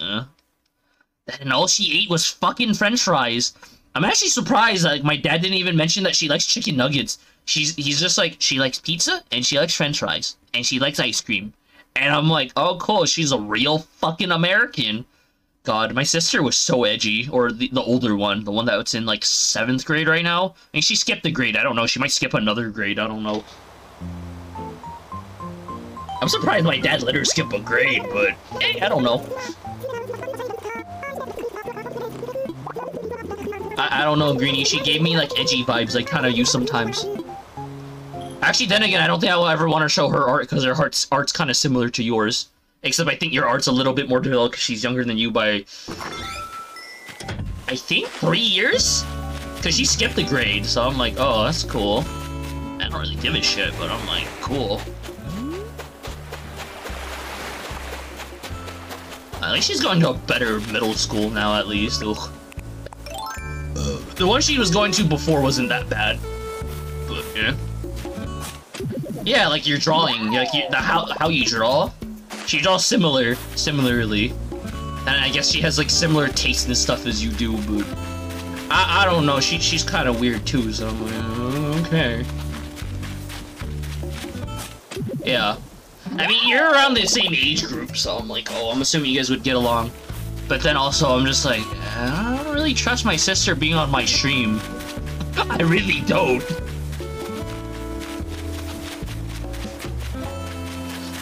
S1: And all she ate was fucking French fries. I'm actually surprised that like, my dad didn't even mention that she likes chicken nuggets. He's just like, she likes pizza, and she likes French fries, and she likes ice cream. And I'm like, oh, cool, she's a real fucking American. God, my sister was so edgy, or the older one, the one that's in, like, 7th grade right now. I mean, she skipped a grade, I don't know, she might skip another grade, I don't know. I'm surprised my dad let her skip a grade, but, hey, I don't know. I don't know, Greenie, she gave me, like, edgy vibes, like, kind of you sometimes. Actually, then again, I don't think I will ever want to show her art, because her art's kind of similar to yours. Except I think your art's a little bit more developed, because she's younger than you by... I think 3 years? Because she skipped a grade, so I'm like, oh, that's cool. I don't really give a shit, but I'm like, cool. At least she's going to a better middle school now, at least. Ugh. The one she was going to before wasn't that bad. But, yeah. Yeah, like your drawing, like how you draw. She draws similarly. And I guess she has like similar tastes and stuff as you do, but I don't know, she's kind of weird too, so I'm like, okay. Yeah. I mean, you're around the same age group, so I'm like, oh, I'm assuming you guys would get along. But then also, I'm just like, I don't really trust my sister being on my stream. I really don't.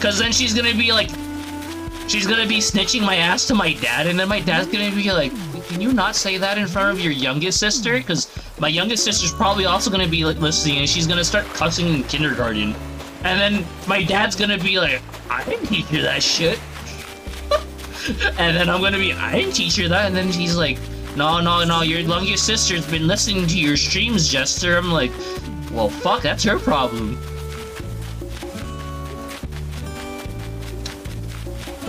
S1: Cause then she's gonna be like, she's gonna be snitching my ass to my dad, and then my dad's gonna be like, can you not say that in front of your youngest sister? Cause my youngest sister's probably also gonna be like listening, and she's gonna start cussing in kindergarten. And then my dad's gonna be like, I didn't teach you that shit. And then I'm gonna be, I didn't teach her that, and then she's like, no, your youngest sister's been listening to your streams, Jester. I'm like, well, fuck, that's her problem.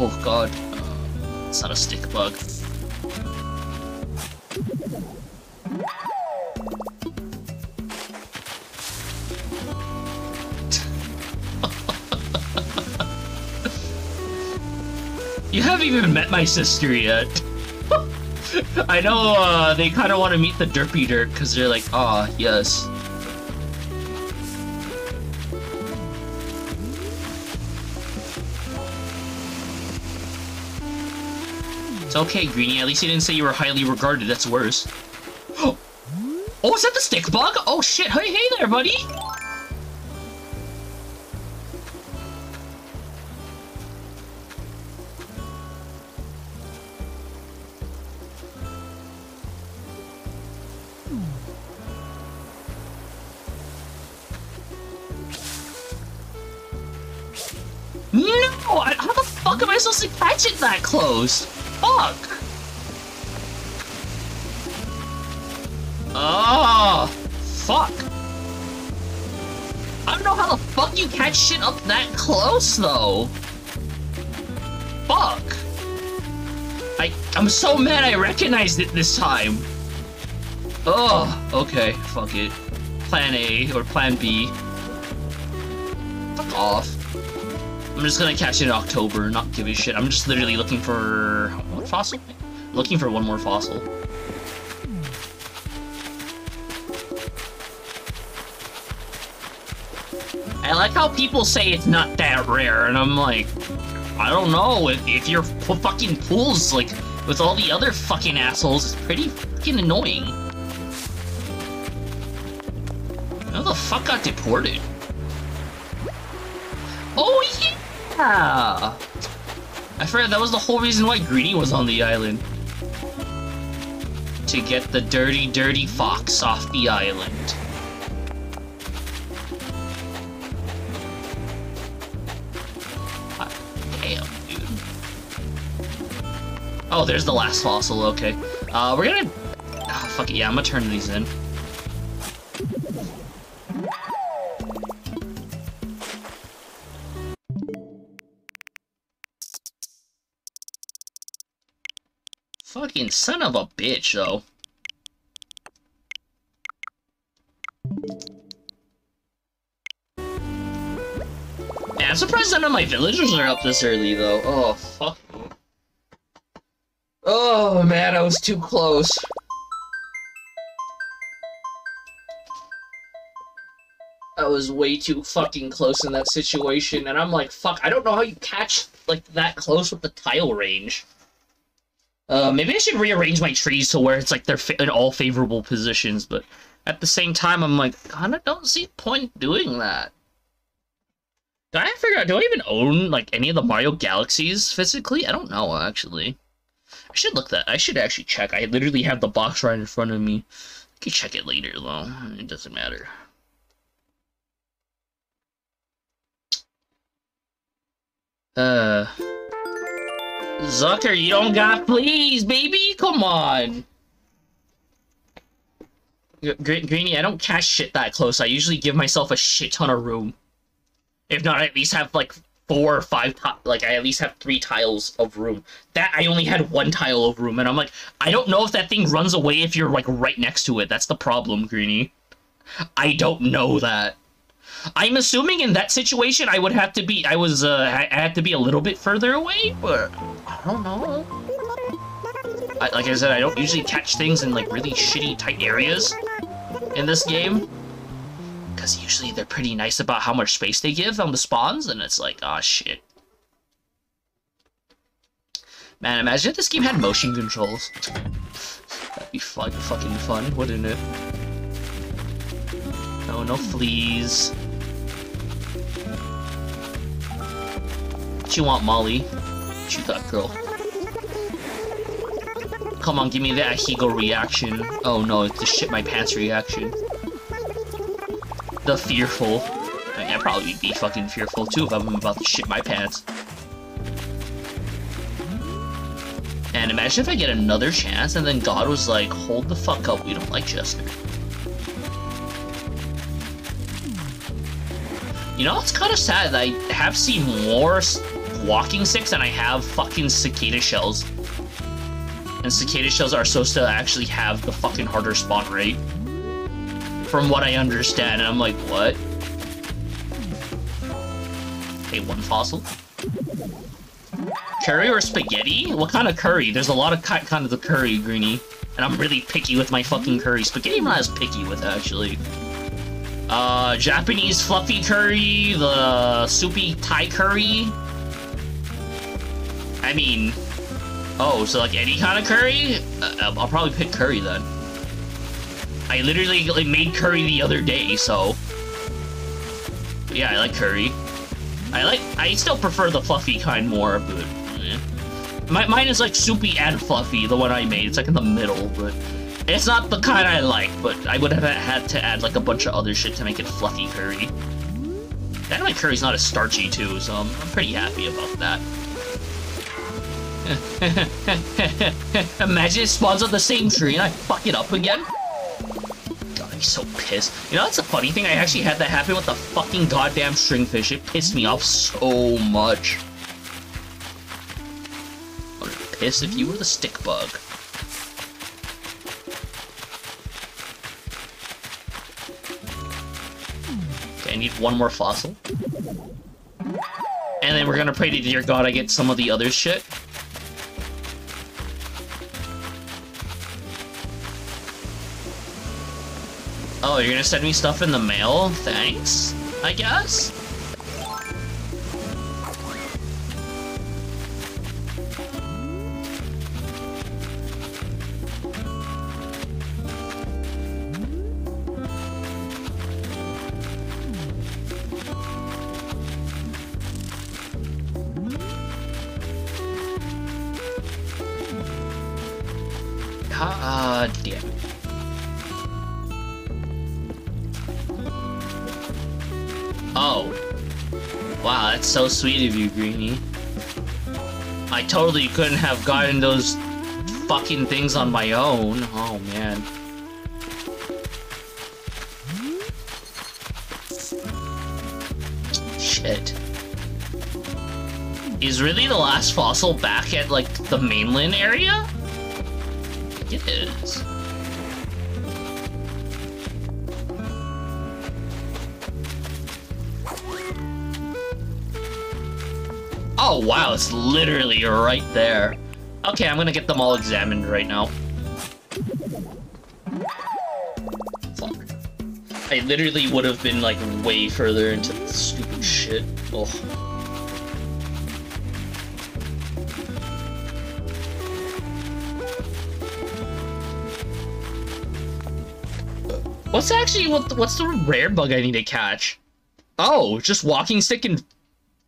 S1: Oh god, it's not a stick bug. You haven't even met my sister yet. I know they kind of want to meet the Derpy Dirt because they're like, ah, yes. It's okay, Greenie. At least you didn't say you were highly regarded. That's worse. Oh, is that the stick bug? Oh shit! Hey there, buddy. No! How the fuck am I supposed to catch it that close? Fuck! Oh, fuck. I don't know how the fuck you catch shit up that close, though. Fuck. I'm so mad I recognized it this time. Oh, okay, fuck it. Plan A or Plan B. Fuck off. I'm just gonna catch it in October, not give a shit. I'm just literally looking for... what fossil? Looking for one more fossil. I like how people say it's not that rare, and I'm like, I don't know, if your fucking pool's like, with all the other fucking assholes, it's pretty fucking annoying. Who the fuck got deported? Oh yeah! I forgot that was the whole reason why Greenie was on the island. To get the dirty fox off the island. Damn, dude. Oh, there's the last fossil, okay. We're gonna... ah, fuck it, yeah, I'm gonna turn these in. Fucking son of a bitch, though. Man, I'm surprised none of my villagers are up this early, though. Oh, fuck me. Oh, man, I was too close. I was way too fucking close in that situation, and I'm like, fuck, I don't know how you catch, like, that close with the tile range. Maybe I should rearrange my trees to where it's like they're in all favorable positions, but at the same time, I'm like, kinda don't see point doing that. Do I even own, like, any of the Mario Galaxies physically? I don't know, actually. I should actually check. I literally have the box right in front of me. I can check it later, though. It doesn't matter. Zucker, you don't got please, baby? Come on. Greenie, I don't catch shit that close. I usually give myself a shit ton of room. If not, I at least have, like, 4 or 5, like, I at least have 3 tiles of room. That, I only had 1 tile of room, and I'm like, I don't know if that thing runs away if you're, like, right next to it. That's the problem, Greenie. I don't know that. I'm assuming in that situation I would have to be, I had to be a little bit further away, but I don't know. Like I said, I don't usually catch things in, like, really shitty, tight areas in this game. Because usually they're pretty nice about how much space they give on the spawns, and it's like, aw, shit. Man, imagine if this game had motion controls. That'd be fucking fun, wouldn't it? No, no fleas. What you want, Molly? What you got, girl? Come on, give me that Higo reaction. Oh no, it's the shit my pants reaction. The fearful. I mean, I'd probably be fucking fearful too if I'm about to shit my pants. And imagine if I get another chance and then God was like, hold the fuck up, we don't like Chester. You know, it's kind of sad that I have seen more walking sticks than I have fucking cicada shells. And cicada shells are supposed to actually have the fucking harder spawn rate. From what I understand, and I'm like, what? Okay, 1 fossil. Curry or spaghetti? What kind of curry? There's a lot of kind of the curry, Greenie. And I'm really picky with my fucking curry. Spaghetti I'm not as picky with, actually. Japanese fluffy curry, the soupy Thai curry. I mean, oh, so like any kind of curry? I'll probably pick curry then. I literally made curry the other day, so. But yeah, I like curry. I still prefer the fluffy kind more, but eh. Mine is like soupy and fluffy, the one I made. It's like in the middle, but it's not the kind I like, but I would have had to add like a bunch of other shit to make it fluffy curry. And my curry's not as starchy too, so I'm pretty happy about that. Imagine it spawns on the same tree and I fuck it up again. God, I'm so pissed. You know, that's a funny thing. I actually had that happen with the fucking goddamn stringfish. It pissed me off so much. I would be pissed if you were the stick bug. Okay, I need 1 more fossil. And then we're gonna pray to dear God I get some of the other shit. Oh, you're gonna send me stuff in the mail? Thanks, I guess? Damn it. Oh. Wow, that's so sweet of you, Greenie. I totally couldn't have gotten those fucking things on my own. Oh, man. Shit. Is really the last fossil back at, like, the mainland area? It is. Oh, wow, it's literally right there. Okay, I'm gonna get them all examined right now. Fuck. I literally would have been, like, way further into this stupid shit. Ugh. What's the rare bug I need to catch? Oh, just walking stick and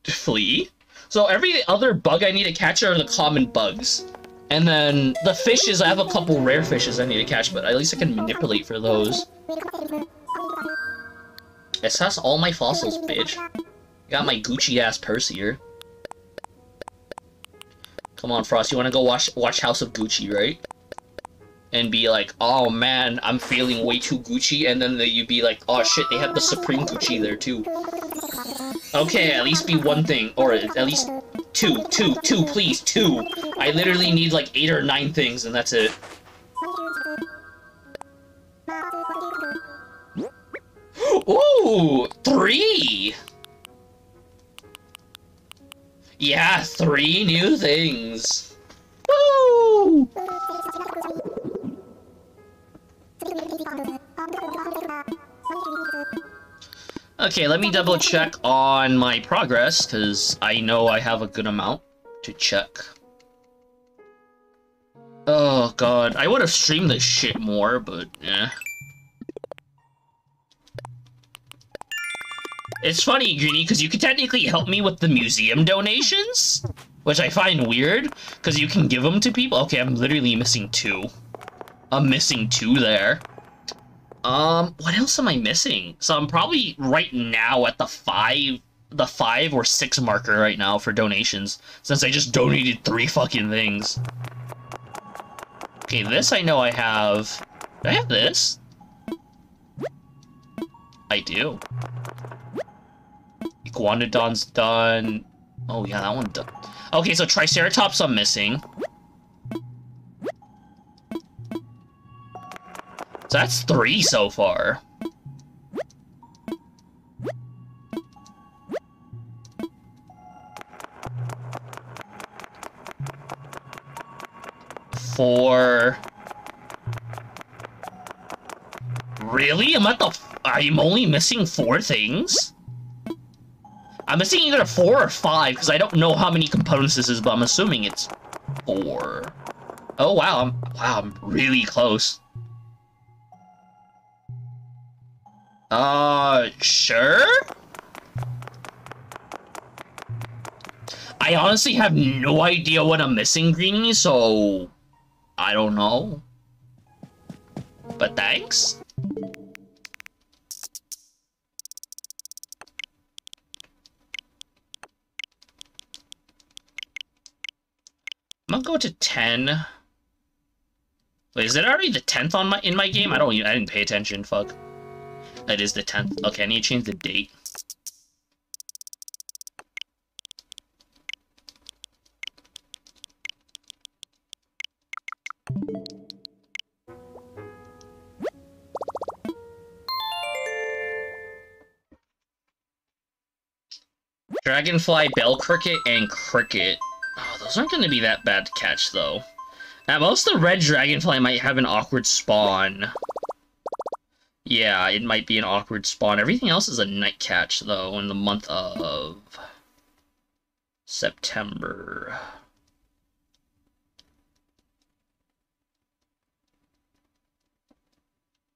S1: flea? So every other bug I need to catch are the common bugs. And then the fishes, I have a couple rare fishes I need to catch, but at least I can manipulate for those. Assess all my fossils, bitch. Got my Gucci-ass purse here. Come on, Frost, you wanna go watch House of Gucci, right? And be like, oh man, I'm feeling way too Gucci, and then you'd be like, oh shit, they have the Supreme Gucci there too. Okay, at least be one thing, or at least two, please, two. I literally need like 8 or 9 things, and that's it. Ooh, 3! Yeah, 3 new things. Woo! Okay, let me double check on my progress, because I know I have a good amount to check. Oh god, I would have streamed this shit more, but eh. It's funny, Greenie, because you can technically help me with the museum donations, which I find weird, because you can give them to people. Okay, I'm literally missing 2. I'm missing 2 there. What else am I missing? So I'm probably right now at the 5 or 6 marker right now for donations, since I just donated 3 fucking things. Okay, this I know I have. Do I have this? I do. Iguanodon's done. Oh yeah, that one done. Okay, so Triceratops I'm missing. So that's 3 so far. Four. Really? I'm only missing 4 things? I'm missing either 4 or 5, because I don't know how many components this is, but I'm assuming it's 4. Oh wow, I'm really close. Sure? I honestly have no idea what I'm missing, Greenie, so I don't know. But thanks. I'm gonna go to 10. Wait, is it already the 10th in my game? I didn't pay attention, fuck. That is the 10th. Okay, I need to change the date. Dragonfly, bell cricket, and cricket. Oh, those aren't going to be that bad to catch, though. At most, the red dragonfly might have an awkward spawn. Yeah, it might be an awkward spawn. Everything else is a night catch, though, in the month of September.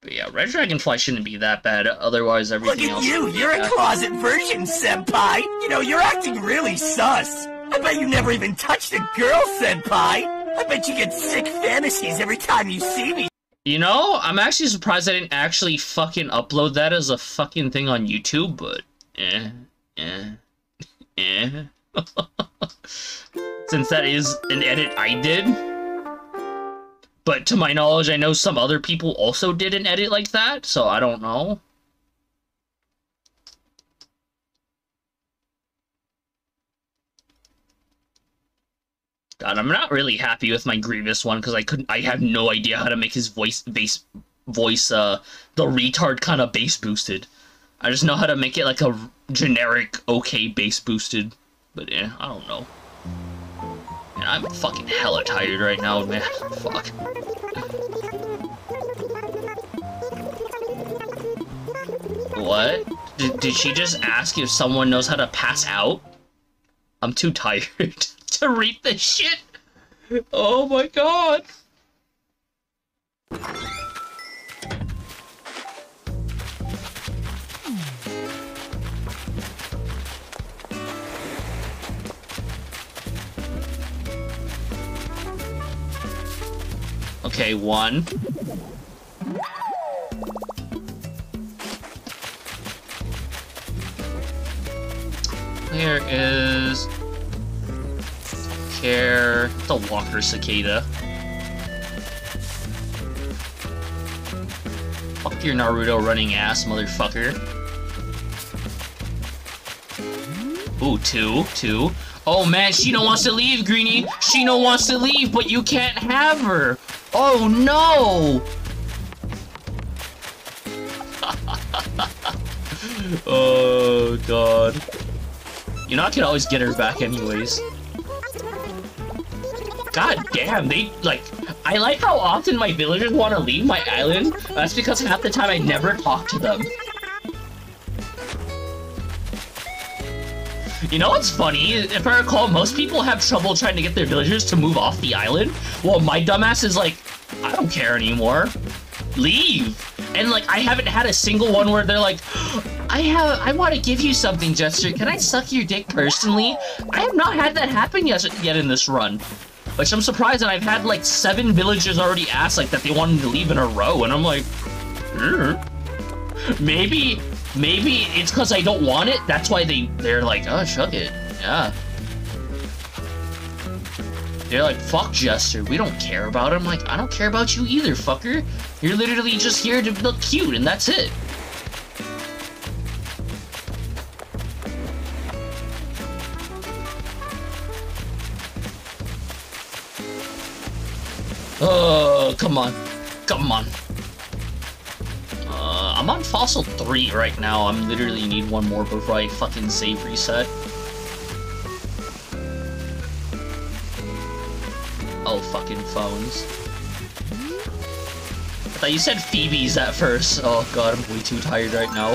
S1: But yeah, red dragonfly shouldn't be that bad, otherwise everything else...
S4: Look at you! You're a closet virgin, senpai! You know, you're acting really sus! I bet you never even touched a girl, senpai! I bet you get sick fantasies every time you see me!
S1: You know, I'm actually surprised I didn't actually fucking upload that as a fucking thing on YouTube, but... Since that is an edit I did. But to my knowledge, I know some other people also did an edit like that, so I don't know. God, I'm not really happy with my Grievous one, because I have no idea how to make his voice, the retard kind of bass boosted. I just know how to make it like a generic, okay bass boosted But yeah, I don't know. Man, I'm fucking hella tired right now, man. Fuck. What? Did she just ask if someone knows how to pass out? I'm too tired to read this shit. Oh my god. Okay, 1. There is... Care... The Walker Cicada. Fuck your Naruto running ass, motherfucker. Ooh, 2. Oh man, Shino wants to leave, Greenie! Shino wants to leave, but you can't have her! Oh no! Oh god. You know, I can always get her back anyways. God damn, they, like... I like how often my villagers want to leave my island. That's because half the time I never talk to them. You know what's funny? If I recall, most people have trouble trying to get their villagers to move off the island. Well, my dumbass is like, I don't care anymore. Leave! And like, I haven't had a single one where they're like, I want to give you something, Jester. Can I suck your dick personally? I have not had that happen yet in this run. Which I'm surprised that I've had like 7 villagers already ask like that they wanted to leave in a row, and I'm like, maybe it's because I don't want it. That's why they're like, oh, shuck it, yeah. They're like, fuck Jester, we don't care about him. I'm like, I don't care about you either, fucker. You're literally just here to look cute, and that's it. Oh, come on. Come on. I'm on Fossil 3 right now. I'm literally need one more before I fucking save reset. Oh, fucking phones. I thought you said Phoebe's at first. Oh god, I'm way too tired right now.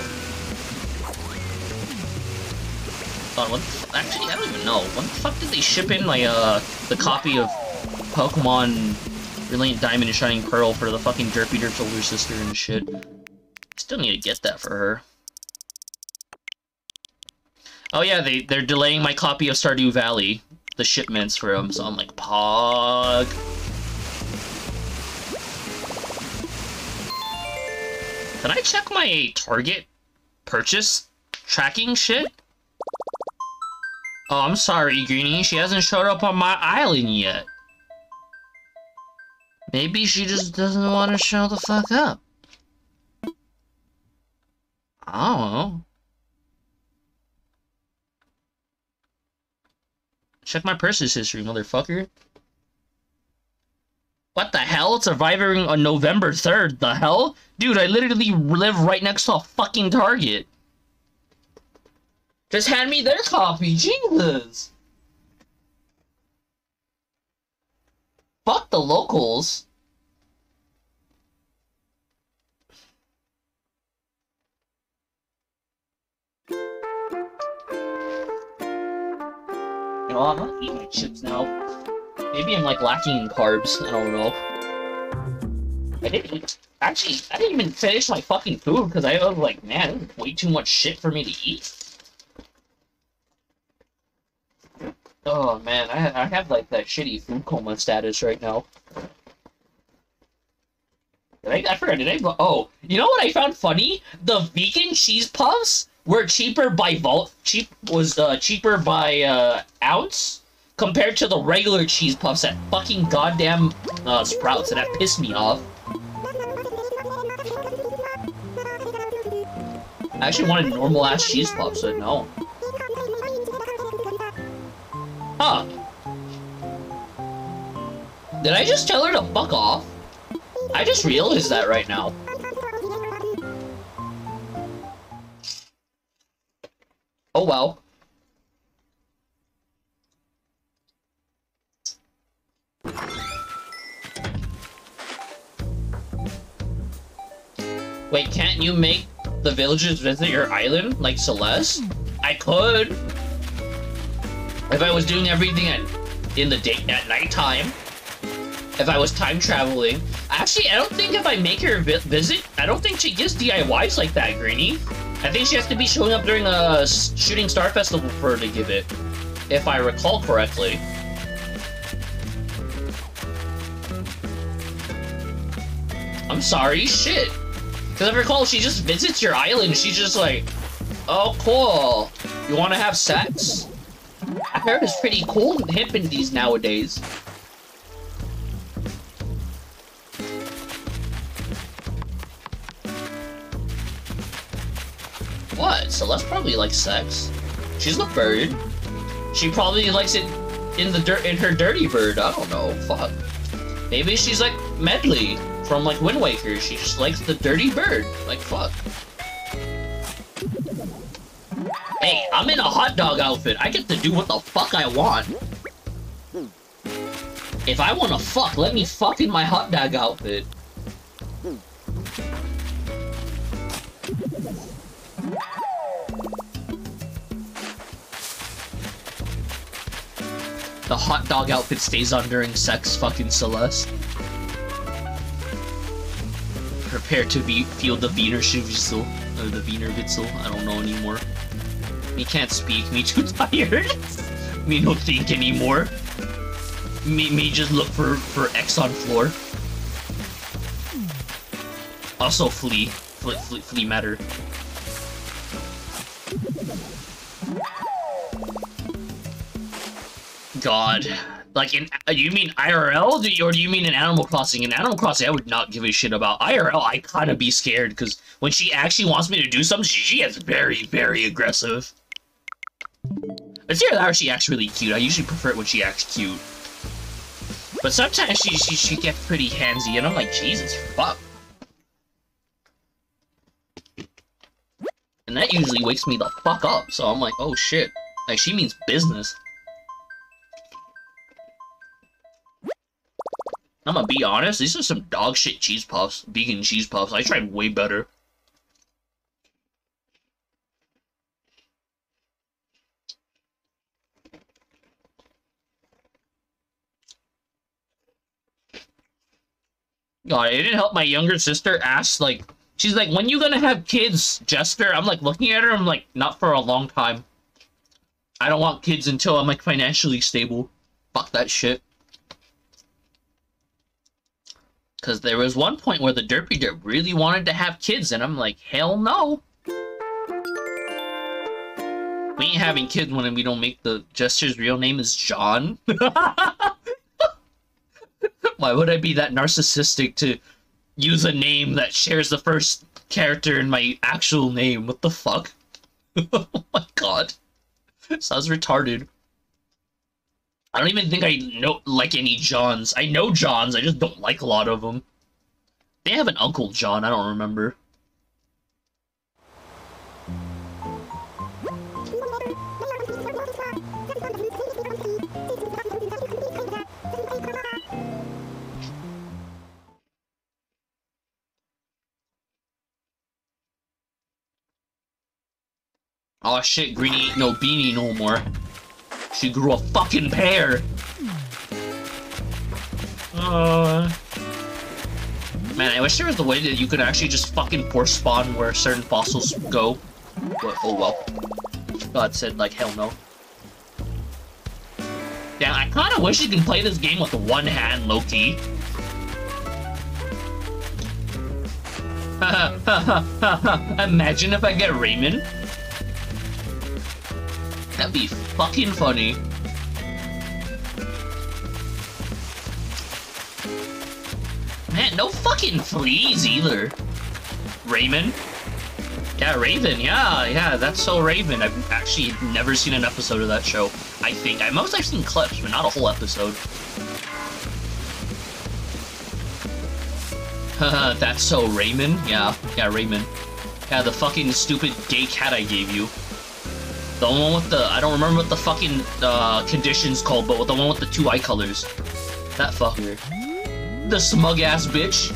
S1: Hold on, actually, I don't even know. When the fuck did they ship in my, the copy of Pokemon Brilliant Diamond and Shining Pearl for the fucking Derpy Derp's older sister and shit? Still need to get that for her. Oh yeah, they're delaying my copy of Stardew Valley, the shipments for them, so I'm like, pog. Can I check my Target purchase tracking shit? Oh, I'm sorry, Greenie, she hasn't showed up on my island yet. Maybe she just doesn't want to show the fuck up. I don't know. Check my purchase history, motherfucker. What the hell? It's arriving on November 3rd. The hell? Dude, I literally live right next to a fucking Target. Just hand me their copy. Jesus. Fuck the locals. You know, I'm gonna eat my chips now. Maybe I'm like lacking in carbs. I don't know. I didn't even finish my fucking food because I was like, man, this is way too much shit for me to eat. Oh man, I have like that shitty food coma status right now. I forgot, did I? Oh, you know what I found funny? The vegan cheese puffs were cheaper by cheaper by ounce compared to the regular cheese puffs at fucking goddamn Sprouts, and that pissed me off. I actually wanted normal ass cheese puffs, but no. Huh. Did I just tell her to fuck off? I just realized that right now. Oh well. Wait, can't you make the villagers visit your island like Celeste? I could. If I was doing everything in the day at nighttime. If I was time traveling. Actually, I don't think if I make her visit, I don't think she gets DIYs like that, Greenie. I think she has to be showing up during a Shooting Star Festival for her to give it. If I recall correctly. I'm sorry, shit. Because I recall she just visits your island, she's just like, oh, cool. You want to have sex? I heard it's pretty cool and hip in these nowadays. What? Celeste probably likes sex. She's a bird. She probably likes it in her dirty bird. I don't know. Fuck. Maybe she's like Medley from like Wind Waker. She just likes the dirty bird. Like fuck. Hey, I'm in a hot dog outfit. I get to do what the fuck I want. If I want to fuck, let me fuck in my hot dog outfit. The hot dog outfit stays on during sex, fucking Celeste. Prepare to feel the Wiener Schnitzel, or the Wiener Witzel, I don't know anymore. Me can't speak, me too tired. Me no think anymore. Me just look for X on floor. Also flea matter. God. Like, you mean IRL? Or do you mean in Animal Crossing? In Animal Crossing, I would not give a shit about. IRL, I kind of be scared, because when she actually wants me to do something, she gets very, very aggressive. It's either that or she acts really cute. I usually prefer it when she acts cute. But sometimes she gets pretty handsy, and I'm like, Jesus, fuck. And that usually wakes me the fuck up, so I'm like, oh shit. Like, she means business. I'm gonna be honest, these are some dog shit cheese puffs. Vegan cheese puffs. I tried way better. God, it didn't help my younger sister asked, like, she's like, when you gonna have kids, Jester? I'm like, looking at her, I'm like, not for a long time. I don't want kids until I'm like financially stable. Fuck that shit. Because there was one point where the Derpy Derp really wanted to have kids, and I'm like, hell no. We ain't having kids when we don't make the Jester's real name is John. Why would I be that narcissistic to use a name that shares the first character in my actual name? What the fuck? Oh my god. Sounds retarded. I don't even think I know like any Johns. I know Johns, I just don't like a lot of them. They have an Uncle John, I don't remember. Oh shit, Greenie ain't no beanie no more. She grew a fucking pair! Man, I wish there was a way that you could actually just fucking force spawn where certain fossils go. But, oh well. God said, like, hell no. Damn, I kinda wish you can play this game with one hand, low-key. Imagine if I get Raymond. That'd be fucking funny. Man, no fucking fleas either. Raymond? Yeah, Raven, yeah, that's so Raven. I've actually never seen an episode of that show, I think. I've seen clips, but not a whole episode. Haha, that's so Raymond? Yeah, Raymond. Yeah, the fucking stupid gay cat I gave you. The one with the, I don't remember what the fucking condition's called, but with the one with the 2 eye colors. That fucker. The smug ass bitch.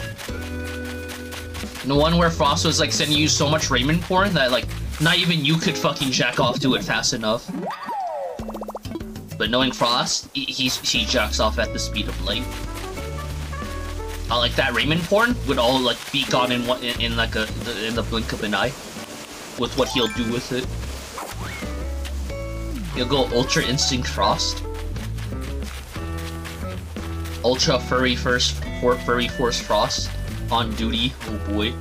S1: And the one where Frost was like sending you so much Raymond porn that like not even you could fucking jack off to it fast enough. But knowing Frost, he jacks off at the speed of light. Like that Raymond porn would all like be gone in the blink of an eye. With what he'll do with it. He'll go Ultra Instinct Frost. Ultra Furry Force Frost on duty. Oh boy.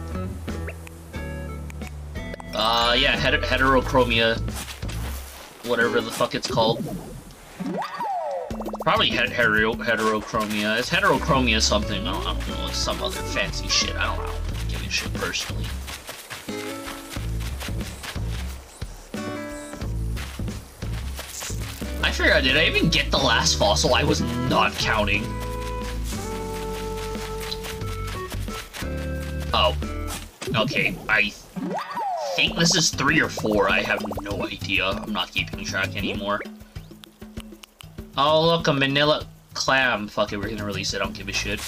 S1: Yeah, heterochromia. Whatever the fuck it's called. Probably heterochromia. It's heterochromia something. I don't know. It's some other fancy shit. I don't give a shit personally. I figured, did I even get the last fossil? I was not counting. Oh. Okay, I think this is 3 or 4. I have no idea. I'm not keeping track anymore. Oh, look, a manila clam. Fuck it, we're gonna release it. I don't give a shit.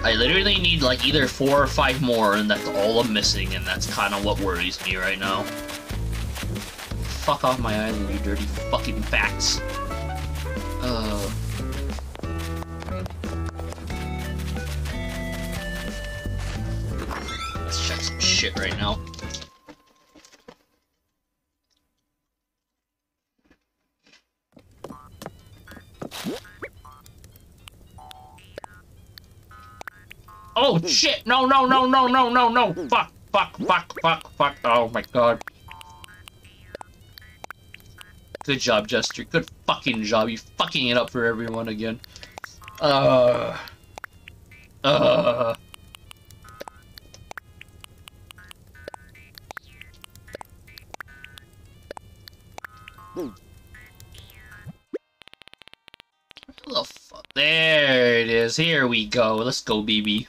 S1: I literally need, like, either 4 or 5 more, and that's all I'm missing, and that's kind of what worries me right now. Fuck off my island, you dirty fucking bats. Let's check some shit right now. Oh shit! No! Fuck! Oh my god. Good job, Jester. Good fucking job. You fucking it up for everyone again. The fuck? There it is. Here we go. Let's go, BB.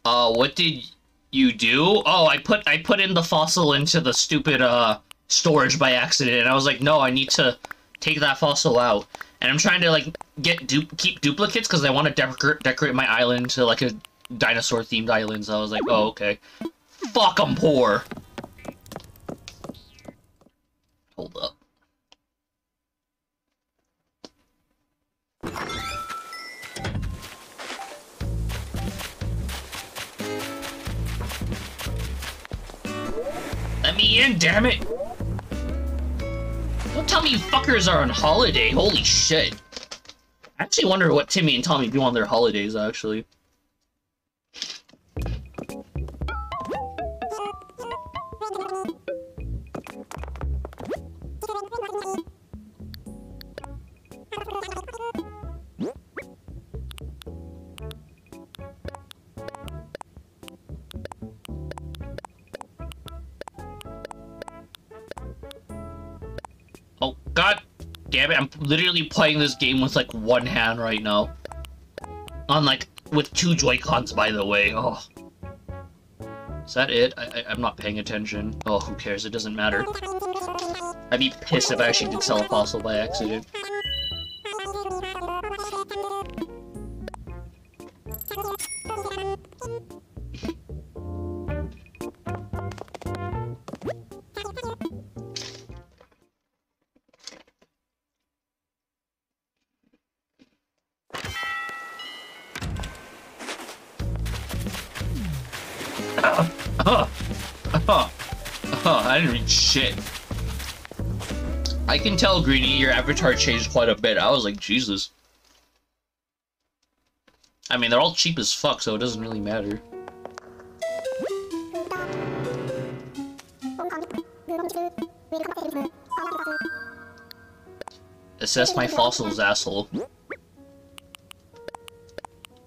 S1: What did you do? Oh, I put in the fossil into the stupid storage by accident, and I was like, no, I need to take that fossil out. And I'm trying to like keep duplicates because I want to decorate my island to like a dinosaur themed island. So I was like, oh, okay. Fuck, I'm poor. Hold up. Let me in, damn it! Don't tell me you fuckers are on holiday. Holy shit. I actually wonder what Timmy and Tommy do on their holidays, actually. Oh, god damn it, I'm literally playing this game with, like, one hand right now. On, like, with 2 Joy-Cons, by the way. Oh. Is that it? I'm not paying attention. Oh, who cares? It doesn't matter. I'd be pissed if I actually did sell a fossil by accident. I didn't read shit. I can tell, Greedy, your avatar changed quite a bit. I was like, Jesus. I mean, they're all cheap as fuck, so it doesn't really matter. Assess my fossils, asshole.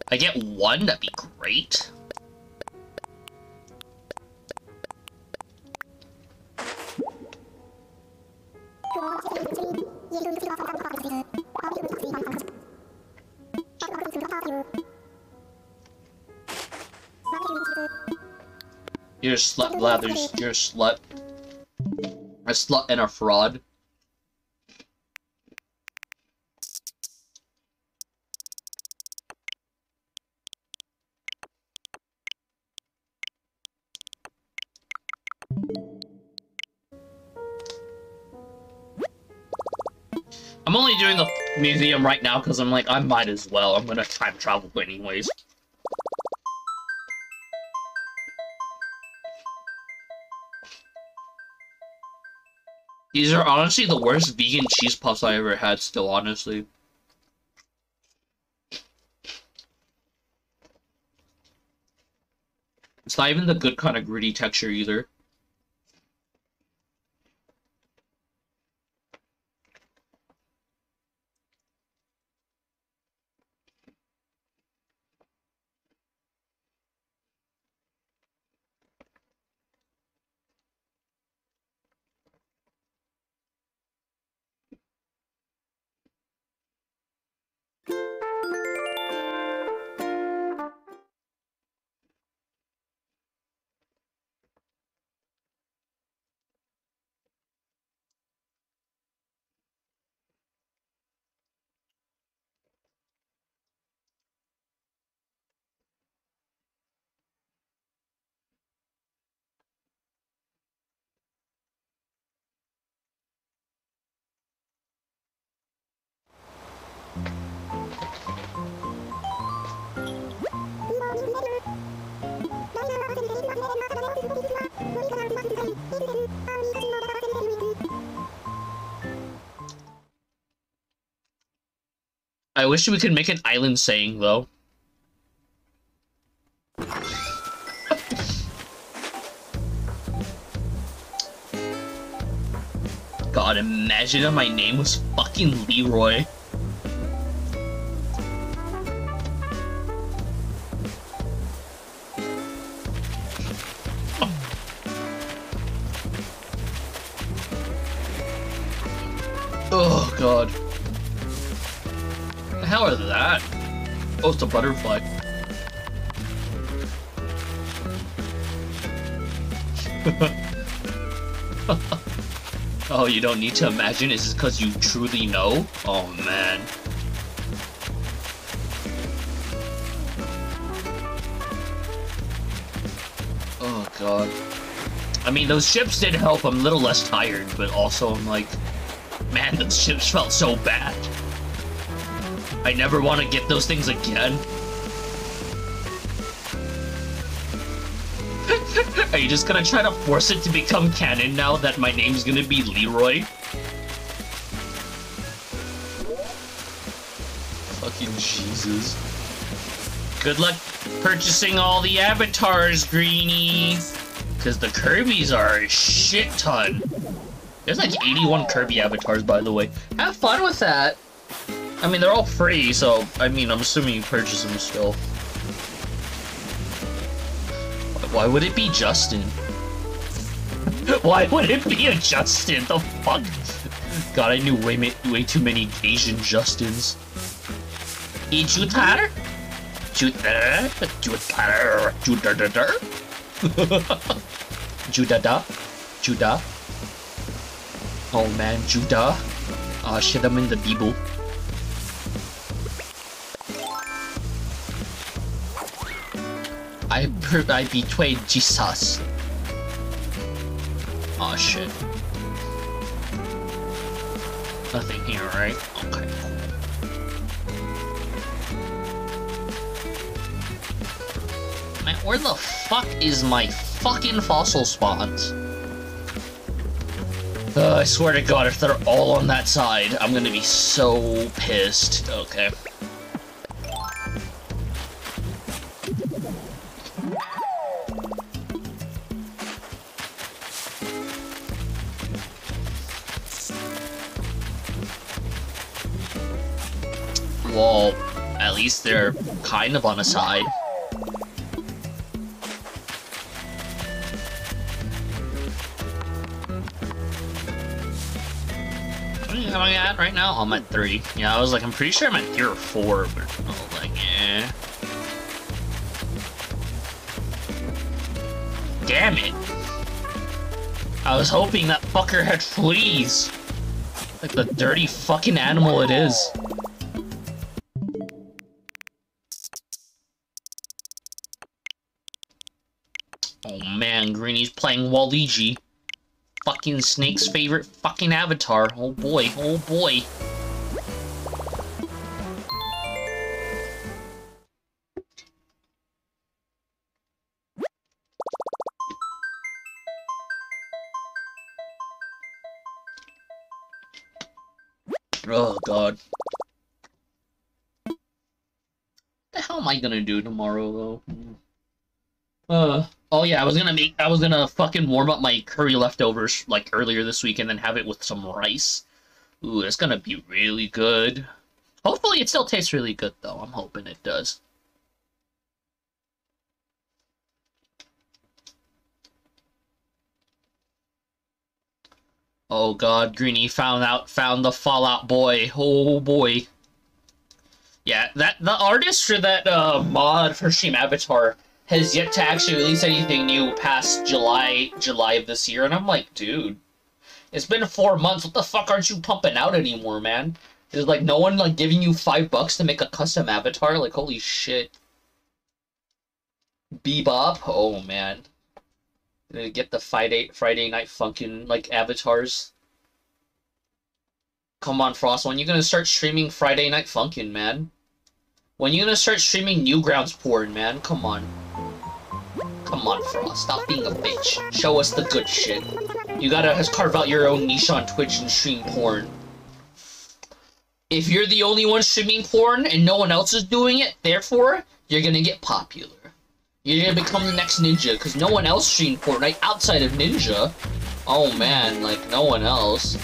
S1: I get 1? That'd be great. You're a slut, Blathers. You're a slut. A slut and a fraud. I'm only doing the museum right now because I'm like, I might as well. I'm gonna time travel anyways. These are honestly the worst vegan cheese puffs I ever had still, honestly. It's not even the good kind of gritty texture either. I wish we could make an island saying, though. God, imagine if my name was fucking Leroy. Oh, God. What the hell are that? Oh, it's a butterfly. Oh, you don't need to imagine? Is it because you truly know? Oh, man. Oh, God. I mean, those ships did help. I'm a little less tired, but also I'm like, man, those ships felt so bad. I never want to get those things again. Are you just gonna try to force it to become canon now that my name's gonna be Leroy? Fucking Jesus. Good luck purchasing all the avatars, Greenie. Because the Kirby's are a shit ton. There's like 81 Kirby avatars, by the way. Have fun with that. I mean, they're all free, so, I mean, I'm assuming you purchase them still. Why would it be Justin? Why would it be a Justin? The fuck? God, I knew way too many Asian Justins. Jutar? Jutar? Jutar? Jutar? Judada? Judah? Oh man, Judah? Ah, shit, I'm in the Bible. I betrayed Jesus. Oh shit. Nothing here, right? Okay. Man, where the fuck is my fucking fossil spawns? I swear to God, if they're all on that side, I'm gonna be so pissed. Okay. Well, at least they're kind of on a side. What am I at right now? I'm at 3. Yeah, I was like, I'm pretty sure I'm at 3 or 4, but I was like, eh. damn it. I was hoping that fucker had fleas. Like the dirty fucking animal it is. Oh man, Greeny's playing Waluigi. Fucking Snake's favorite fucking avatar. Oh boy, oh boy. Oh god. What the hell am I gonna do tomorrow though? Oh yeah, I was gonna fucking warm up my curry leftovers like earlier this week and then have it with some rice. Ooh, it's gonna be really good. Hopefully it still tastes really good though. I'm hoping it does. Oh god, Greeny found the Fallout Boy. Oh boy. Yeah, the artist for that mod for Stream Avatar has yet to actually release anything new past July of this year, and I'm like, dude, it's been 4 months. What the fuck aren't you pumping out anymore, man? There's like no one like giving you $5 to make a custom avatar. Like holy shit. Bebop. Oh man. Get the Friday Night Funkin' like avatars. Come on, Frost. When you gonna start streaming Friday Night Funkin', man? When you gonna start streaming Newgrounds porn, man? Come on. Come on, Frost. Stop being a bitch. Show us the good shit. You gotta carve out your own niche on Twitch and stream porn. If you're the only one streaming porn and no one else is doing it, therefore, you're gonna get popular. You're gonna become the next Ninja, because no one else streamed Fortnite outside of Ninja. Oh man, like, no one else.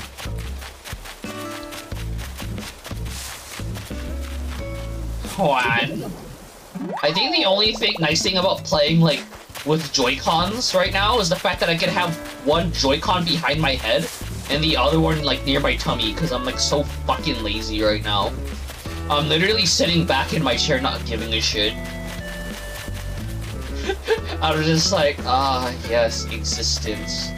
S1: Juan. I think the only nice thing about playing, like, with Joy-Cons right now is the fact that I can have one Joy-Con behind my head and the other one, like, near my tummy, because I'm, like, so fucking lazy right now. I'm literally sitting back in my chair not giving a shit. I was just like, ah, yes, existence.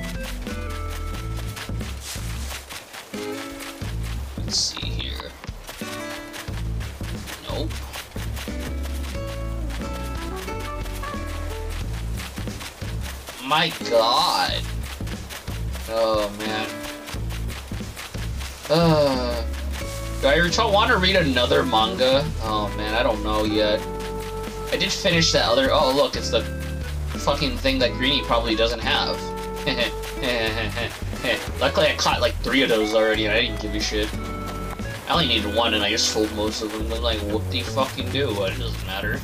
S1: Let's see here. Nope. My god. Oh, man. Do I want to read another manga? Oh, man, I don't know yet. I did finish that other... Oh, look, it's the fucking thing that Greeny probably doesn't have. Luckily, I caught like 3 of those already, and I didn't give a shit. I only needed 1, and I just sold most of them. I'm like, what do you fucking do? It doesn't matter.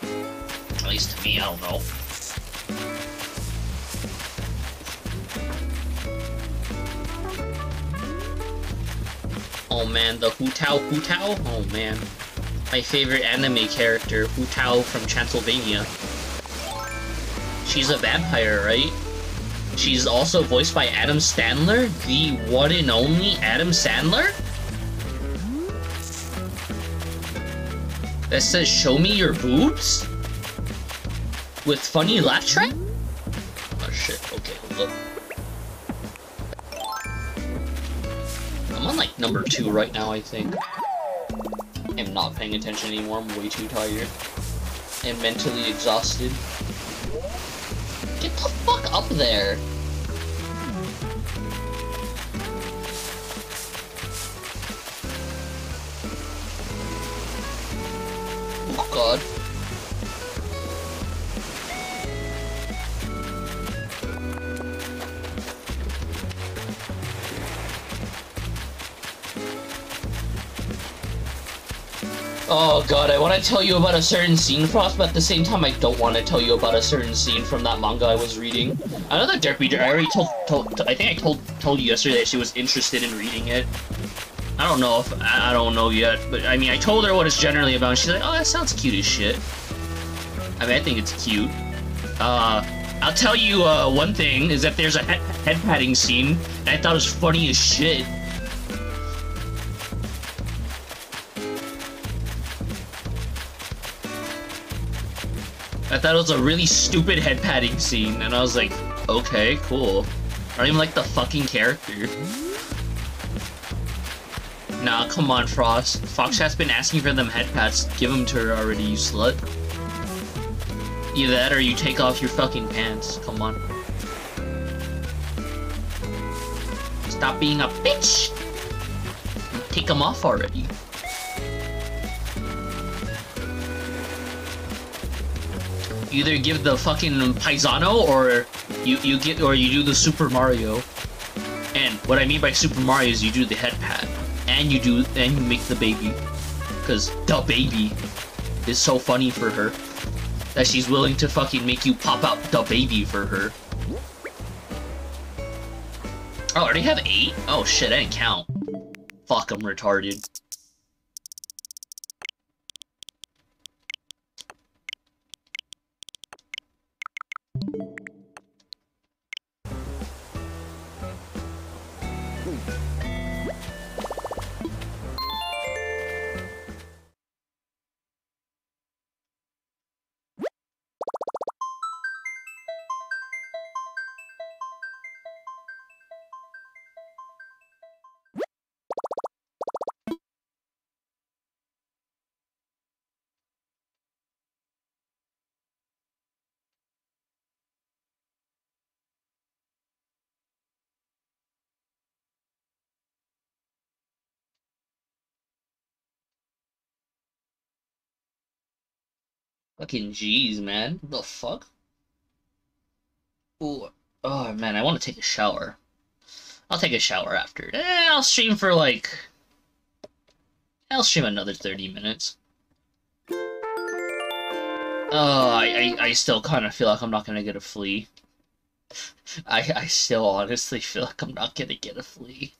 S1: At least to me, I don't know. Oh man, the Hu Tao Hu Tao? Oh man. My favorite anime character, Hu Tao from Transylvania. She's a vampire, right? She's also voiced by Adam Sandler, the one and only Adam Sandler? That says, show me your boobs? With funny laugh track? Oh shit, okay, hold up. I'm on like number 2 right now, I think. I'm not paying attention anymore, I'm way too tired. And mentally exhausted. Get the fuck up there! Oh god. Oh god, I want to tell you about a certain scene, Frost, but at the same time I don't want to tell you about a certain scene from that manga I was reading. I know that Derpy, I already I think I told you yesterday that she was interested in reading it. I don't know if, I don't know yet, but I mean, I told her what it's generally about, and she's like, oh, that sounds cute as shit. I mean, I think it's cute. I'll tell you, one thing, is that there's a head patting scene, and I thought it was funny as shit. I thought it was a really stupid head patting scene, and I was like, okay, cool. I don't even like the fucking character. Nah, come on, Frost. Foxchat's been asking for them head pats. Give them to her already, you slut. Either that or you take off your fucking pants. Come on. Stop being a bitch! Take them off already. You either give the fucking paisano or you do the Super Mario. And what I mean by Super Mario is you do the head pat. And you make the baby. Cause the baby is so funny for her that she's willing to fucking make you pop out the baby for her. Oh, I already have 8? Oh shit, I didn't count. Fuck, I'm retarded. Fucking jeez, man. What the fuck? Ooh. Oh, man, I want to take a shower. I'll take a shower after. I'll stream for, like... I'll stream another 30 minutes. Oh, I still kind of feel like I'm not gonna get a flea. I still honestly feel like I'm not gonna get a flea.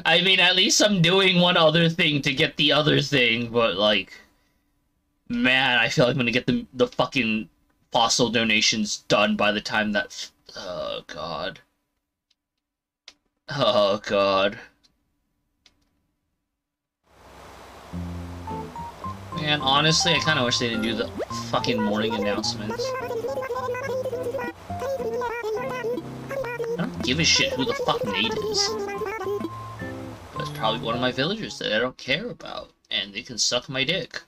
S1: I mean, at least I'm doing one other thing to get the other thing, but, like... Man, I feel like I'm gonna get the fucking fossil donations done by the time that... Oh, God. Oh, God. Man, honestly, I kinda wish they didn't do the fucking morning announcements. I don't give a shit who the fuck Nate is. That's probably one of my villagers that I don't care about, and they can suck my dick.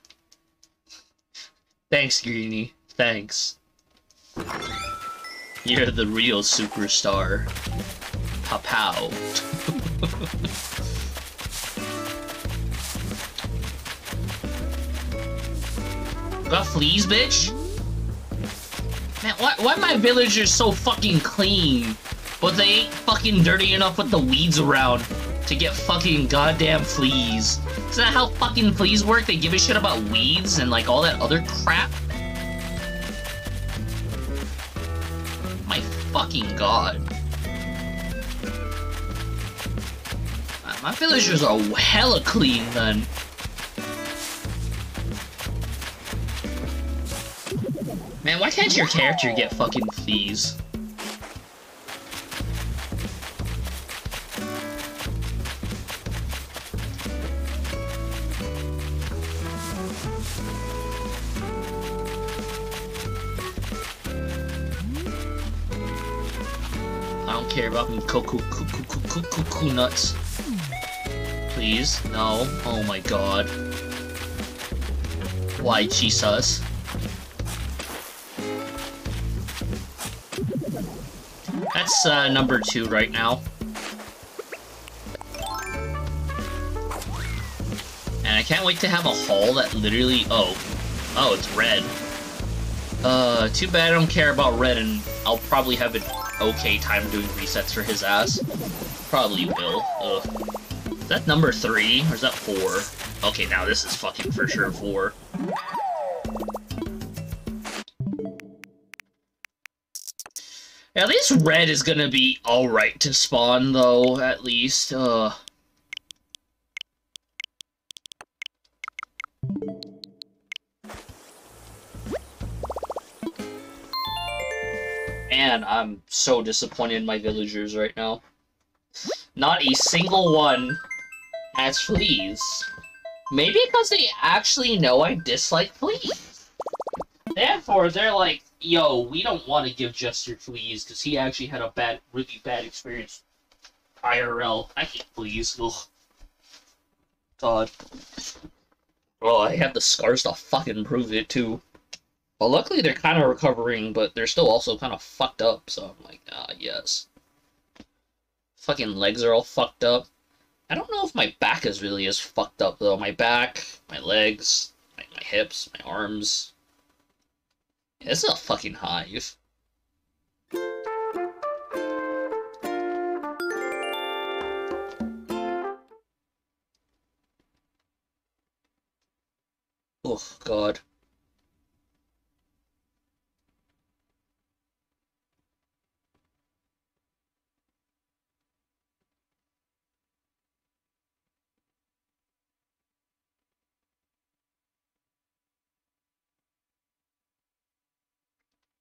S1: Thanks, Greenie. Thanks. You're the real superstar. Pow-pow. Got fleas, bitch? Man, why my villagers so fucking clean, but they ain't fucking dirty enough with the weeds around to get fucking goddamn fleas? Is that how fucking fleas work? They give a shit about weeds and, like, all that other crap? My fucking god. My villagers are hella clean, then. Man, why can't your character get fucking fleas? I don't care about me cocoa nuts. Please, no. Oh my god. Why, Jesus? That's number 2 right now. And I can't wait to have a haul that literally... Oh, it's red. Too bad I don't care about red, and I'll probably have an okay time doing resets for his ass. Probably will. Ugh. Is that number 3, or is that 4? Okay, now this is fucking for sure 4. At least red is gonna be alright to spawn, though, at least. Man, I'm so disappointed in my villagers right now. Not a single one has fleas. Maybe because they actually know I dislike fleas. Therefore, they're like, yo, we don't want to give Jester fleas because he actually had a really bad experience. IRL. I hate fleas. Ugh. God. Oh, I have the scars to fucking prove it, too. Well, luckily they're kind of recovering, but they're still also kind of fucked up, so I'm like, yes. Fucking legs are all fucked up. I don't know if my back is really as fucked up, though. My back, my legs, my hips, my arms. Yeah, this is a fucking hive. Oh, God.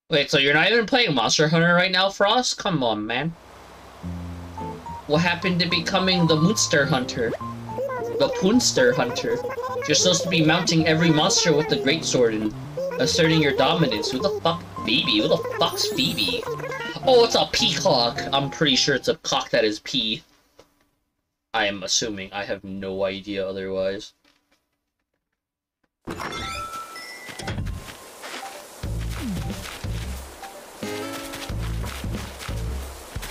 S1: Wait, so you're not even playing Monster Hunter right now, Frost? Come on, man. What happened to becoming the Moonster Hunter? The Poonster Hunter? You're supposed to be mounting every monster with the greatsword and asserting your dominance. Who the fuck? Phoebe? Who the fuck's Phoebe? Oh, it's a peacock! I'm pretty sure it's a cock that is pee. I am assuming. I have no idea otherwise.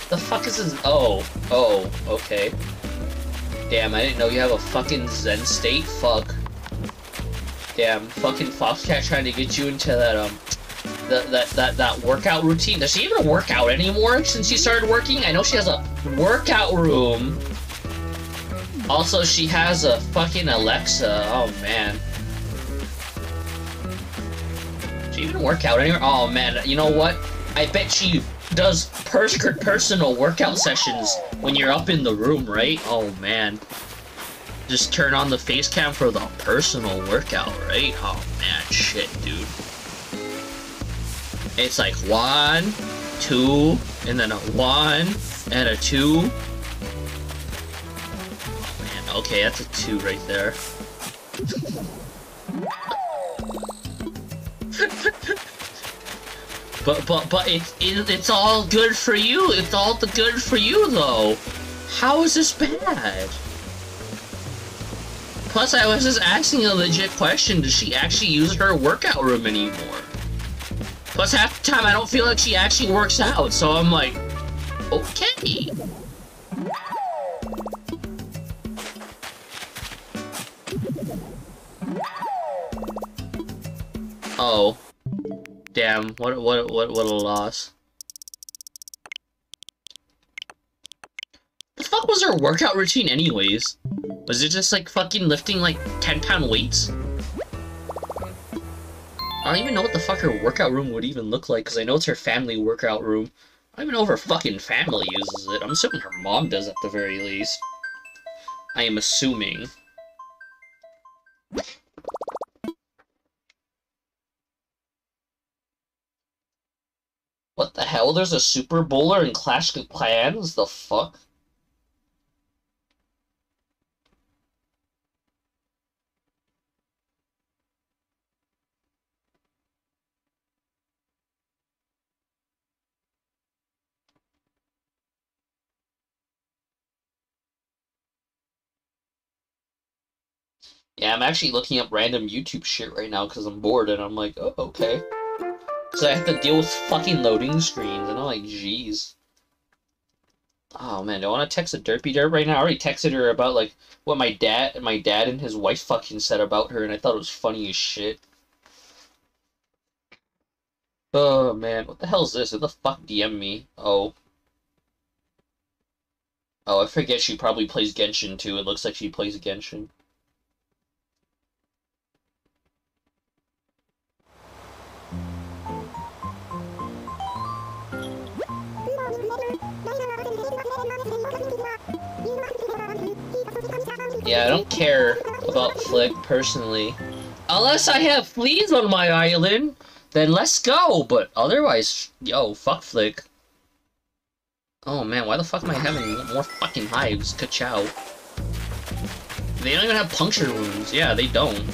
S1: The fuck is this? Oh, okay. Damn, I didn't know you have a fucking Zen state. Fuck. Damn, fucking Foxcat trying to get you into that that workout routine. Does she even work out anymore since she started working? I know she has a workout room. Also, she has a fucking Alexa. Oh man. Does she even work out anymore? Oh man, you know what? I bet she does personal workout sessions when you're up in the room, right? Oh man. Just turn on the face cam for the personal workout, right? Oh man, shit, dude. It's like 1, 2, and then a 1, and a 2. Oh man, okay, that's a 2 right there. But it's all good for you. It's all the good for you, though. How is this bad? Plus, I was just asking a legit question. Does she actually use her workout room anymore? Plus, half the time, I don't feel like she actually works out. So I'm like, okay. Oh. Damn, what a loss. The fuck was her workout routine anyways? Was it just like fucking lifting like 10-pound weights? I don't even know what the fuck her workout room would even look like, because I know it's her family workout room. I don't even know if her fucking family uses it. I'm assuming her mom does at the very least. I am assuming. What the hell? There's a Super Bowler in Clash of Clans? The fuck? Yeah, I'm actually looking up random YouTube shit right now because I'm bored and I'm like, oh, okay. Because I have to deal with fucking loading screens, and I'm like, jeez. Oh man, do I want to text a Derpy Derp right now? I already texted her about, like, what my dad and his wife fucking said about her, and I thought it was funny as shit. Oh man, what the hell is this? Who the fuck DM me? Oh. Oh, I forget she probably plays Genshin too. It looks like she plays Genshin. Yeah, I don't care about Flick, personally. Unless I have fleas on my island, then let's go, but otherwise, yo, fuck Flick. Oh man, why the fuck am I having more fucking hives? Ka-chow. They don't even have puncture wounds. Yeah, they don't.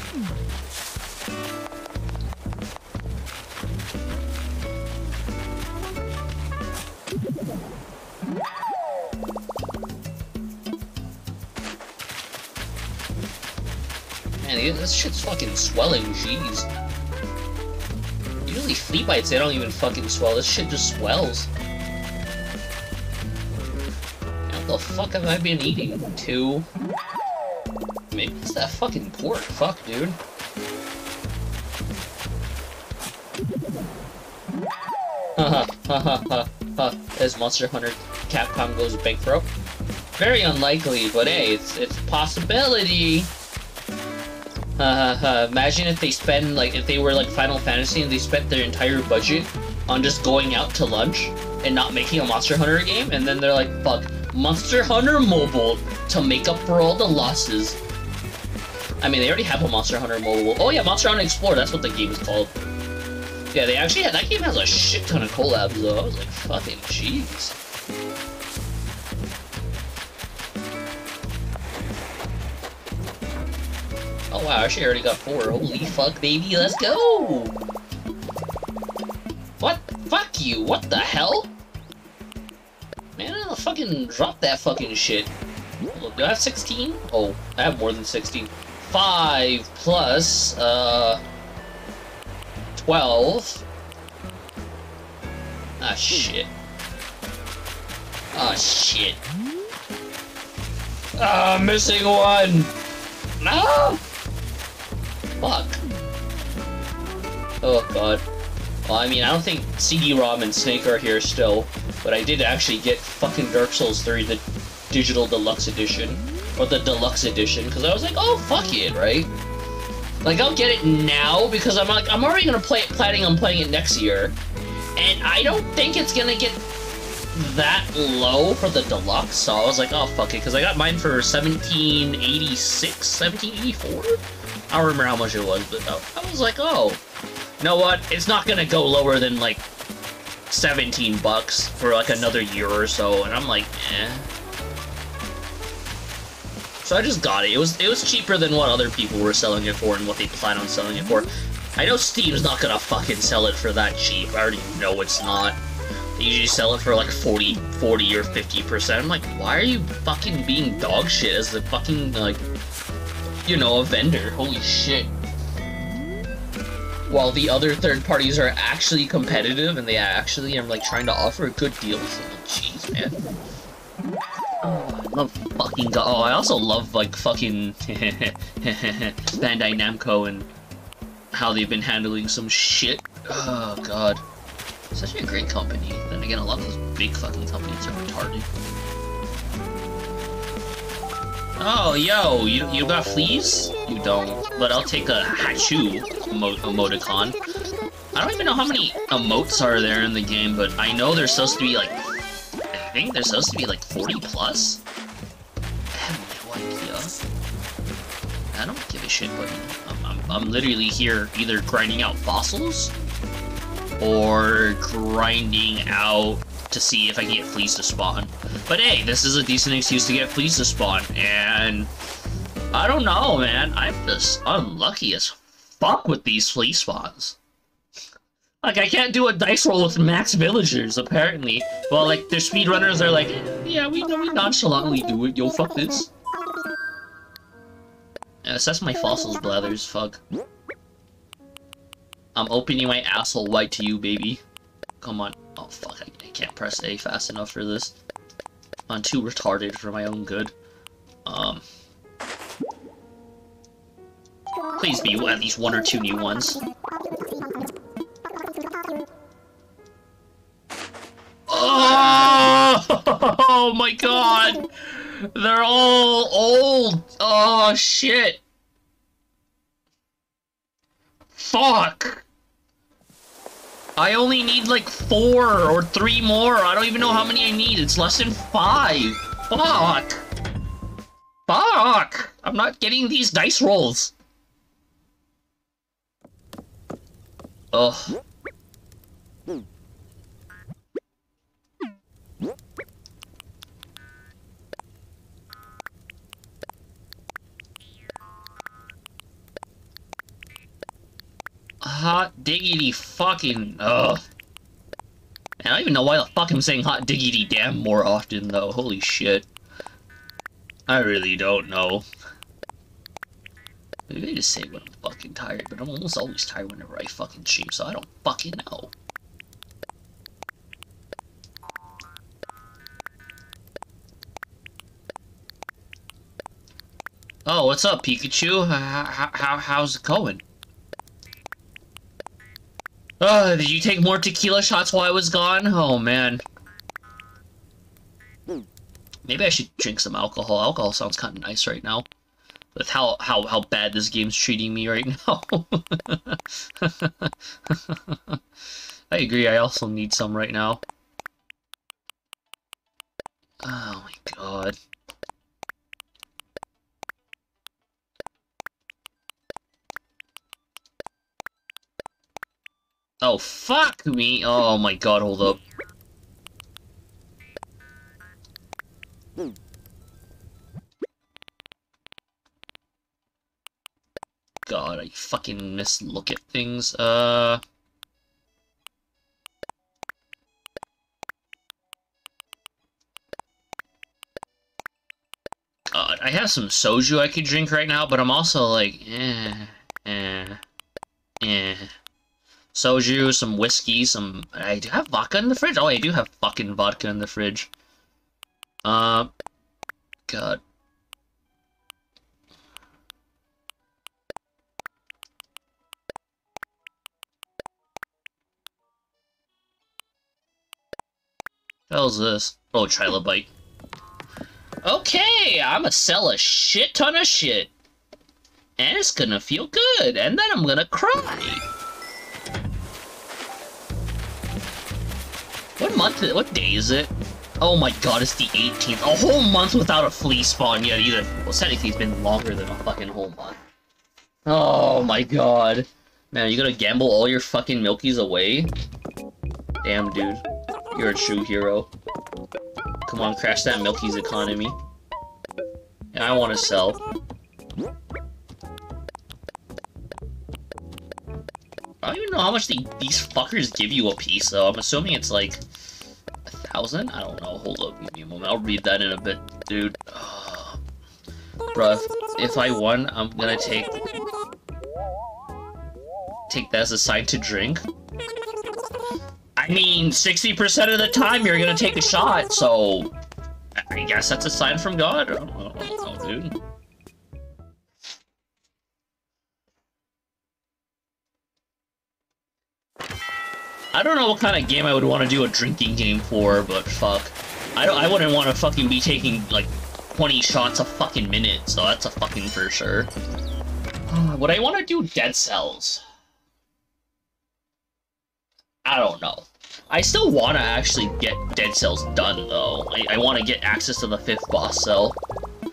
S1: Man, this shit's fucking swelling, jeez. Usually flea bites, they don't even fucking swell. This shit just swells. What the fuck have I been eating? 2? Maybe it's that fucking pork. Fuck, dude. As Monster Hunter Capcom goes bankrupt. Very unlikely, but hey, it's a possibility. Imagine if they spend, like, if they were like Final Fantasy and they spent their entire budget on just going out to lunch and not making a Monster Hunter game, and then they're like, fuck, Monster Hunter Mobile to make up for all the losses. I mean, they already have a Monster Hunter Mobile. Oh yeah, Monster Hunter Explorer, that's what the game is called. Yeah, they actually had, that game has a shit ton of collabs though. I was like, fucking jeez. Oh wow, I actually already got 4. Holy fuck, baby, let's go! What? Fuck you, what the hell? Man, I fucking drop that fucking shit. Do I have 16? Oh, I have more than 16. 5 plus, 12. Ah, shit. Ah, shit. Ah, missing 1! No! Fuck. Oh, God. Well, I mean, I don't think CD-ROM and Snake are here still, but I did actually get fucking Dark Souls 3, the Digital Deluxe Edition, or the Deluxe Edition, because I was like, oh, fuck it, right? Like, I'll get it now, because I'm like, I'm already gonna planning on playing it next year, and I don't think it's gonna get that low for the Deluxe, so I was like, oh, fuck it, because I got mine for 1786, 1784? I don't remember how much it was, but I was like, oh, you know what, it's not gonna go lower than, like, 17 bucks for, like, another year or so, and I'm like, eh. So I just got it. It was cheaper than what other people were selling it for and what they plan on selling it for. I know Steam's not gonna fucking sell it for that cheap. I already know it's not. They usually sell it for like 40 or 50%. I'm like, why are you fucking being dog shit as the fucking, like, you know, a vendor? Holy shit. While the other third parties are actually competitive and they actually are, like, trying to offer good deals. Jeez, man. Oh, I love fucking oh, I also love, like, fucking Bandai Namco and how they've been handling some shit. Oh, God. Such a great company. Then again, a lot of those big fucking companies are retarded. Oh, yo, you got fleas? You don't. But I'll take a Hachu emoticon. I don't even know how many emotes are there in the game, but I know there's supposed to be, like, I think there's supposed to be, like, 40 plus? I have no idea. I don't give a shit, buddy. I'm literally here either grinding out fossils or grinding out to see if I can get fleas to spawn. But hey, this is a decent excuse to get fleas to spawn, and I don't know, man. I'm just unlucky as fuck with these flea spawns. Like, I can't do a dice roll with max villagers, apparently. Well, like, their speedrunners are like, yeah, we nonchalantly do it, yo, fuck this. Yes, that's my fossils, blathers, fuck. I'm opening my asshole wide to you, baby. Come on. Oh, fuck, I can't press A fast enough for this. I'm too retarded for my own good. Please be at least 1 or 2 new ones. Oh my god! They're all old! Oh shit! Fuck! I only need like 4 or 3 more. I don't even know how many I need. It's less than 5. Fuck! Fuck! I'm not getting these dice rolls. Ugh. Hot diggity fucking, ugh. I don't even know why the fuck I'm saying hot diggity damn more often, though. Holy shit. I really don't know. Maybe they just say when I'm fucking tired, but I'm almost always tired whenever I fucking stream, so I don't fucking know. Oh, what's up, Pikachu? How's it going? Did you take more tequila shots while I was gone? Oh, man. Maybe I should drink some alcohol. Alcohol sounds kind of nice right now. With how bad this game's treating me right now. I agree, I also need some right now. Oh my god. Oh, fuck me! Oh my god, hold up. God, I fucking mislook at things. God, I have some soju I could drink right now, but I'm also like, Soju, some whiskey, I do have vodka in the fridge? Oh, I do have fucking vodka in the fridge. God. What the hell's this? Oh, Trilobite. Okay, I'ma sell a shit ton of shit. And it's gonna feel good, and then I'm gonna cry. What day is it? Oh my god, it's the 18th. A whole month without a flea spawn yet either. Well, technically it's been longer than a fucking whole month. Oh my god. Man, you gonna gamble all your fucking Milkies away? Damn, dude. You're a true hero. Come on, crash that Milky's economy. And I want to sell. I don't even know how much these fuckers give you a piece, though. I'm assuming it's like 1,000? I don't know. Hold up, give me a moment. I'll read that in a bit, dude. Bruh, if I won, I'm gonna take that as a sign to drink. I mean, 60% of the time you're gonna take a shot, so I guess that's a sign from God. I don't know, dude. I don't know what kind of game I would want to do a drinking game for, but fuck. I wouldn't want to fucking be taking, like, 20 shots a fucking minute, so that's a fucking for sure. Would I want to do Dead Cells? I don't know. I still want to actually get Dead Cells done, though. I want to get access to the 5th boss cell.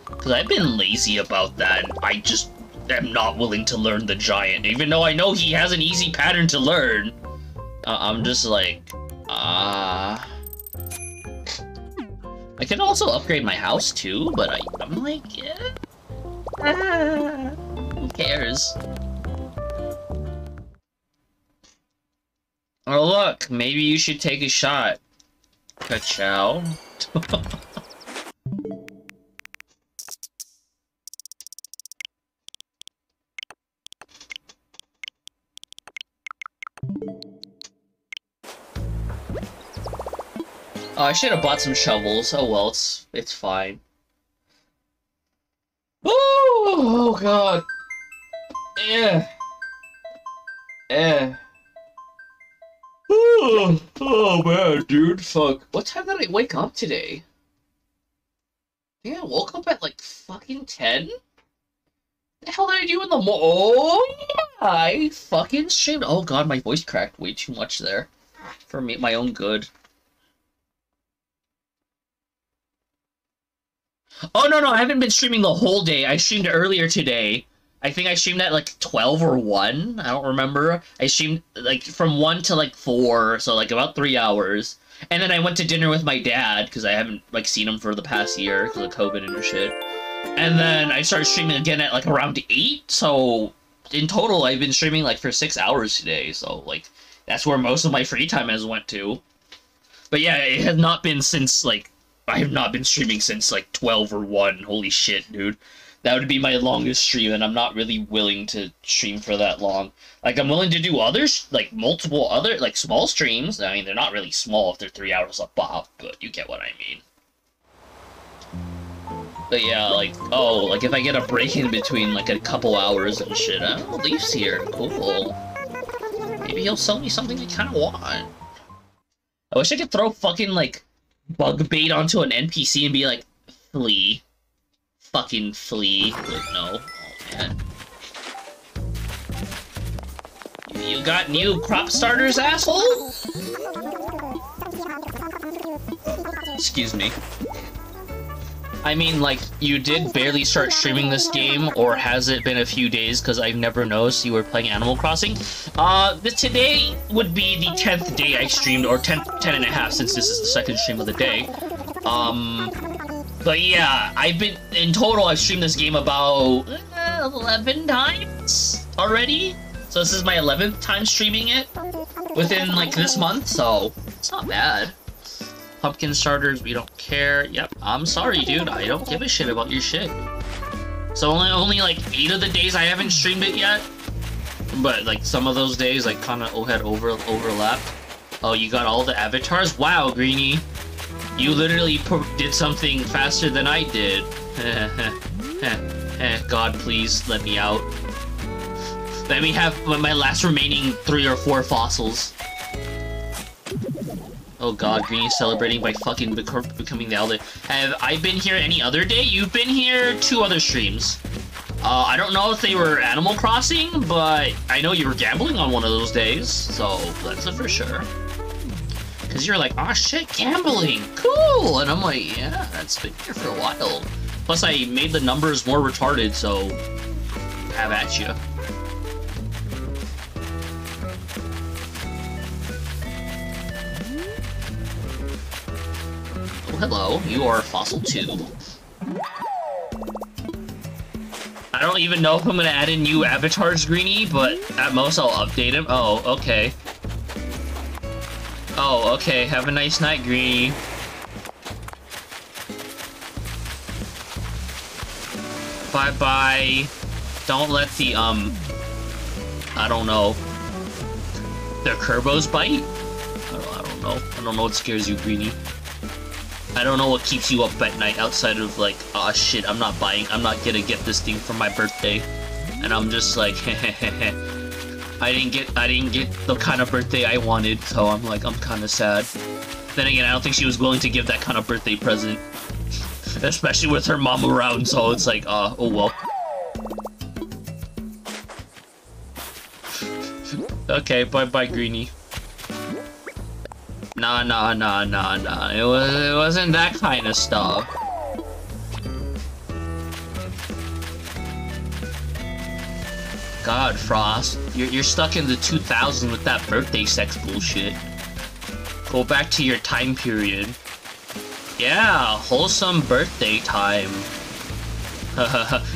S1: Because I've been lazy about that. I just am not willing to learn the Giant. Even though I know he has an easy pattern to learn. I'm just like, I can also upgrade my house, too, but I'm like, yeah. Who cares? Oh look, maybe you should take a shot. Ka-chow. Oh, I should have bought some shovels. Oh well, it's fine. Oh god. Oh man, dude, fuck. What time did I wake up today? I think I woke up at like fucking 10? The hell did I do in the Oh yeah, I fucking streamed. Oh god, my voice cracked way too much there. For me, my own good. Oh no, I haven't been streaming the whole day. I streamed earlier today. I think I streamed at like 12 or 1. I don't remember. I streamed like from 1 to like 4, so like about 3 hours. And then I went to dinner with my dad because I haven't like seen him for the past year because of COVID and shit. And then I started streaming again at like around 8. So in total, I've been streaming like for 6 hours today. So like that's where most of my free time has went to. But yeah, it has not been since like I have not been streaming since like 12 or 1. Holy shit, dude. That would be my longest stream, and I'm not really willing to stream for that long. Like, I'm willing to do others, like, multiple other, like, small streams. I mean, they're not really small if they're 3 hours a pop, but you get what I mean. But yeah, like, oh, like, if I get a break in between, like, a couple hours and shit, oh, Leaf's here, cool. Maybe he'll sell me something I kind of want. I wish I could throw fucking, like, bug bait onto an NPC and be like, flee. Fucking flee. But no. Oh, man. You got new crop starters, asshole? Excuse me. I mean, like, you did barely start streaming this game, or has it been a few days, because I've never noticed you were playing Animal Crossing? Today would be the 10th day I streamed, or 10 and a half, since this is the second stream of the day. But yeah, in total, I've streamed this game about 11 times already? So this is my 11th time streaming it within, like, this month, so it's not bad. Pumpkin starters, we don't care. Yep, I'm sorry, dude. I don't give a shit about your shit. So only like 8 of the days I haven't streamed it yet. But, like, some of those days, like, kind of had overlapped. Oh, you got all the avatars? Wow, Greenie. You literally did something faster than I did. God, please, let me out. Let me have my last remaining 3 or 4 fossils. Oh god, Greenie's celebrating by fucking becoming the elder. Have I been here any other day? You've been here 2 other streams. I don't know if they were Animal Crossing, but I know you were gambling on one of those days, so that's it for sure. Because you're like, oh shit, gambling, cool! And I'm like, yeah, that's been here for a while. Plus I made the numbers more retarded, so have at you. Oh, hello, you are Fossil 2. I don't even know if I'm gonna add in new avatars, Greenie, but at most I'll update him. Oh, okay. Oh, okay, have a nice night, Greenie. Bye-bye. Don't let the, I don't know. The Kerbos bite? I don't know. I don't know what scares you, Greenie. I don't know what keeps you up at night outside of, like, aw, shit, I'm not gonna get this thing for my birthday. And I'm just like, I didn't get the kind of birthday I wanted, so I'm like, I'm kinda sad. Then again, I don't think she was willing to give that kind of birthday present. Especially with her mom around, so it's like, oh well. Okay, bye-bye, Greenie. Nah. It wasn't that kind of stuff. God, Frost, you're stuck in the 2000s with that birthday sex bullshit. Go back to your time period. Yeah, wholesome birthday time.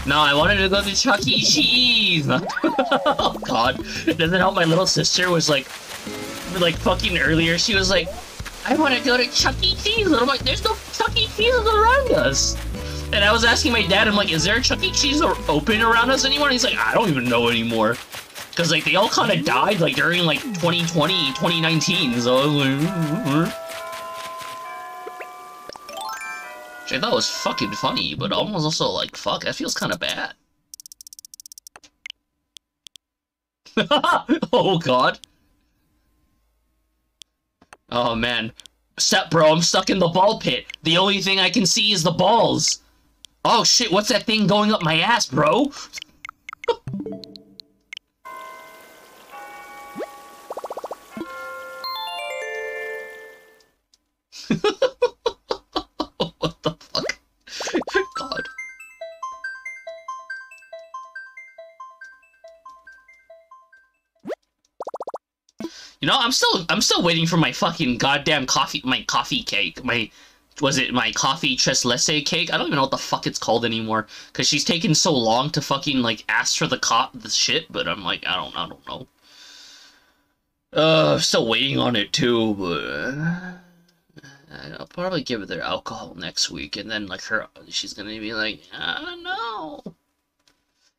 S1: No, I wanted to go to Chuck E. Cheese. Oh God, it doesn't help. My little sister was like fucking earlier. She was like, I want to go to Chuck E. Cheese. And I'm like, there's no Chuck E. Cheese around us. And I was asking my dad, I'm like, is there a Chuck E. Cheese open around us anymore? And he's like, I don't even know anymore. Because, like, they all kind of died, like, during, like, 2020, 2019. So I was like, which I thought was fucking funny, but almost also like, fuck, that feels kind of bad. Oh God. Oh man. Bro, I'm stuck in the ball pit. The only thing I can see is the balls. Oh shit, what's that thing going up my ass, bro? What the fuck? God. You know, I'm still waiting for my fucking goddamn coffee cake. Was it my coffee tres leche cake? I don't even know what the fuck it's called anymore. Cause she's taken so long to fucking like ask for the shit, but I'm like, I don't know. Still waiting on it too, but I'll probably give her their alcohol next week, and then like she's gonna be like, I don't know.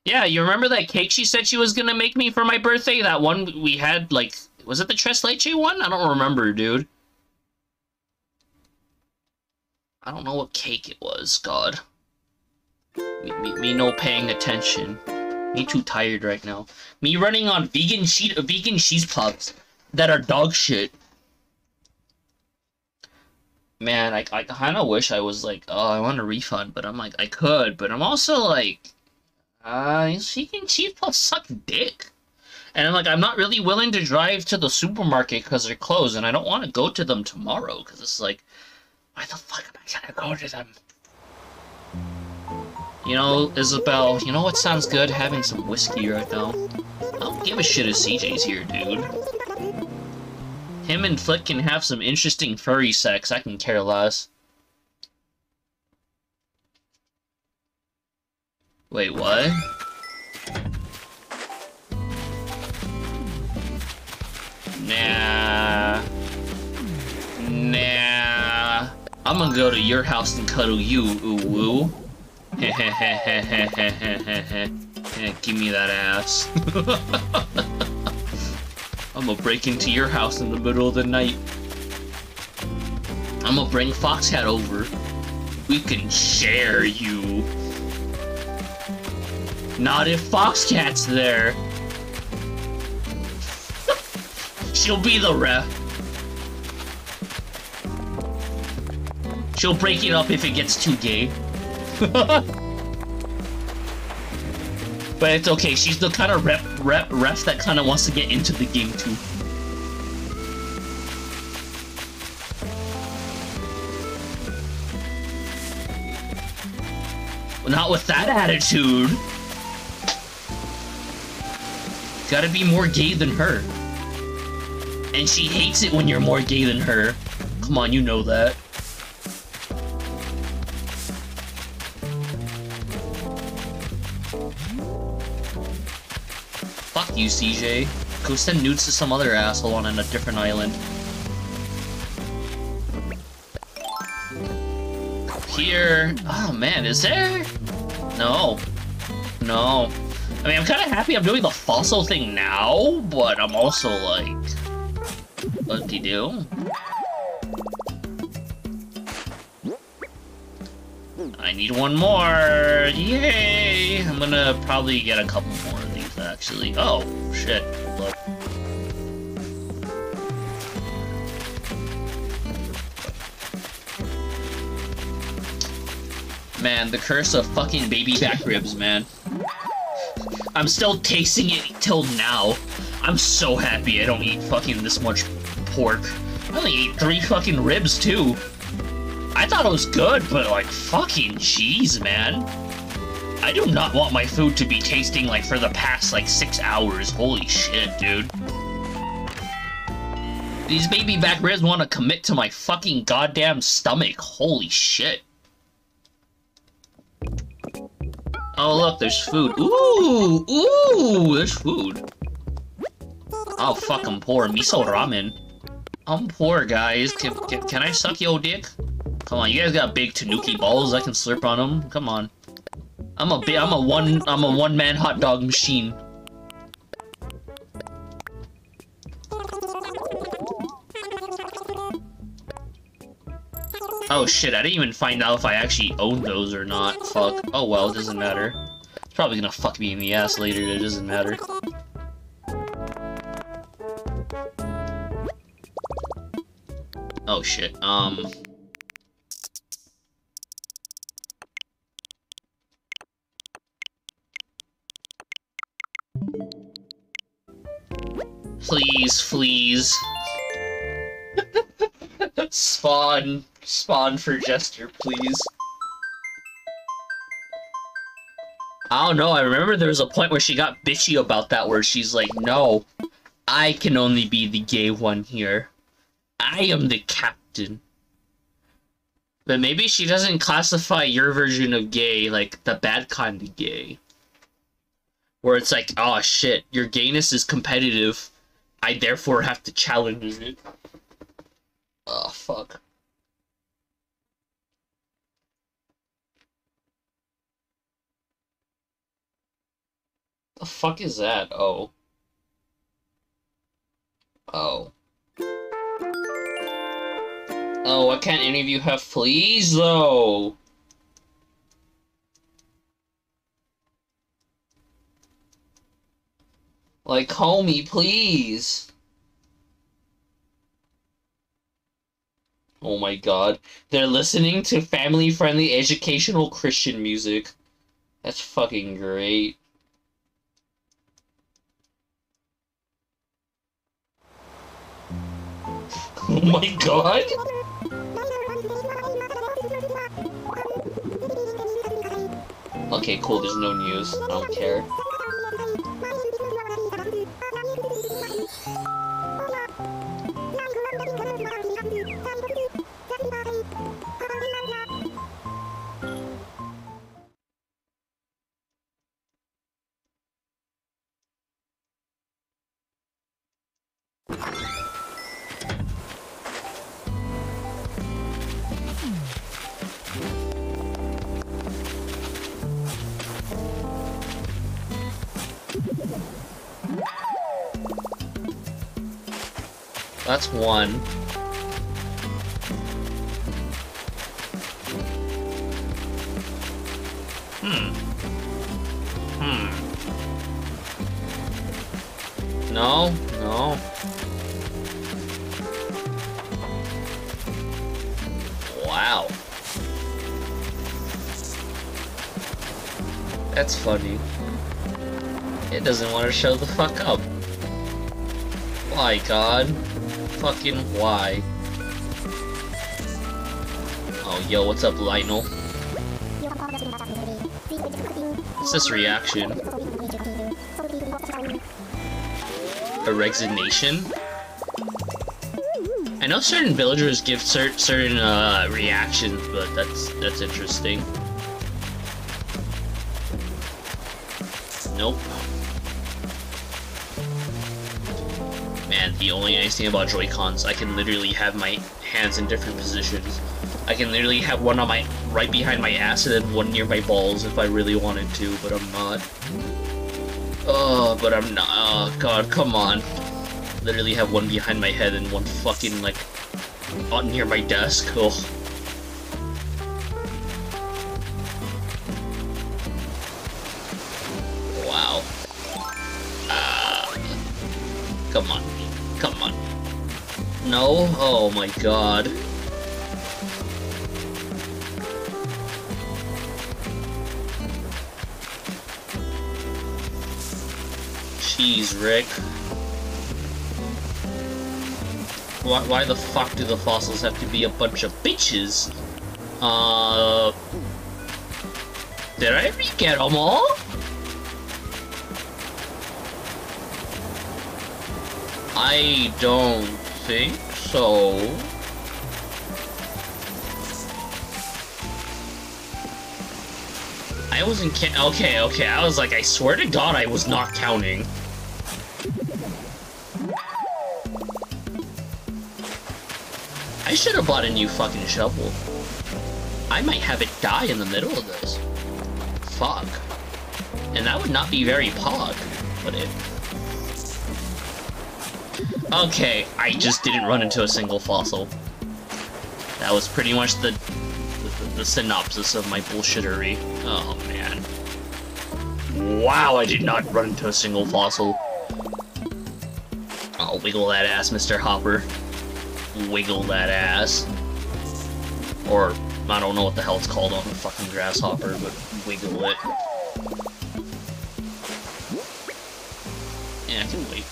S1: Yeah, you remember that cake she said she was gonna make me for my birthday? That one we had, like, was it the Tres Leche one? I don't remember, dude. I don't know what cake it was, God. Me no paying attention. Me too tired right now. Me running on vegan cheese puffs that are dog shit. Man, I kind of wish I was like, oh, I want a refund, but I'm like, I could, but I'm also like, vegan cheese puffs suck dick. And I'm like, I'm not really willing to drive to the supermarket because they're closed, and I don't want to go to them tomorrow, because it's like, why the fuck am I gonna go to them? You know, Isabel, you know what sounds good? Having some whiskey right now. I don't give a shit if CJ's here, dude. Him and Flick can have some interesting furry sex, I can care less. Wait, what? Nah. Nah. I'm gonna go to your house and cuddle you, ooh-woo. Give me that ass. I'm gonna break into your house in the middle of the night. I'm gonna bring Foxcat over. We can share you. Not if Foxcat's there. She'll be the ref. She'll break it up if it gets too gay. But it's okay, she's the kind of ref that kind of wants to get into the game too. Well, not with that attitude. Gotta be more gay than her. And she hates it when you're more gay than her. Come on, you know that. Fuck you, CJ. Go send nudes to some other asshole on a different island. Here... Oh man, is there? No. No. I mean, I'm kind of happy I'm doing the fossil thing now, but I'm also like... What-de-do? I need one more! Yay! I'm gonna probably get a couple more of these, actually. Oh, shit. Look. Man, the curse of fucking baby back ribs, man. I'm still tasting it till now. I'm so happy I don't eat fucking this much pork. I only ate 3 fucking ribs, too. I thought it was good, but like, fucking jeez, man. I do not want my food to be tasting like for the past like 6 hours. Holy shit, dude. These baby back ribs want to commit to my fucking goddamn stomach. Holy shit. Oh, look, there's food. Ooh, ooh, there's food. Oh, fuck, I'm poor. Miso ramen. I'm poor, guys. Can I suck your dick? Come on, you guys got big tanuki balls. I can slurp on them. Come on. I'm a one-man hot dog machine. Oh shit, I didn't even find out if I actually owned those or not. Fuck. Oh well, it doesn't matter. It's probably gonna fuck me in the ass later, it doesn't matter. Oh shit, Please, please. Spawn for Jester, please. I don't know, I remember there was a point where she got bitchy about that, where she's like, no, I can only be the gay one here. I am the captain. But maybe she doesn't classify your version of gay like the bad kind of gay. Where it's like, oh shit, your gayness is competitive. I therefore have to challenge it. Oh, fuck. The fuck is that? Oh. Oh. Oh, why can't any of you have fleas, though? Like, homie, please. Oh my god. They're listening to family-friendly, educational Christian music. That's fucking great. Oh my god. Okay, cool, there's no news. I don't care. That's one. No, no. Wow. That's funny. It doesn't want to show the fuck up. Why, God? Fucking why? Oh, yo, what's up, Lionel? What's this reaction? A resignation? I know certain villagers give certain reactions, but that's interesting. Nope. Man, the only nice thing about Joy-Cons, I can literally have my hands in different positions. I can literally have one on my right behind my ass and then one near my balls if I really wanted to, but I'm not. Oh, but I'm not. Oh, God, come on. Literally have one behind my head and one fucking, like, near my desk. Oh. Wow. Come on. Come on. No? Oh my god. Jeez, Rick. Why the fuck do the fossils have to be a bunch of bitches? Did I re-get them all? I don't think so. I wasn't okay, I was like, I swear to God I was not counting. I should have bought a new fucking shovel. I might have it die in the middle of this. Fuck. And that would not be very pog, would it? Okay, I just didn't run into a single fossil. That was pretty much the synopsis of my bullshittery. Oh, man. Wow, I did not run into a single fossil. Oh, wiggle that ass, Mr. Hopper. Wiggle that ass. Or, I don't know what the hell it's called on a fucking grasshopper, but wiggle it. Yeah, I can wait.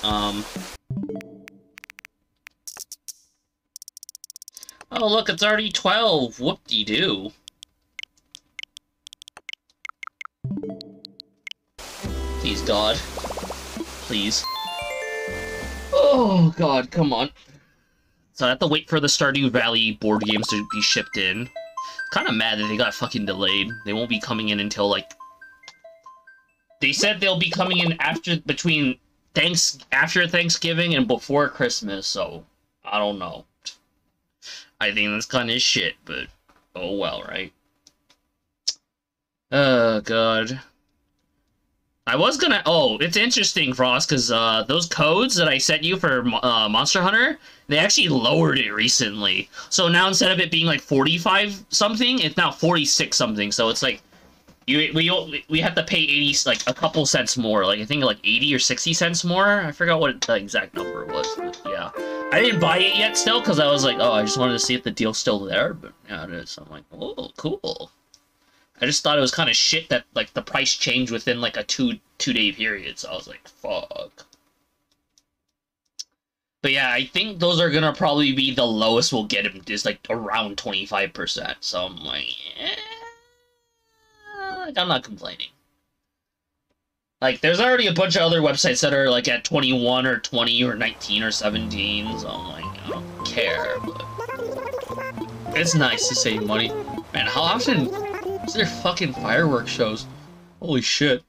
S1: Oh, look, it's already 12. Whoop-de-doo. Please, God. Please. Oh, God, come on. So I have to wait for the Stardew Valley board games to be shipped in. Kinda mad that they got fucking delayed. They won't be coming in until, like... They said they'll be coming in after Thanksgiving and before Christmas, so... I don't know. I think that's kinda shit, but... Oh well, right? Oh, God. I was gonna... Oh, it's interesting, Frost, because those codes that I sent you for Monster Hunter, they actually lowered it recently. So now instead of it being like 45-something, it's now 46-something. So it's like, we have to pay 80, like a couple cents more. Like, I think like 80 or 60 cents more. I forgot what the exact number was. But yeah. I didn't buy it yet still, because I was like, oh, I just wanted to see if the deal's still there. But yeah, it is. So I'm like, oh, cool. I just thought it was kind of shit that, like, the price changed within, like, a two-day period, so I was like, fuck. But yeah, I think those are gonna probably be the lowest we'll get him, is, like, around 25%, so I'm like, I'm not complaining. Like, there's already a bunch of other websites that are, like, at 21 or 20 or 19 or 17, so I'm like, I don't care, but... It's nice to save money. Man, how often... What's their fucking fireworks shows? Holy shit.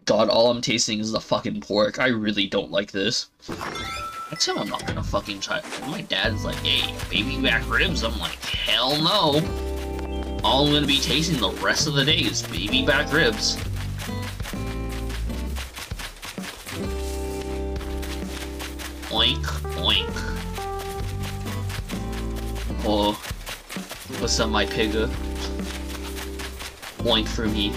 S1: God, all I'm tasting is the fucking pork. I really don't like this. That's how I'm not gonna fucking try. My dad's like, hey, baby back ribs. I'm like, hell no. All I'm gonna be tasting the rest of the day is baby back ribs. Oink, oink. Oh. What's up, my pigga? Boink for me.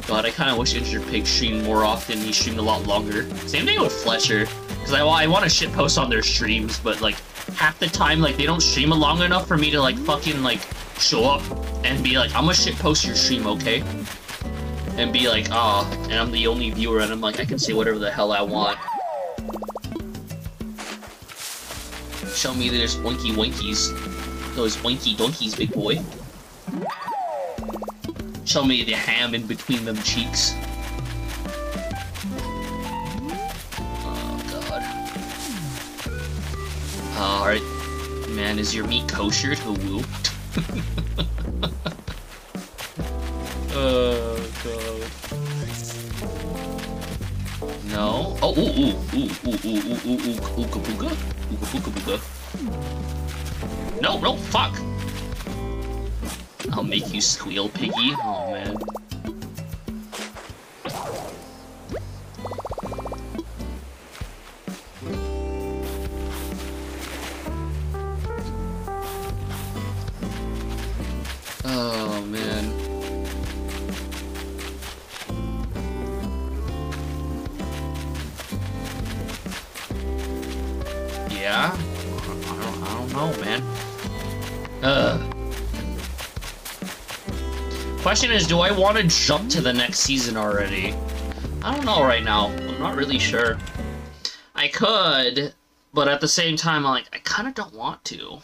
S1: God, I kind of wish Injured Pig streamed more often. He streamed a lot longer. Same thing with Fletcher. Because I want to shitpost on their streams, but, like, half the time, like, they don't stream it long enough for me to, like, fucking, like, show up and be like, I'm gonna shitpost your stream, okay? And be like, ah, and I'm the only viewer, and I'm like, I can say whatever the hell I want. Show me that there's oinky winkies. Those oinky donkeys, big boy. Show me the ham in between them cheeks. Oh, God. Alright. Man, is your meat kosher to woo? Oh, God. No. Oh, ooka booga. Ooka booga booga. No, fuck! I'll make you squeal, piggy. Oh, man. Oh, man. Yeah? I don't know, man. Question is, do I want to jump to the next season already? I don't know right now. I'm not really sure. I could, but at the same time, I kind of don't want to.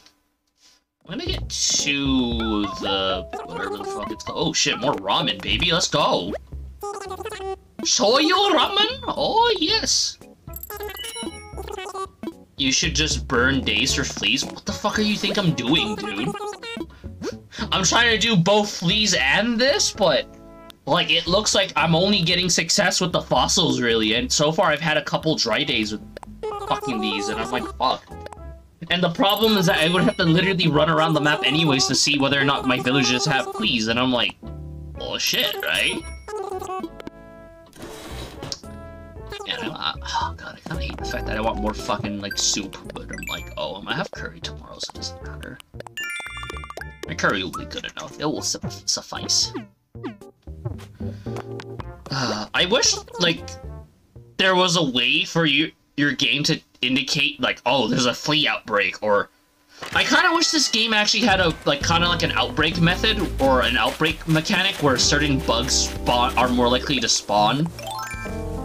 S1: I'm gonna get to the... whatever the fuck it's called. Oh shit, more ramen, baby. Let's go. Shoyu ramen? Oh, yes. You should just burn days for fleas? What the fuck are you think I'm doing, dude? I'm trying to do both fleas and this, but... like, it looks like I'm only getting success with the fossils, really. And so far, I've had a couple dry days with fucking these, and I'm like, fuck. And the problem is that I would have to literally run around the map anyways to see whether or not my villages have fleas, and I'm like, well, shit, right? Yeah, oh god, I kinda hate the fact that I want more fucking, like, soup, but I'm like, oh, I'm gonna have curry tomorrow, so it doesn't matter. My curry will be good enough. It will suffice. I wish, like, there was a way for your game to indicate, like, oh, there's a flea outbreak, or... I kind of wish this game actually had a, like, kind of like an outbreak method, or an outbreak mechanic, where certain bugs are more likely to spawn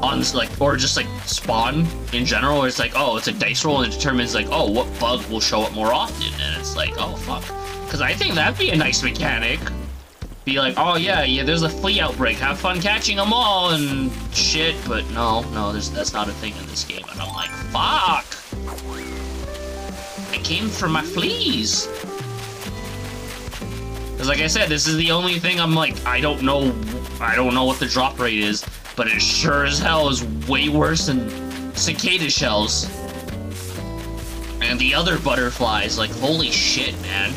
S1: on, like, or just, like, spawn in general, where it's like, oh, it's a dice roll, and it determines, like, oh, what bug will show up more often, and it's like, oh, fuck. Because I think that'd be a nice mechanic. Be like, oh yeah, there's a flea outbreak, have fun catching them all and shit, but no, that's not a thing in this game, and I'm like, fuck! I came for my fleas! Because like I said, this is the only thing I'm like, I don't know what the drop rate is, but it sure as hell is way worse than cicada shells. And the other butterflies, like, holy shit, man.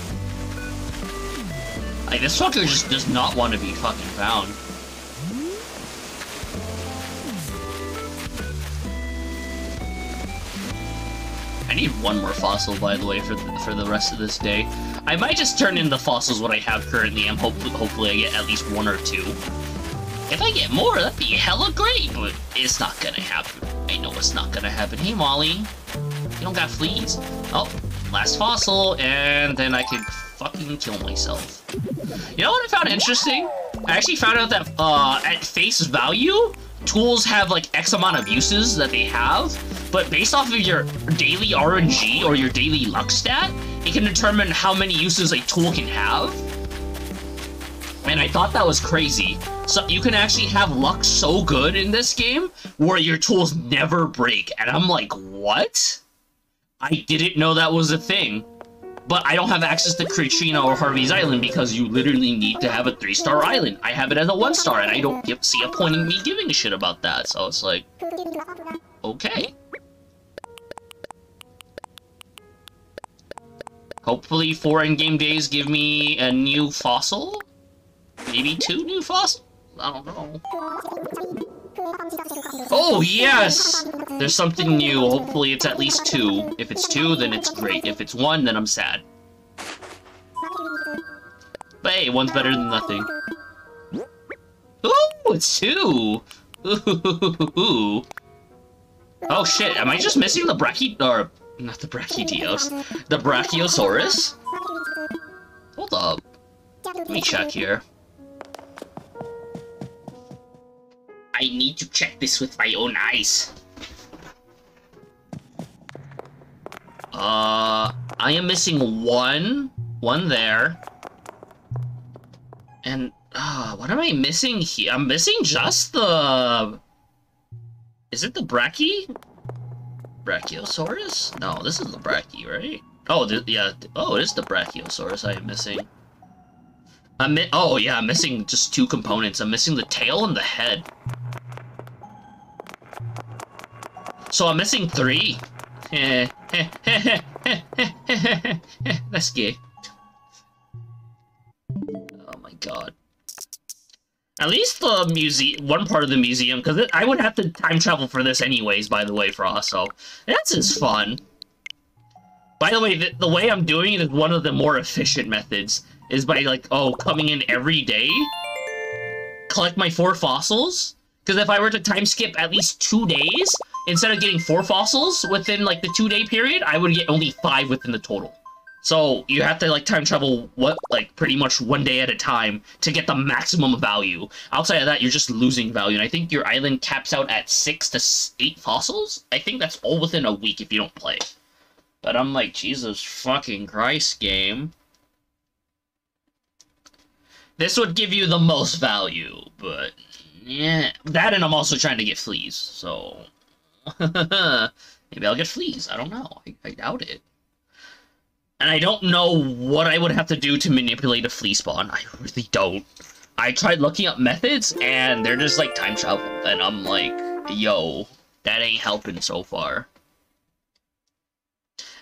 S1: Like, this fucker just does not want to be fucking found. I need one more fossil, by the way, for the rest of this day. I might just turn in the fossils what I have currently, and hopefully I get at least 1 or 2. If I get more, that'd be hella great, but it's not gonna happen. I know it's not gonna happen. Hey, Molly. You don't got fleas. Oh, last fossil, and then I could fucking kill myself. You know what I found interesting? I actually found out that, at face value, tools have, like, X amount of uses that they have, but based off of your daily RNG or your daily luck stat, it can determine how many uses a tool can have. And I thought that was crazy. So you can actually have luck so good in this game where your tools never break. And I'm like, what? I didn't know that was a thing. But I don't have access to Katrina or Harvey's Island because you literally need to have a 3-star island. I have it as a 1-star and I don't see a point in me giving a shit about that. So it's like, okay. Hopefully 4 in-game days give me a new fossil? Maybe 2 new fossils? I don't know. Oh, yes! There's something new. Hopefully it's at least 2. If it's 2, then it's great. If it's 1, then I'm sad. But hey, 1's better than nothing. Ooh, it's 2! Ooh. Oh shit, am I just missing the or not the Brachydios. The Brachiosaurus? Hold up. Let me check here. I need to check this with my own eyes. I am missing one there. And, what am I missing here? I'm missing just the... Is it the Brachiosaurus? No, this is the Brachy, right? Oh, yeah. Oh, it is the Brachiosaurus I am missing. Oh, yeah, I'm missing just 2 components. I'm missing the tail and the head. So I'm missing 3. That's gay. Oh my god. At least the museum, one part of the museum, because I would have to time travel for this anyways, by the way, Frost, so that's just fun. By the way, the way I'm doing it is one of the more efficient methods, is by, like, coming in every day, collect my 4 fossils, because if I were to time skip at least 2 days, instead of getting 4 fossils within, like, the 2-day period, I would get only 5 within the total. So, you have to, like, time travel, pretty much 1 day at a time to get the maximum value. Outside of that, you're just losing value, and I think your island caps out at 6 to 8 fossils? I think that's all within a week if you don't play. But I'm like, Jesus fucking Christ, game. This would give you the most value, but... yeah. That, and I'm also trying to get fleas, so... maybe I'll get fleas, I don't know. I doubt it. And I don't know what I would have to do to manipulate a flea spawn. I really don't. I tried looking up methods, and they're just like time travel. And I'm like, yo, that ain't helping so far.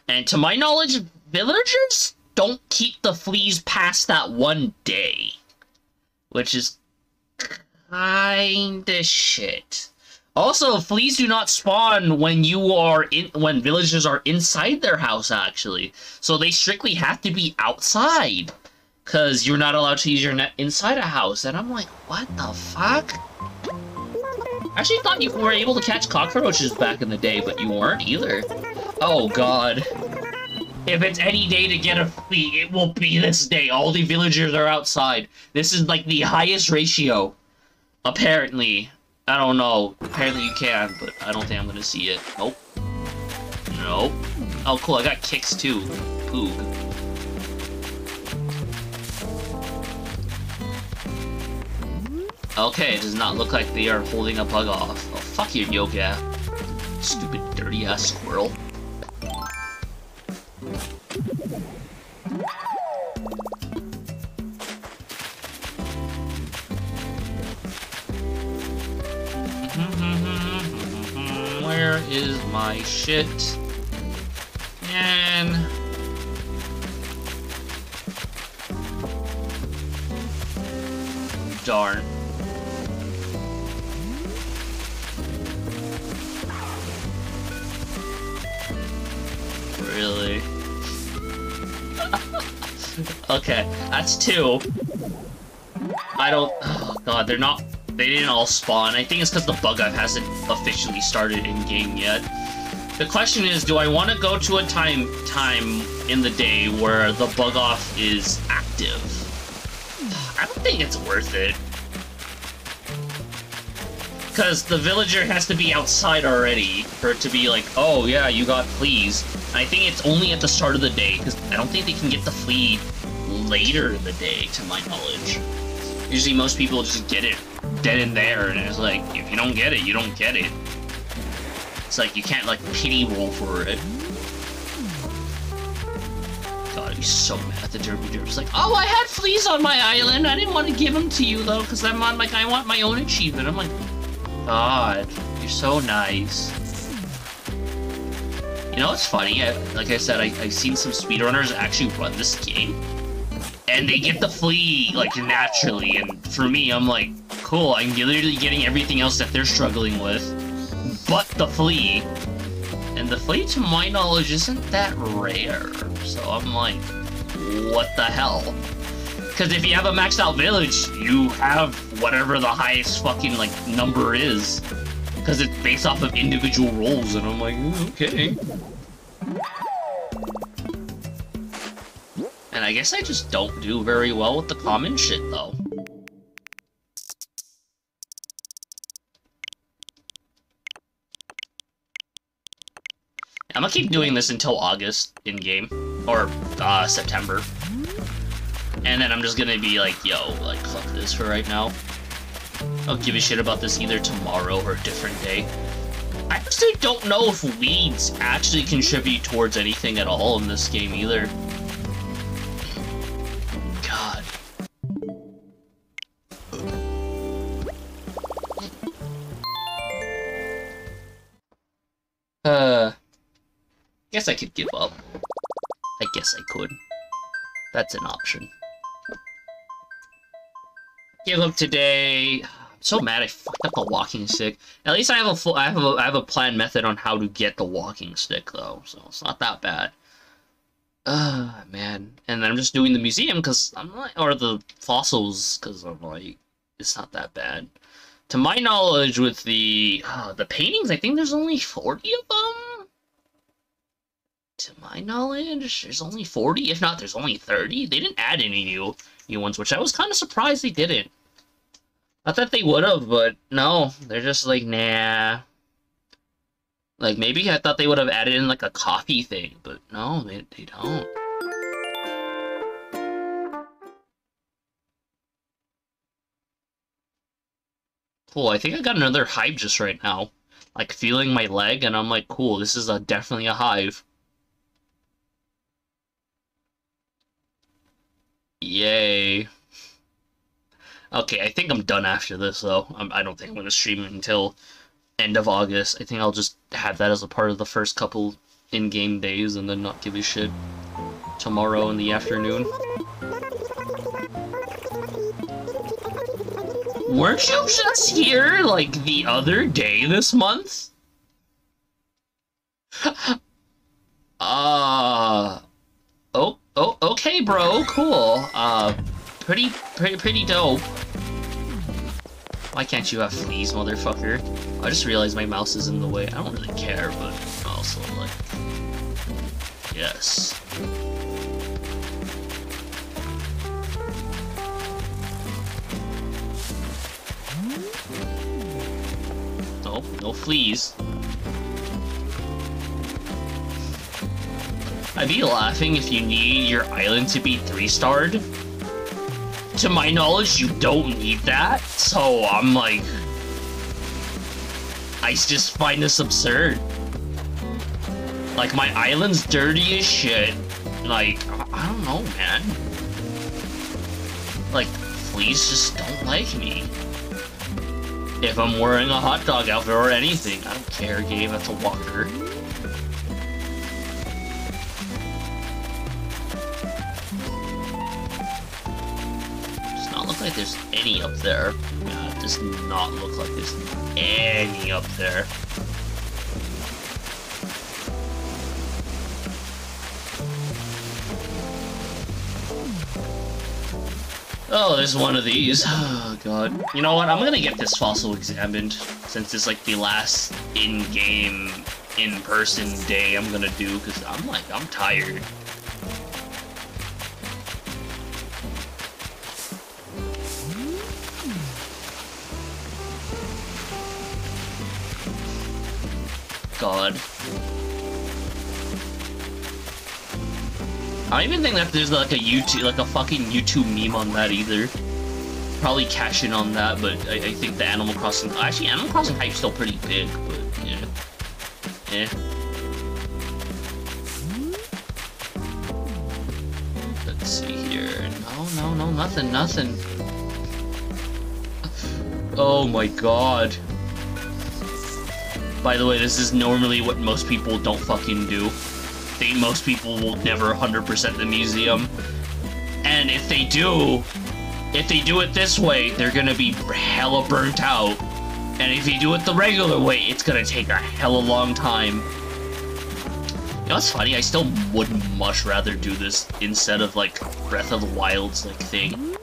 S1: And to my knowledge, villagers don't keep the fleas past that 1 day. Which is kinda shit. Also, fleas do not spawn when when villagers are inside their house, actually. So they strictly have to be outside. Because you're not allowed to use your net inside a house. And I'm like, what the fuck? I actually thought you were able to catch cockroaches back in the day, but you weren't either. Oh god. If it's any day to get a flea, it will be this day. All the villagers are outside. This is like the highest ratio. Apparently. I don't know. Apparently you can, but I don't think I'm gonna see it. Nope. Nope. Oh, cool. I got kicks, too. Poog. Okay, it does not look like they are holding a bug off. Oh, fuck you, Yoga. Stupid, dirty-ass squirrel. Where is my shit? And darn. Really? Okay, that's 2. I don't... Oh god, they're not... They didn't all spawn. I think it's because the bug up hasn't officially started in-game yet. The question is, do I want to go to a time in the day where the bug off is active? I don't think it's worth it. Because the villager has to be outside already for it to be like, oh yeah, you got fleas. And I think it's only at the start of the day, because I don't think they can get the flea later in the day, to my knowledge. Usually most people just get it dead in there, and it's like, if you don't get it, you don't get it. It's like, you can't, like, pity roll for it. God, I'd be so mad at the Derpy Derps. Like, oh, I had fleas on my island. I didn't want to give them to you, though, because I'm on, like, I want my own achievement. I'm like, God, you're so nice. You know what's funny? Like I said, I've seen some speedrunners actually run this game. And they get the flea, like, naturally. And for me, I'm like, cool, I'm literally getting everything else that they're struggling with. But the flea. And the flea, to my knowledge, isn't that rare. So I'm like, what the hell? Because if you have a maxed out village, you have whatever the highest fucking, like, number is. Because it's based off of individual rolls, and I'm like, okay. And I guess I just don't do very well with the common shit, though. I'm gonna keep doing this until August in-game. Or, September. And then I'm just gonna be like, yo, like, fuck this for right now. I'll give a shit about this either tomorrow or a different day. I actually don't know if weeds actually contribute towards anything at all in this game either. God. Guess I could give up. I guess I could. That's an option. Give up today. I'm so mad I fucked up the walking stick. At least I have a planned method on how to get the walking stick though, so it's not that bad. Man. And then I'm just doing the museum because I'm like, or the fossils because I'm like, it's not that bad. To my knowledge, with the paintings, I think there's only 40 of them. To my knowledge, there's only 40. If not, there's only 30. They didn't add any new ones, which I was kind of surprised they didn't. I thought they would have, but no. They're just like, nah. Like, maybe I thought they would have added in, like, a coffee thing, but no, they don't. Cool, I think I got another hive just right now. Like, feeling my leg, and I'm like, cool, this is definitely a hive. Yay. Okay, I think I'm done after this, though. I don't think I'm going to stream it until end of August. I think I'll just have that as a part of the first couple in-game days and then not give a shit tomorrow in the afternoon. Weren't you just here, like, the other day this month? Oh, okay, bro, cool. Pretty dope. Why can't you have fleas, motherfucker? I just realized my mouse is in the way. I don't really care, but also, like... Yes. Nope, no fleas. I'd be laughing if you need your island to be 3-starred. To my knowledge, you don't need that, so I'm like... I just find this absurd. Like, my island's dirty as shit. Like, I don't know, man. Like, fleas just don't like me. If I'm wearing a hot dog outfit or anything, I don't care, Gabe, that's a walker. like there's any up there. Yeah, it does not look like there's any up there. Oh, there's one of these. Oh, God. You know what? I'm gonna get this fossil examined, since it's like the last in-game, in-person day I'm gonna do, because I'm tired. God. I don't even think that there's like a fucking YouTube meme on that either. Probably cash in on that, but I think the Animal Crossing, actually Animal Crossing hype's still pretty big, but yeah. Yeah. Let's see here. No, nothing. Oh my God. By the way, this is normally what most people don't fucking do. Most people will never 100% the museum. And if they do it this way, they're gonna be hella burnt out. And if you do it the regular way, it's gonna take a hella long time. You know what's funny? I still would much rather do this instead of, like, Breath of the Wild's, like, thing.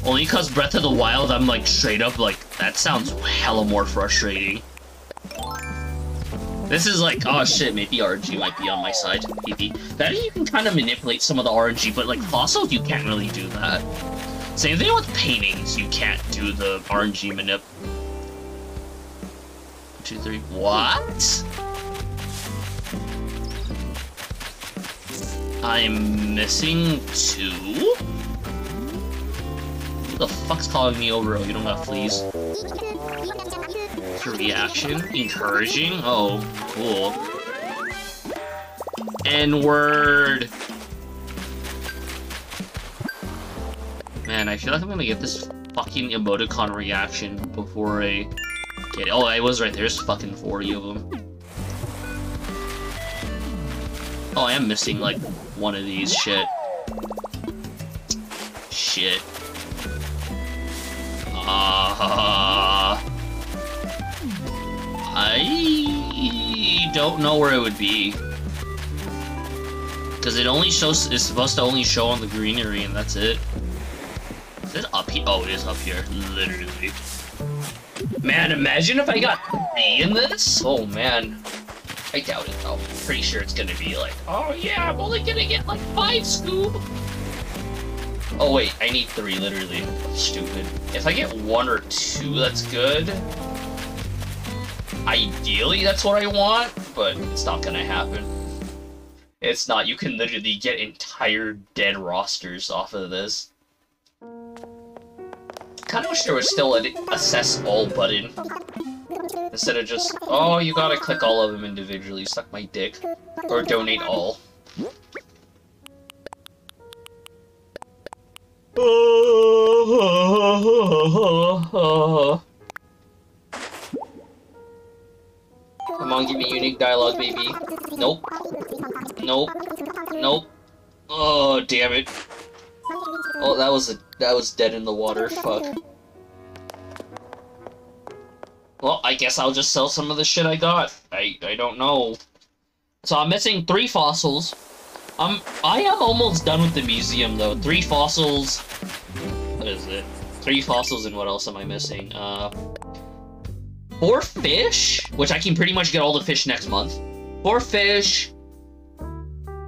S1: Only because Breath of the Wild, I'm, like, straight up, like, that sounds hella more frustrating. This is like, oh shit, maybe RNG might be on my side. Maybe. That you can kind of manipulate some of the RNG, but like fossils, you can't really do that. Same thing with paintings, you can't do the RNG manip. 1, 2, 3. What? I'm missing 2? Who the fuck's calling me over? You don't got fleas. Reaction? Encouraging? Oh, cool. N-word! Man, I feel like I'm gonna get this fucking emoticon reaction before I get it. Oh, I was right, there's fucking 40 of them. Oh, I am missing, like, one of these. Shit. I don't know where it would be. Because it's supposed to only show on the greenery, and that's it. Is it up here? Oh, it is up here. Literally. Man, imagine if I got 3 in this? Oh, man. I doubt it, though. I'm pretty sure it's gonna be like, oh, yeah, I'm only gonna get, like, 5 Scoob. Oh, wait, I need 3, literally. Stupid. If I get 1 or 2, that's good. Ideally, that's what I want, but it's not gonna happen. It's not. You can literally get entire dead rosters off of this. Kinda wish there was still an assess all button. Instead of just, oh, you gotta click all of them individually, suck my dick. Or donate all. Come on, give me unique dialogue, baby. Nope. Oh, damn it. Oh, that was dead in the water. Fuck. Well, I guess I'll just sell some of the shit I got. I don't know. So I'm missing 3 fossils. I am almost done with the museum though. 3 fossils. What is it? 3 fossils and what else am I missing? 4 fish, which I can pretty much get all the fish next month. 4 fish.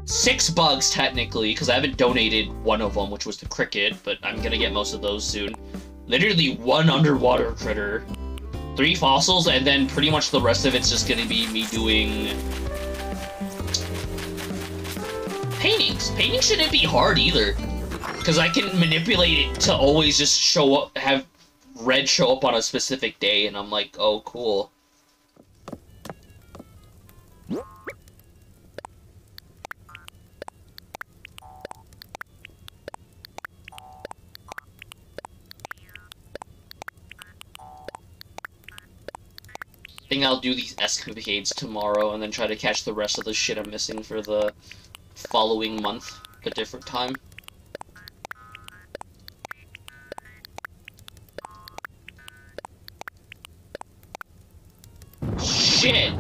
S1: 6 bugs technically, because I haven't donated one of them, which was the cricket, but I'm gonna get most of those soon. Literally 1 underwater critter. 3 fossils, and then pretty much the rest of it's just gonna be me doing paintings. Paintings shouldn't be hard either, because I can manipulate it to always just show up, have red show up on a specific day, and I'm like, oh, cool. I think I'll do these escapades tomorrow, and then try to catch the rest of the shit I'm missing for the following month, a different time. shit!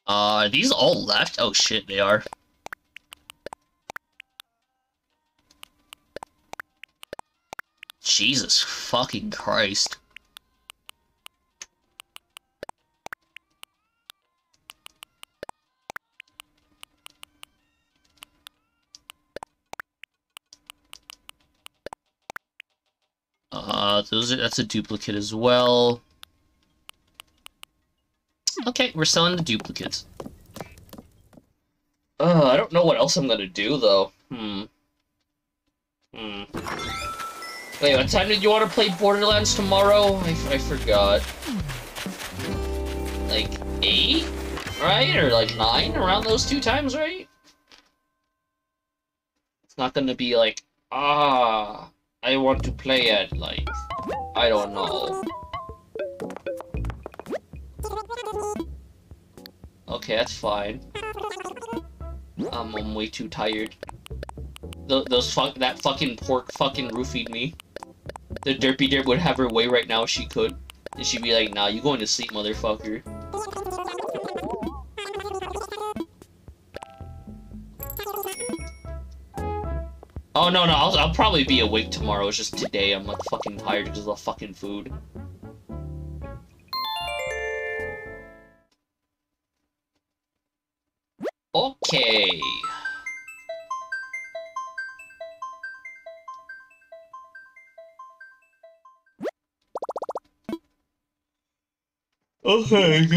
S1: Are these all left? Oh shit, they are. Jesus fucking Christ. That's a duplicate as well. Okay, we're selling the duplicates. I don't know what else I'm gonna do, though. Wait, what time did you want to play Borderlands tomorrow? I forgot. Like, 8? Right? Or like 9? Around those two times, right? It's not gonna be like, I want to play at, like, I don't know. Okay, that's fine. I'm way too tired. That fucking pork fucking roofied me. The Derpy Derp would have her way right now if she could. And she'd be like, nah, you going to sleep, motherfucker. Oh, no, I'll probably be awake tomorrow. It's just today I'm, like, fucking tired because of the fucking food. Okay. Okay.